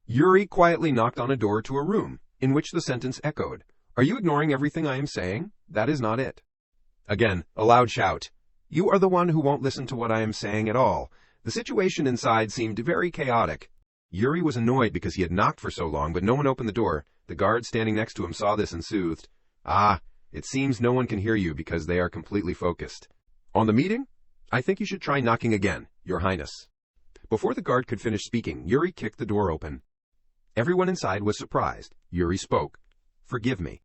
Yuri quietly knocked on a door to a room, in which the sentence echoed, Are you ignoring everything I am saying? That is not it. Again, a loud shout. You are the one who won't listen to what I am saying at all. The situation inside seemed very chaotic. Yuri was annoyed because he had knocked for so long, but no one opened the door. The guard standing next to him saw this and soothed. Ah, it seems no one can hear you because they are completely focused. On the meeting? I think you should try knocking again, Your Highness. Before the guard could finish speaking, Yuri kicked the door open. Everyone inside was surprised. Yuri spoke. Forgive me.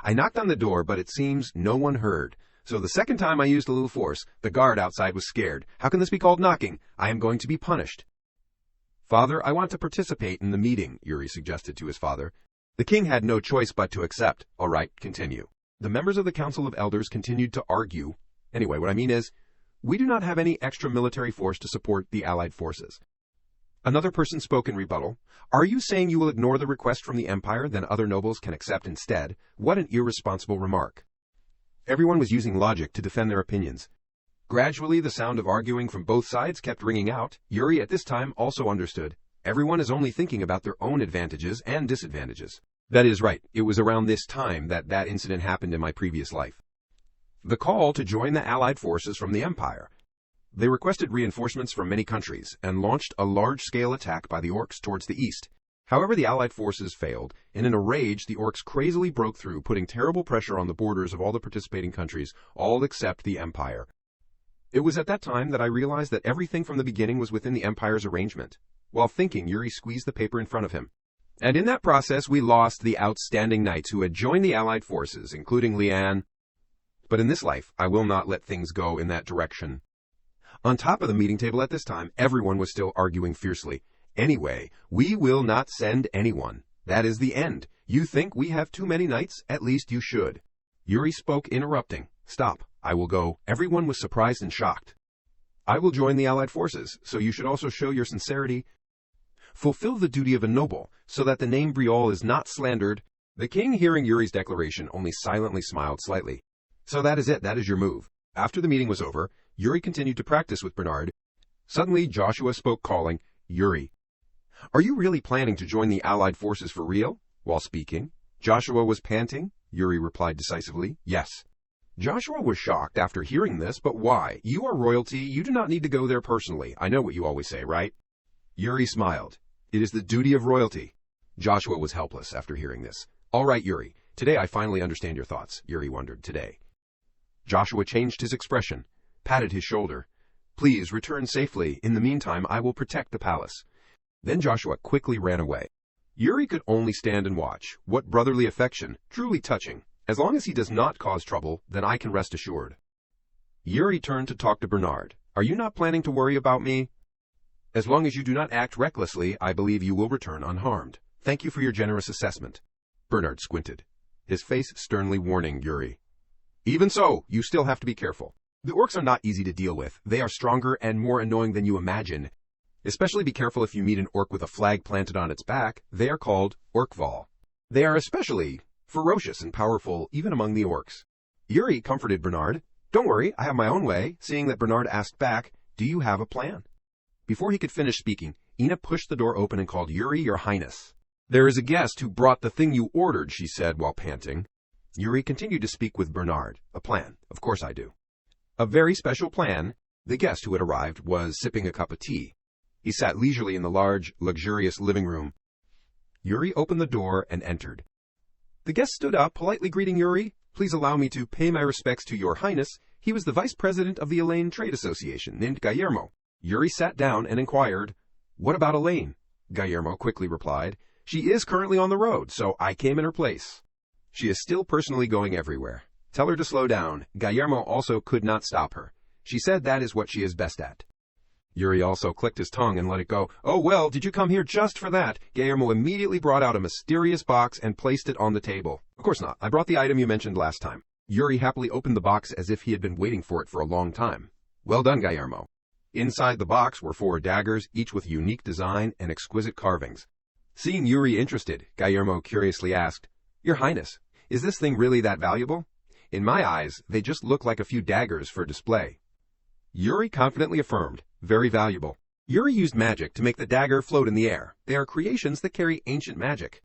I knocked on the door, but it seems no one heard. So the second time I used a little force, the guard outside was scared. How can this be called knocking? I am going to be punished. Father, I want to participate in the meeting, Yuri suggested to his father. The king had no choice but to accept. All right, continue. The members of the Council of Elders continued to argue. Anyway, what I mean is, we do not have any extra military force to support the Allied forces. Another person spoke in rebuttal. Are you saying you will ignore the request from the Empire, then other nobles can accept instead? What an irresponsible remark. Everyone was using logic to defend their opinions. Gradually, the sound of arguing from both sides kept ringing out. Yuri at this time also understood. Everyone is only thinking about their own advantages and disadvantages. That is right. It was around this time that incident happened in my previous life. The call to join the Allied forces from the Empire. They requested reinforcements from many countries and launched a large-scale attack by the orcs towards the east. However, the Allied forces failed, and in a rage, the orcs crazily broke through, putting terrible pressure on the borders of all the participating countries, all except the Empire. It was at that time that I realized that everything from the beginning was within the Empire's arrangement. While thinking, Yuri squeezed the paper in front of him. And in that process, we lost the outstanding knights who had joined the Allied forces, including Lian. But in this life, I will not let things go in that direction. On top of the meeting table at this time, everyone was still arguing fiercely. Anyway, we will not send anyone. That is the end. You think we have too many knights? At least you should. Yuri spoke, interrupting. Stop. I will go. Everyone was surprised and shocked. I will join the Allied forces, so you should also show your sincerity. Fulfill the duty of a noble, so that the name Brielle is not slandered. The king, hearing Yuri's declaration, only silently smiled slightly. So that is it. That is your move. After the meeting was over, Yuri continued to practice with Bernard. Suddenly, Joshua spoke, calling, Yuri. Are you really planning to join the Allied forces for real? While speaking, Joshua was panting. Yuri replied decisively, yes. Joshua was shocked after hearing this, but why? You are royalty. You do not need to go there personally. I know what you always say, right? Yuri smiled. It is the duty of royalty. Joshua was helpless after hearing this. All right, Yuri. Today I finally understand your thoughts, Yuri wondered. Today. Joshua changed his expression, patted his shoulder. Please return safely. In the meantime, I will protect the palace. Then Joshua quickly ran away. Yuri could only stand and watch. What brotherly affection, truly touching. As long as he does not cause trouble, then I can rest assured. Yuri turned to talk to Bernard. Are you not planning to worry about me? As long as you do not act recklessly, I believe you will return unharmed. Thank you for your generous assessment. Bernard squinted, his face sternly warning Yuri. Even so, you still have to be careful. The orcs are not easy to deal with. They are stronger and more annoying than you imagine. Especially be careful if you meet an orc with a flag planted on its back. They are called orcval. They are especially ferocious and powerful, even among the orcs. Yuri comforted Bernard. Don't worry, I have my own way, seeing that Bernard asked back, do you have a plan? Before he could finish speaking, Ina pushed the door open and called, Yuri, your highness. There is a guest who brought the thing you ordered, she said while panting. Yuri continued to speak with Bernard. A plan, of course I do. A very special plan. The guest who had arrived was sipping a cup of tea. He sat leisurely in the large, luxurious living room. Yuri opened the door and entered. The guest stood up, politely greeting Yuri. Please allow me to pay my respects to your highness. He was the vice president of the Elaine Trade Association, named Guillermo. Yuri sat down and inquired, What about Elaine? Guillermo quickly replied, She is currently on the road, so I came in her place. She is still personally going everywhere. Tell her to slow down. Guillermo also could not stop her. She said that is what she is best at. Yuri also clicked his tongue and let it go. Oh well, did you come here just for that? Guillermo immediately brought out a mysterious box and placed it on the table. Of course not. I brought the item you mentioned last time. Yuri happily opened the box as if he had been waiting for it for a long time. Well done, Guillermo. Inside the box were 4 daggers, each with unique design and exquisite carvings. Seeing Yuri interested, Guillermo curiously asked, Your Highness, is this thing really that valuable? In my eyes, they just look like a few daggers for display. Yuri confidently affirmed, Very valuable. Yuri used magic to make the dagger float in the air. They are creations that carry ancient magic.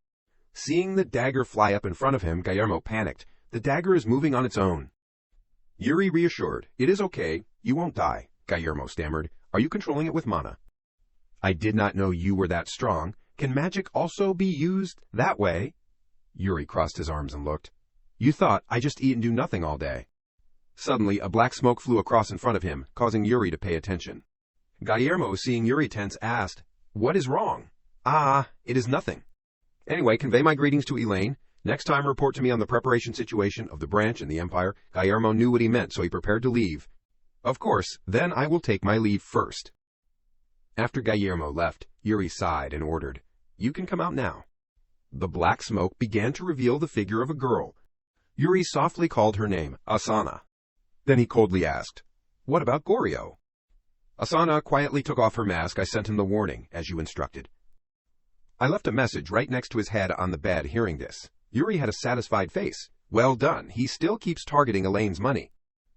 Seeing the dagger fly up in front of him, Guillermo panicked. The dagger is moving on its own. Yuri reassured, It is okay. You won't die. Guillermo stammered. Are you controlling it with mana? I did not know you were that strong. Can magic also be used that way? Yuri crossed his arms and looked. You thought I just eat and do nothing all day. Suddenly, a black smoke flew across in front of him, causing Yuri to pay attention. Guillermo, seeing Yuri tense, asked, What is wrong? Ah, it is nothing. Anyway, convey my greetings to Elaine. Next time report to me on the preparation situation of the branch in the Empire. Guillermo knew what he meant, so he prepared to leave. Of course, then I will take my leave first. After Guillermo left, Yuri sighed and ordered, You can come out now. The black smoke began to reveal the figure of a girl. Yuri softly called her name, Asana. Then he coldly asked, What about Goryo? Asana quietly took off her mask. I sent him the warning, as you instructed. I left a message right next to his head on the bed. Hearing this, Yuri had a satisfied face. Well done, he still keeps targeting Elaine's money.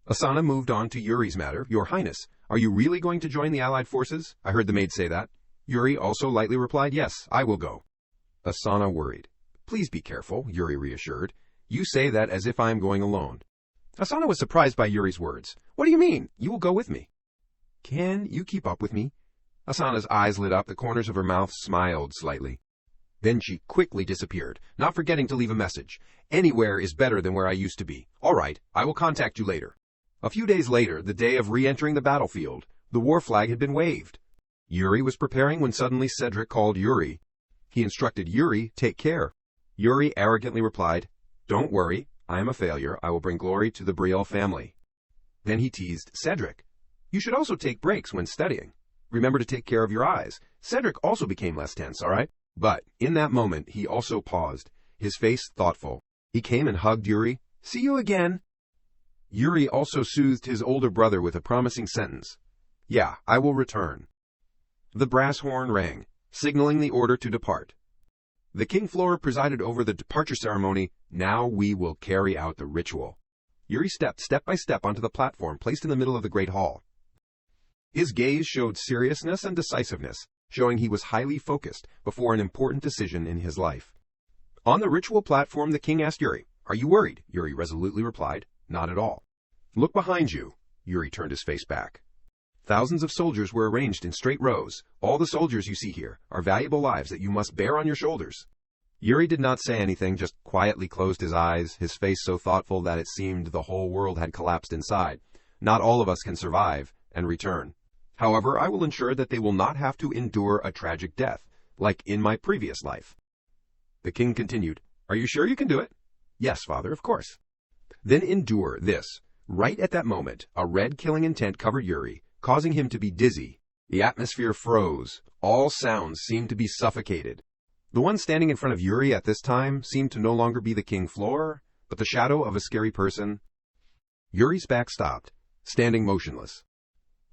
Asana moved on to Yuri's matter. Your Highness, are you really going to join the Allied forces? I heard the maid say that. Yuri also lightly replied, Yes, I will go. Asana worried. Please be careful, Yuri reassured. You say that as if I am going alone. Asana was surprised by Yuri's words. What do you mean? You will go with me. Can you keep up with me? Asana's eyes lit up. The corners of her mouth smiled slightly. Then she quickly disappeared, not forgetting to leave a message. Anywhere is better than where I used to be. All right, I will contact you later. A few days later, the day of re-entering the battlefield, the war flag had been waved. Yuri was preparing when suddenly Cedric called Yuri. He instructed Yuri, take care. Yuri arrogantly replied, Don't worry, I am a failure. I will bring glory to the Brielle family. Then he teased Cedric. You should also take breaks when studying. Remember to take care of your eyes. Cedric also became less tense, all right? But in that moment, he also paused, his face thoughtful. He came and hugged Yuri. See you again. Yuri also soothed his older brother with a promising sentence. Yeah, I will return. The brass horn rang, signaling the order to depart. The King Flora presided over the departure ceremony. Now we will carry out the ritual. Yuri stepped step by step onto the platform placed in the middle of the great hall. His gaze showed seriousness and decisiveness, showing he was highly focused before an important decision in his life. On the ritual platform, the king asked Yuri, Are you worried? Yuri resolutely replied, Not at all. Look behind you. Yuri turned his face back. Thousands of soldiers were arranged in straight rows. All the soldiers you see here are valuable lives that you must bear on your shoulders. Yuri did not say anything, just quietly closed his eyes, his face so thoughtful that it seemed the whole world had collapsed inside. Not all of us can survive and return. However, I will ensure that they will not have to endure a tragic death, like in my previous life. The king continued, Are you sure you can do it? Yes, father, of course. Then endure this. Right at that moment, a red killing intent covered Yuri, causing him to be dizzy. The atmosphere froze. All sounds seemed to be suffocated. The one standing in front of Yuri at this time seemed to no longer be the king Floor, but the shadow of a scary person. Yuri's back stopped, standing motionless.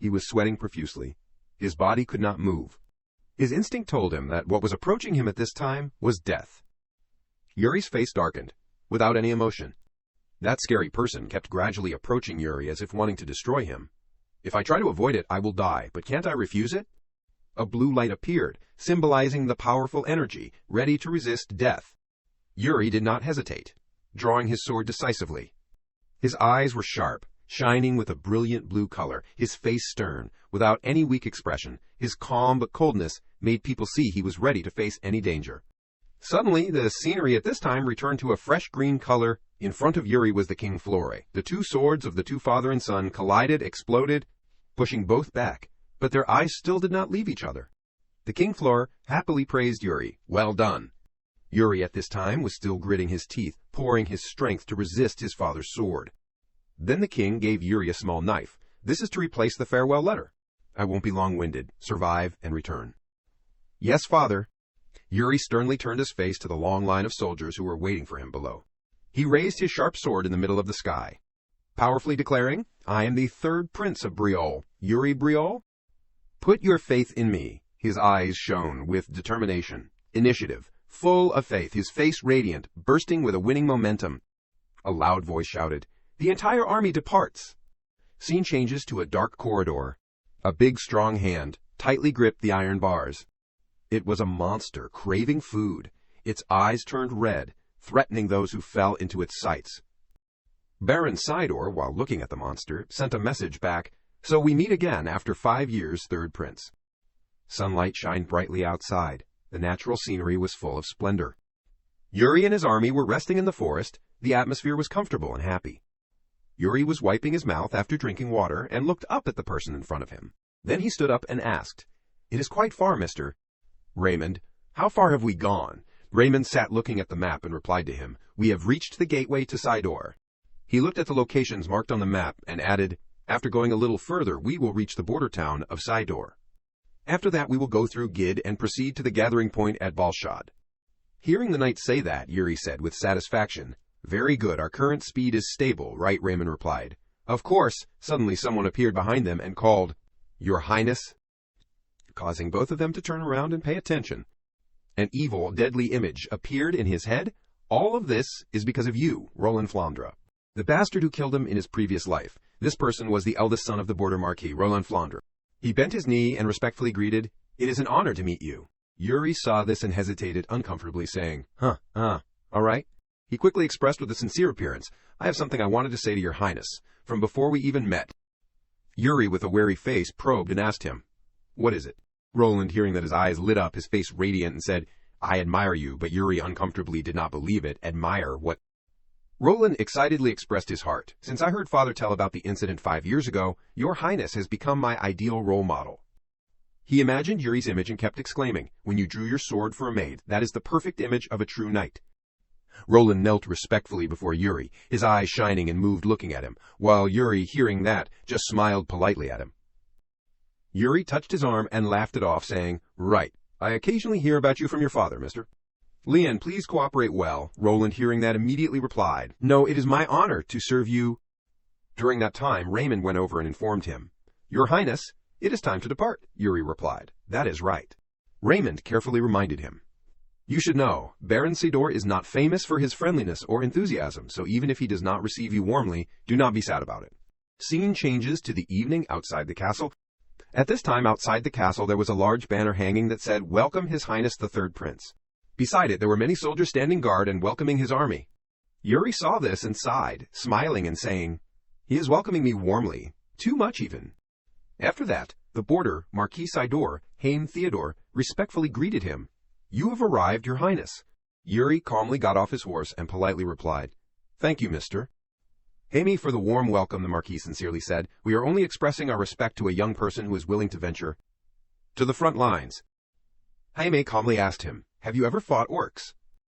He was sweating profusely. His body could not move. His instinct told him that what was approaching him at this time was death. Yuri's face darkened, without any emotion. That scary person kept gradually approaching Yuri as if wanting to destroy him. If I try to avoid it, I will die, but can't I refuse it? A blue light appeared, symbolizing the powerful energy, ready to resist death. Yuri did not hesitate, drawing his sword decisively. His eyes were sharp, shining with a brilliant blue color, his face stern, without any weak expression. His calm but coldness made people see he was ready to face any danger. Suddenly, the scenery at this time returned to a fresh green color. In front of Yuri was the King Flore. The two swords of the two father and son collided, exploded, pushing both back, but their eyes still did not leave each other. The King Flore happily praised Yuri. Well done. Yuri at this time was still gritting his teeth, pouring his strength to resist his father's sword. Then the king gave Yuri a small knife. This is to replace the farewell letter. I won't be long-winded. Survive and return. Yes, father. Yuri sternly turned his face to the long line of soldiers who were waiting for him below. He raised his sharp sword in the middle of the sky, powerfully declaring, I am the third prince of Briol, Yuri Briol. Put your faith in me. His eyes shone with determination, initiative, full of faith, his face radiant, bursting with a winning momentum. A loud voice shouted, The entire army departs. Scene changes to a dark corridor. A big, strong hand tightly gripped the iron bars. It was a monster craving food. Its eyes turned red, threatening those who fell into its sights. Baron Sidor, while looking at the monster, sent a message back, So we meet again after 5 years, third prince. Sunlight shined brightly outside. The natural scenery was full of splendor. Yuri and his army were resting in the forest. The atmosphere was comfortable and happy. Yuri was wiping his mouth after drinking water and looked up at the person in front of him. Then he stood up and asked, It is quite far, Mr. Raymond. How far have we gone? Raymond sat looking at the map and replied to him, We have reached the gateway to Sidor. He looked at the locations marked on the map and added, After going a little further, we will reach the border town of Sidor. After that, we will go through Gid and proceed to the gathering point at Balshad. Hearing the knight say that, Yuri said with satisfaction, Very good, our current speed is stable, right? Raymond replied. Of course. Suddenly someone appeared behind them and called, Your Highness, causing both of them to turn around and pay attention. An evil, deadly image appeared in his head. All of this is because of you, Roland Flandre, the bastard who killed him in his previous life. This person was the eldest son of the border marquis, Roland Flandre. He bent his knee and respectfully greeted, It is an honor to meet you. Yuri saw this and hesitated uncomfortably, saying, all right. He quickly expressed with a sincere appearance, I have something I wanted to say to your highness, from before we even met. Yuri, with a wary face, probed and asked him, What is it? Roland, hearing that his eyes lit up, his face radiant, and said, I admire you, but Yuri uncomfortably did not believe it. Admire what? Roland excitedly expressed his heart. Since I heard father tell about the incident 5 years ago, your highness has become my ideal role model. He imagined Yuri's image and kept exclaiming, When you drew your sword for a maid, that is the perfect image of a true knight. Roland knelt respectfully before Yuri, his eyes shining and moved looking at him, while Yuri, hearing that, just smiled politely at him. Yuri touched his arm and laughed it off, saying, Right, I occasionally hear about you from your father, mister. Lian, please cooperate well. Roland, hearing that, immediately replied, No, it is my honor to serve you. During that time, Raymond went over and informed him, Your highness, it is time to depart, Yuri replied. That is right. Raymond carefully reminded him, You should know, Baron Sidor is not famous for his friendliness or enthusiasm, so even if he does not receive you warmly, do not be sad about it. Scene changes to the evening outside the castle. At this time, outside the castle, there was a large banner hanging that said, Welcome His Highness the Third Prince. Beside it, there were many soldiers standing guard and welcoming his army. Yuri saw this and sighed, smiling and saying, He is welcoming me warmly, too much even. After that, the border, Marquis Sidor, Haim Theodore, respectfully greeted him. You have arrived, your highness. Yuri calmly got off his horse and politely replied, "Thank you, mister." "Jaime, for the warm welcome," the Marquis sincerely said. "We are only expressing our respect to a young person who is willing to venture to the front lines." Jaime calmly asked him, "Have you ever fought orcs?"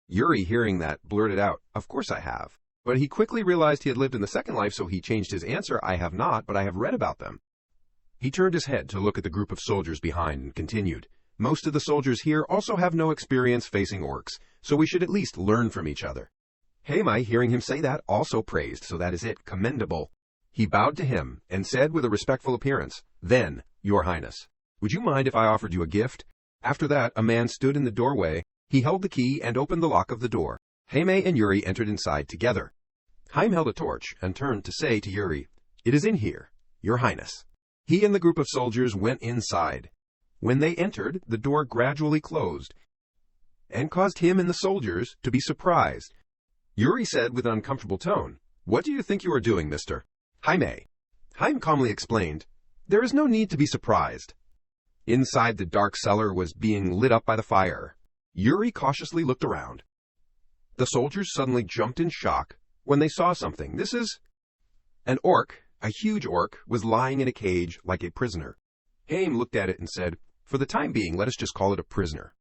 Yuri, hearing that, blurted out, "Of course I have." But he quickly realized he had lived in the second life, so he changed his answer, "I have not, but I have read about them." He turned his head to look at the group of soldiers behind and continued, "Most of the soldiers here also have no experience facing orcs, so we should at least learn from each other." Jaime, hearing him say that, also praised, "So that is it, commendable." He bowed to him and said with a respectful appearance, "Then, Your Highness, would you mind if I offered you a gift?" After that, a man stood in the doorway. He held the key and opened the lock of the door. Jaime and Yuri entered inside together. Jaime held a torch and turned to say to Yuri, "It is in here, Your Highness." He and the group of soldiers went inside. When they entered, the door gradually closed and caused him and the soldiers to be surprised. Yuri said with an uncomfortable tone, "What do you think you are doing, mister?" Jaime calmly explained, "There is no need to be surprised." Inside, the dark cellar was being lit up by the fire. Yuri cautiously looked around. The soldiers suddenly jumped in shock when they saw something. This is an orc. A huge orc was lying in a cage like a prisoner. Jaime looked at it and said, "For the time being, let us just call it a prisoner."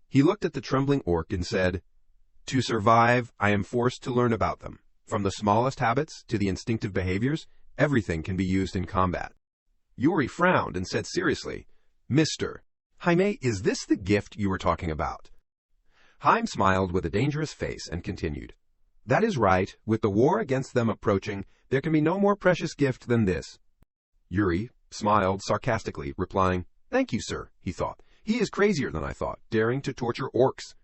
He looked at the trembling orc and said, "To survive, I am forced to learn about them. From the smallest habits to the instinctive behaviors, everything can be used in combat." Yuri frowned and said seriously, "Mister Jaime, is this the gift you were talking about?" Jaime smiled with a dangerous face and continued, "That is right. With the war against them approaching, there can be no more precious gift than this." Yuri smiled sarcastically, replying, "Thank you, sir," he thought. "He is crazier than I thought, daring to torture orcs."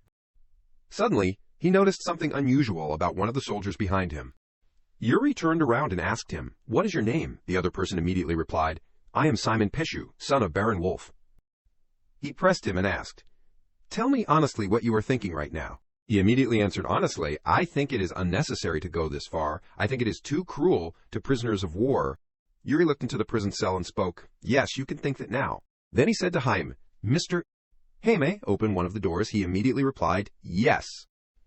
Suddenly, he noticed something unusual about one of the soldiers behind him. Yuri turned around and asked him, "What is your name?" The other person immediately replied, "I am Simon Peshu, son of Baron Wolf." He pressed him and asked, "Tell me honestly what you are thinking right now." He immediately answered, "Honestly, I think it is unnecessary to go this far. I think it is too cruel to prisoners of war." Yuri looked into the prison cell and spoke, "Yes, you can think that now." Then he said to Jaime, "Mr. Jaime, open one of the doors." He immediately replied, "Yes."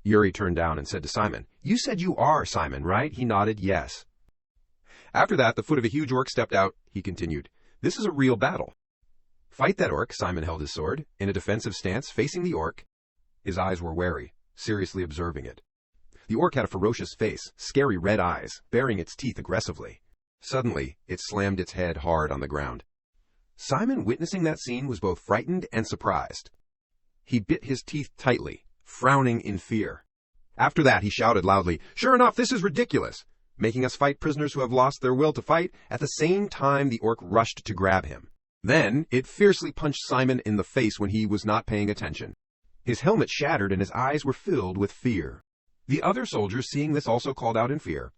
Yuri turned down and said to Simon, "You said you are Simon, right?" He nodded, "Yes." After that, the foot of a huge orc stepped out. He continued, "This is a real battle. Fight that orc." Simon held his sword in a defensive stance facing the orc. His eyes were wary, seriously observing it. The orc had a ferocious face, scary red eyes, baring its teeth aggressively. Suddenly, it slammed its head hard on the ground. Simon, witnessing that scene, was both frightened and surprised. He bit his teeth tightly, frowning in fear. After that, he shouted loudly, "Sure enough, this is ridiculous! Making us fight prisoners who have lost their will to fight." At the same time, the orc rushed to grab him. Then, it fiercely punched Simon in the face when he was not paying attention. His helmet shattered and his eyes were filled with fear. The other soldiers, seeing this, also called out in fear,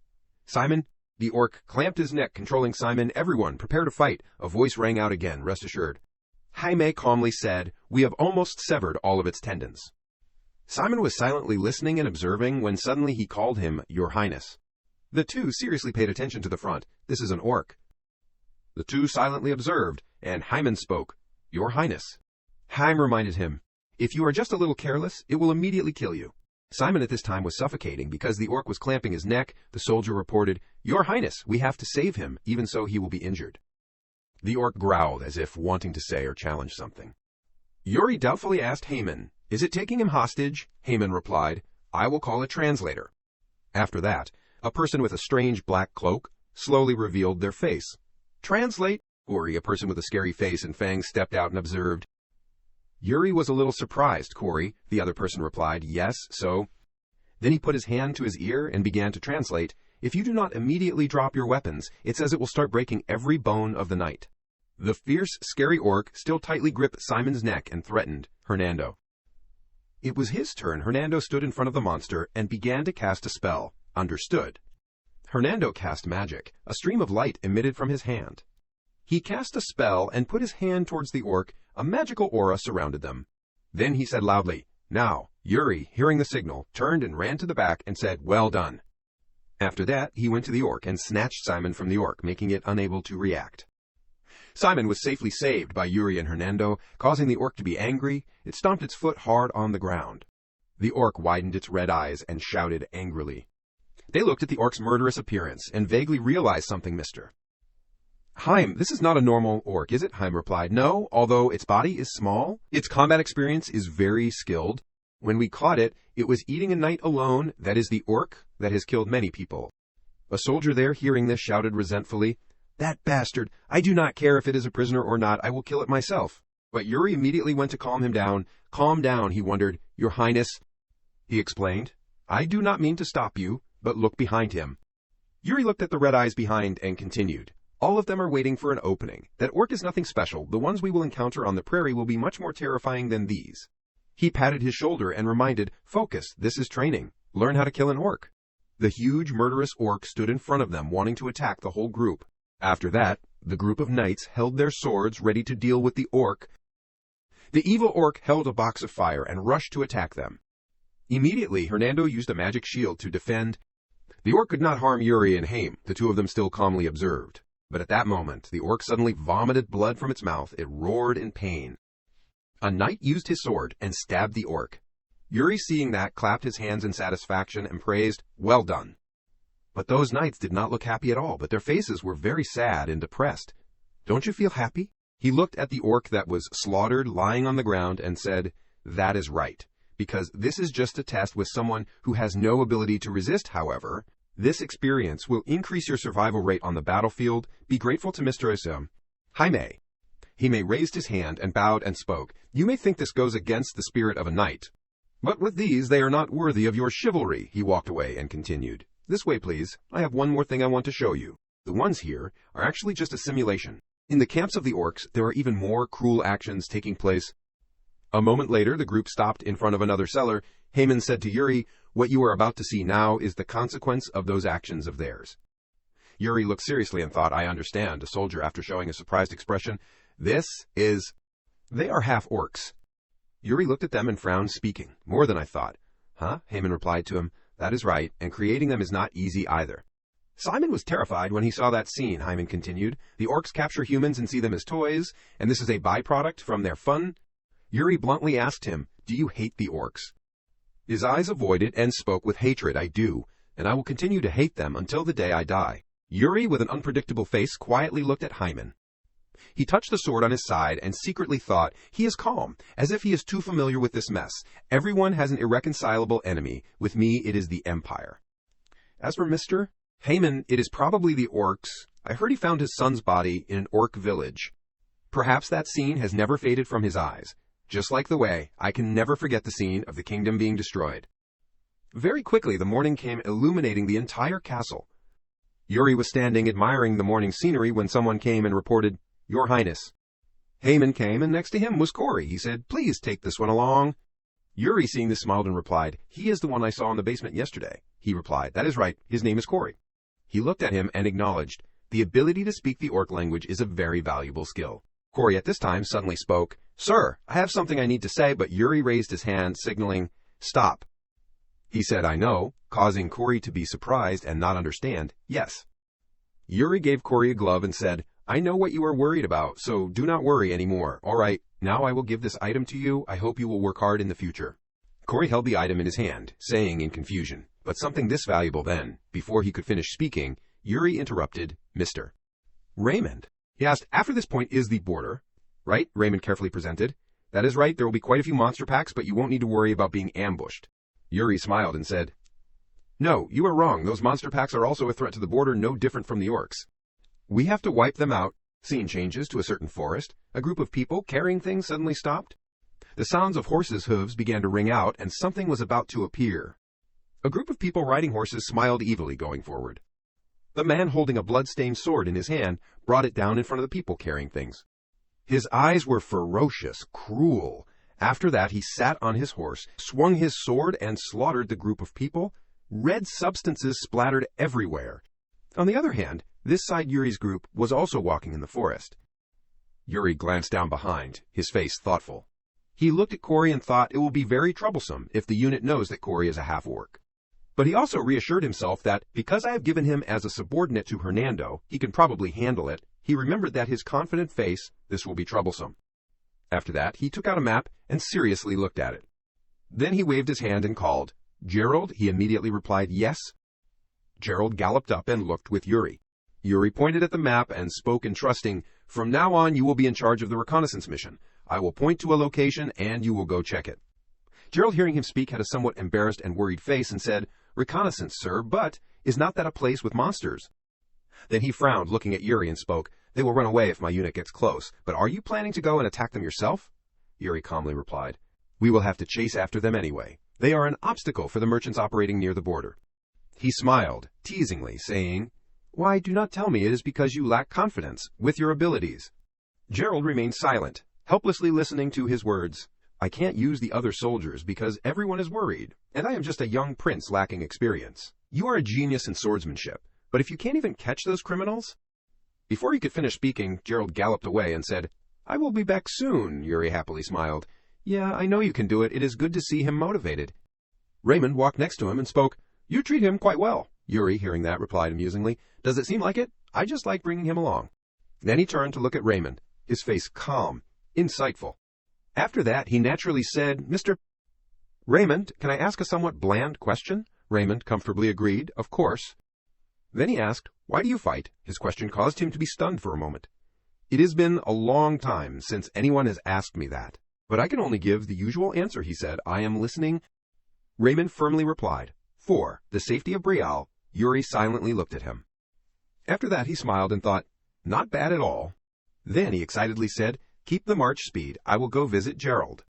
"Simon!" The orc clamped his neck, controlling Simon. "Everyone, prepare to fight." A voice rang out again, "Rest assured." Jaime calmly said, "We have almost severed all of its tendons." Simon was silently listening and observing when suddenly he called him Your Highness. The two seriously paid attention to the front. "This is an orc." The two silently observed, and Jaime spoke, "Your Highness." Jaime reminded him, "If you are just a little careless, it will immediately kill you." Simon at this time was suffocating because the orc was clamping his neck. The soldier reported, "Your Highness, we have to save him, even so he will be injured." The orc growled as if wanting to say or challenge something. Yuri doubtfully asked Haman, "Is it taking him hostage?" Haman replied, "I will call a translator." After that, a person with a strange black cloak slowly revealed their face. "Translate." Corey, a person with a scary face and fangs, stepped out and observed. Yuri was a little surprised. "Corey," the other person replied, "Yes, so?" Then he put his hand to his ear and began to translate. "If you do not immediately drop your weapons, it says it will start breaking every bone of the night." The fierce, scary orc still tightly gripped Simon's neck and threatened Hernando. It was his turn. Hernando stood in front of the monster and began to cast a spell. Understood. Hernando cast magic. A stream of light emitted from his hand. He cast a spell and put his hand towards the orc. A magical aura surrounded them. Then he said loudly, "Now." Yuri, hearing the signal, turned and ran to the back and said, "Well done." After that, he went to the orc and snatched Simon from the orc, making it unable to react. Simon was safely saved by Yuri and Hernando, causing the orc to be angry. It stomped its foot hard on the ground. The orc widened its red eyes and shouted angrily. They looked at the orc's murderous appearance and vaguely realized something, Mr. Heim, this is not a normal orc, is it? Heim replied. No, although its body is small, its combat experience is very skilled. When we caught it, it was eating a knight alone. That is the orc that has killed many people. A soldier there, hearing this, shouted resentfully, That bastard! I do not care if it is a prisoner or not, I will kill it myself. But Yuri immediately went to calm him down. Calm down, he wondered. Your Highness, he explained. I do not mean to stop you, but look behind him. Yuri looked at the red eyes behind and continued. All of them are waiting for an opening. That orc is nothing special. The ones we will encounter on the prairie will be much more terrifying than these. He patted his shoulder and reminded, Focus, this is training. Learn how to kill an orc. The huge, murderous orc stood in front of them, wanting to attack the whole group. After that, the group of knights held their swords ready to deal with the orc. The evil orc held a box of fire and rushed to attack them. Immediately, Hernando used a magic shield to defend. The orc could not harm Yuri and Haim, the two of them still calmly observed. But at that moment, the orc suddenly vomited blood from its mouth. It roared in pain. A knight used his sword and stabbed the orc. Yuri, seeing that, clapped his hands in satisfaction and praised, Well done. But those knights did not look happy at all, but their faces were very sad and depressed. Don't you feel happy? He looked at the orc that was slaughtered, lying on the ground, and said, That is right. Because this is just a test with someone who has no ability to resist, however. This experience will increase your survival rate on the battlefield. Be grateful to Mr. Isam. Jaime. Jaime raised his hand and bowed and spoke. You may think this goes against the spirit of a knight. But with these, they are not worthy of your chivalry. He walked away and continued. This way, please. I have one more thing I want to show you. The ones here are actually just a simulation. In the camps of the orcs, there are even more cruel actions taking place. A moment later, the group stopped in front of another cellar. Haman said to Yuri, What you are about to see now is the consequence of those actions of theirs. Yuri looked seriously and thought, I understand, a soldier after showing a surprised expression. They are half orcs. Yuri looked at them and frowned, speaking. More than I thought. Huh? Haman replied to him. That is right, and creating them is not easy either. Simon was terrified when he saw that scene, Hyman continued. The orcs capture humans and see them as toys, and this is a byproduct from their fun. Yuri bluntly asked him, Do you hate the orcs? His eyes avoided and spoke with hatred. I do, and I will continue to hate them until the day I die. Yuri, with an unpredictable face, quietly looked at Hyman. He touched the sword on his side and secretly thought, He is calm, as if he is too familiar with this mess. Everyone has an irreconcilable enemy. With me, it is the Empire. As for Mr. Haman, it is probably the orcs. I heard he found his son's body in an orc village. Perhaps that scene has never faded from his eyes. Just like the way I can never forget the scene of the kingdom being destroyed. Very quickly, the morning came, illuminating the entire castle. Yuri was standing admiring the morning scenery when someone came and reported, Your Highness. Haman came, and next to him was Corey. He said, Please take this one along. Yuri, seeing this, smiled and replied, He is the one I saw in the basement yesterday. He replied, That is right, his name is Corey. He looked at him and acknowledged, The ability to speak the orc language is a very valuable skill. Corey at this time suddenly spoke, Sir, I have something I need to say, but Yuri raised his hand, signaling, Stop. He said, I know, causing Corey to be surprised and not understand, Yes. Yuri gave Corey a glove and said, I know what you are worried about, so do not worry anymore. All right, now I will give this item to you. I hope you will work hard in the future. Corey held the item in his hand, saying in confusion, But something this valuable then. Before he could finish speaking, Yuri interrupted, Mr. Raymond. He asked, After this point is the border, right? Raymond carefully presented. That is right, there will be quite a few monster packs, but you won't need to worry about being ambushed. Yuri smiled and said, No, you are wrong. Those monster packs are also a threat to the border, no different from the orcs. We have to wipe them out. Scene changes to a certain forest. A group of people carrying things suddenly stopped. The sounds of horses' hooves began to ring out, and something was about to appear. A group of people riding horses smiled evilly going forward. The man holding a blood-stained sword in his hand brought it down in front of the people carrying things. His eyes were ferocious, cruel. After that, he sat on his horse, swung his sword, and slaughtered the group of people. Red substances splattered everywhere. On the other hand, this side Yuri's group was also walking in the forest. Yuri glanced down behind, his face thoughtful. He looked at Corey and thought it will be very troublesome if the unit knows that Corey is a half-orc. But he also reassured himself that, because I have given him as a subordinate to Hernando, he can probably handle it. He remembered that his confident face, this will be troublesome. After that, he took out a map and seriously looked at it. Then he waved his hand and called, "Gerald?" He immediately replied, "Yes." Gerald galloped up and looked with Yuri. Yuri pointed at the map and spoke entrusting, "From now on you will be in charge of the reconnaissance mission. I will point to a location and you will go check it." Gerald, hearing him speak, had a somewhat embarrassed and worried face and said, "Reconnaissance, sir, but is not that a place with monsters?" Then he frowned, looking at Yuri, and spoke, "They will run away if my unit gets close, but are you planning to go and attack them yourself?" Yuri calmly replied, "We will have to chase after them anyway. They are an obstacle for the merchants operating near the border." He smiled, teasingly, saying, "Why, do not tell me it is because you lack confidence with your abilities." Gerald remained silent, helplessly listening to his words. "I can't use the other soldiers because everyone is worried, and I am just a young prince lacking experience. You are a genius in swordsmanship, but if you can't even catch those criminals—" Before he could finish speaking, Gerald galloped away and said, "I will be back soon." Yuri happily smiled. "Yeah, I know you can do it. It is good to see him motivated." Raymond walked next to him and spoke, "You treat him quite well." Yuri, hearing that, replied amusingly, "Does it seem like it? I just like bringing him along." Then he turned to look at Raymond, his face calm, insightful. After that, he naturally said, "Mr. Raymond, can I ask a somewhat bland question?" Raymond comfortably agreed, "Of course." Then he asked, "Why do you fight?" His question caused him to be stunned for a moment. "It has been a long time since anyone has asked me that, but I can only give the usual answer," he said. "I am listening." Raymond firmly replied, "For the safety of Brielle." Yuri silently looked at him. After that, he smiled and thought, "Not bad at all." Then he excitedly said, "Keep the march speed. I will go visit Gerald."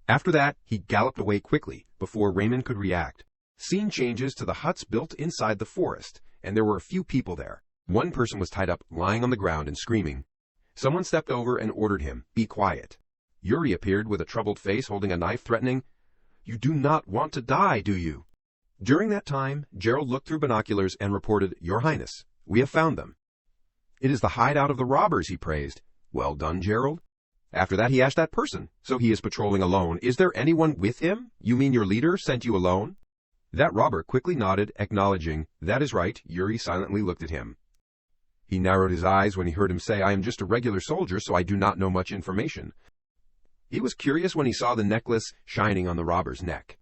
After that, he galloped away quickly before Raymond could react. Scene changes to the huts built inside the forest, and there were a few people there. One person was tied up, lying on the ground and screaming. Someone stepped over and ordered him, "Be quiet." Yuri appeared with a troubled face, holding a knife, threatening, "You do not want to die, do you?" During that time, Gerald looked through binoculars and reported, "Your Highness, we have found them." "It is the hideout of the robbers," he praised. "Well done, Gerald." After that, he asked that person, "So he is patrolling alone. Is there anyone with him? You mean your leader sent you alone?" That robber quickly nodded, acknowledging, "That is right." Yuri silently looked at him. He narrowed his eyes when he heard him say, "I am just a regular soldier, so I do not know much information." He was curious when he saw the necklace shining on the robber's neck.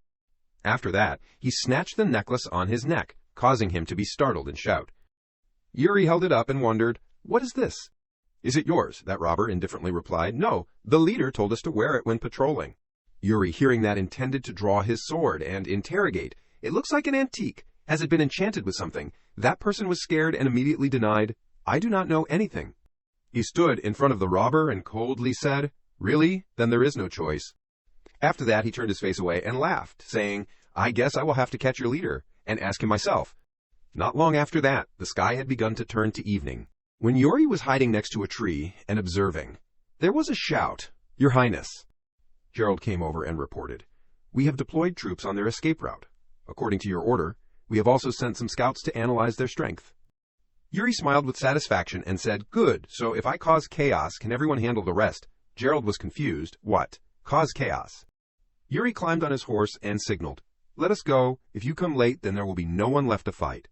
After that, he snatched the necklace on his neck, causing him to be startled and shout. Yuri held it up and wondered, "What is this?" "Is it yours?" That robber indifferently replied, "No, the leader told us to wear it when patrolling." Yuri, hearing that, intended to draw his sword and interrogate. "It looks like an antique. Has it been enchanted with something?" That person was scared and immediately denied, "I do not know anything." He stood in front of the robber and coldly said, "Really? Then there is no choice." After that, he turned his face away and laughed, saying, "I guess I will have to catch your leader and ask him myself." Not long after that, the sky had begun to turn to evening. When Yuri was hiding next to a tree and observing, there was a shout, "Your Highness!" Gerald came over and reported, "We have deployed troops on their escape route. According to your order, we have also sent some scouts to analyze their strength." Yuri smiled with satisfaction and said, "Good, so if I cause chaos, can everyone handle the rest?" Gerald was confused. "What? Cause chaos?" Yuri climbed on his horse and signaled, "Let us go. If you come late, then there will be no one left to fight."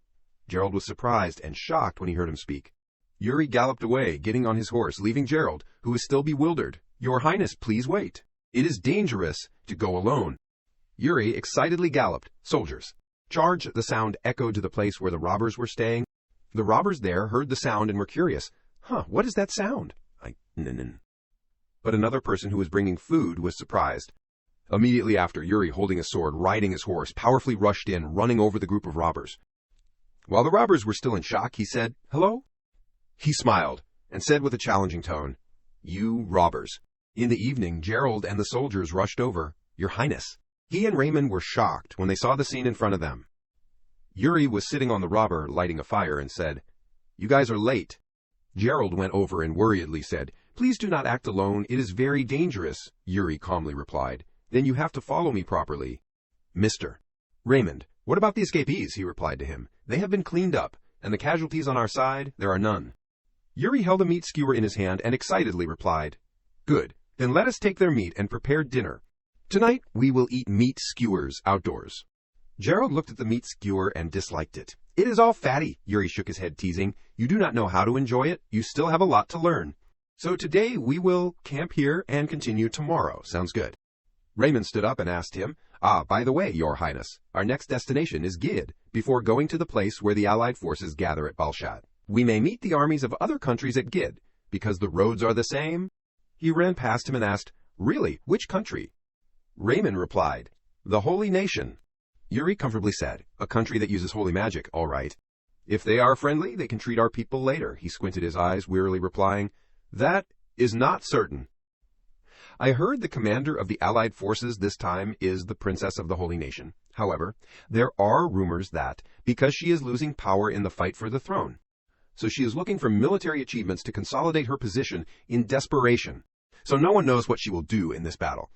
Gerald was surprised and shocked when he heard him speak. Yuri galloped away, getting on his horse, leaving Gerald, who was still bewildered. "Your Highness, please wait. It is dangerous to go alone." Yuri excitedly galloped. "Soldiers, charge!" The sound echoed to the place where the robbers were staying. The robbers there heard the sound and were curious. What is that sound? But another person who was bringing food was surprised. Immediately after, Yuri, holding a sword, riding his horse, powerfully rushed in, running over the group of robbers. While the robbers were still in shock, he said, "Hello?" He smiled and said with a challenging tone, "You robbers." In the evening, Gerald and the soldiers rushed over. "Your Highness." He and Raymond were shocked when they saw the scene in front of them. Yuri was sitting on the robber, lighting a fire, and said, "You guys are late." Gerald went over and worriedly said, "Please do not act alone. It is very dangerous." Yuri calmly replied, "Then you have to follow me properly." "Mr. Raymond, what about the escapees?" he replied to him. "They have been cleaned up, and the casualties on our side, there are none." Yuri held a meat skewer in his hand and excitedly replied, "Good, then let us take their meat and prepare dinner. Tonight we will eat meat skewers outdoors." Gerald looked at the meat skewer and disliked it. "It is all fatty." Yuri shook his head, teasing, "You do not know how to enjoy it. You still have a lot to learn. So today we will camp here and continue tomorrow. Sounds good." Raymond stood up and asked him, Ah, by the way, Your Highness, our next destination is Gid, before going to the place where the Allied forces gather at Balshat. We may meet the armies of other countries at Gid, because the roads are the same. He ran past him and asked, Really, which country? Raymond replied, The Holy Nation. Yuri comfortably said, A country that uses holy magic, all right. If they are friendly, they can treat our people later. He squinted his eyes, wearily replying, That is not certain. I heard the commander of the Allied forces this time is the Princess of the Holy Nation. However, there are rumors that, because she is losing power in the fight for the throne, so she is looking for military achievements to consolidate her position in desperation. So no one knows what she will do in this battle.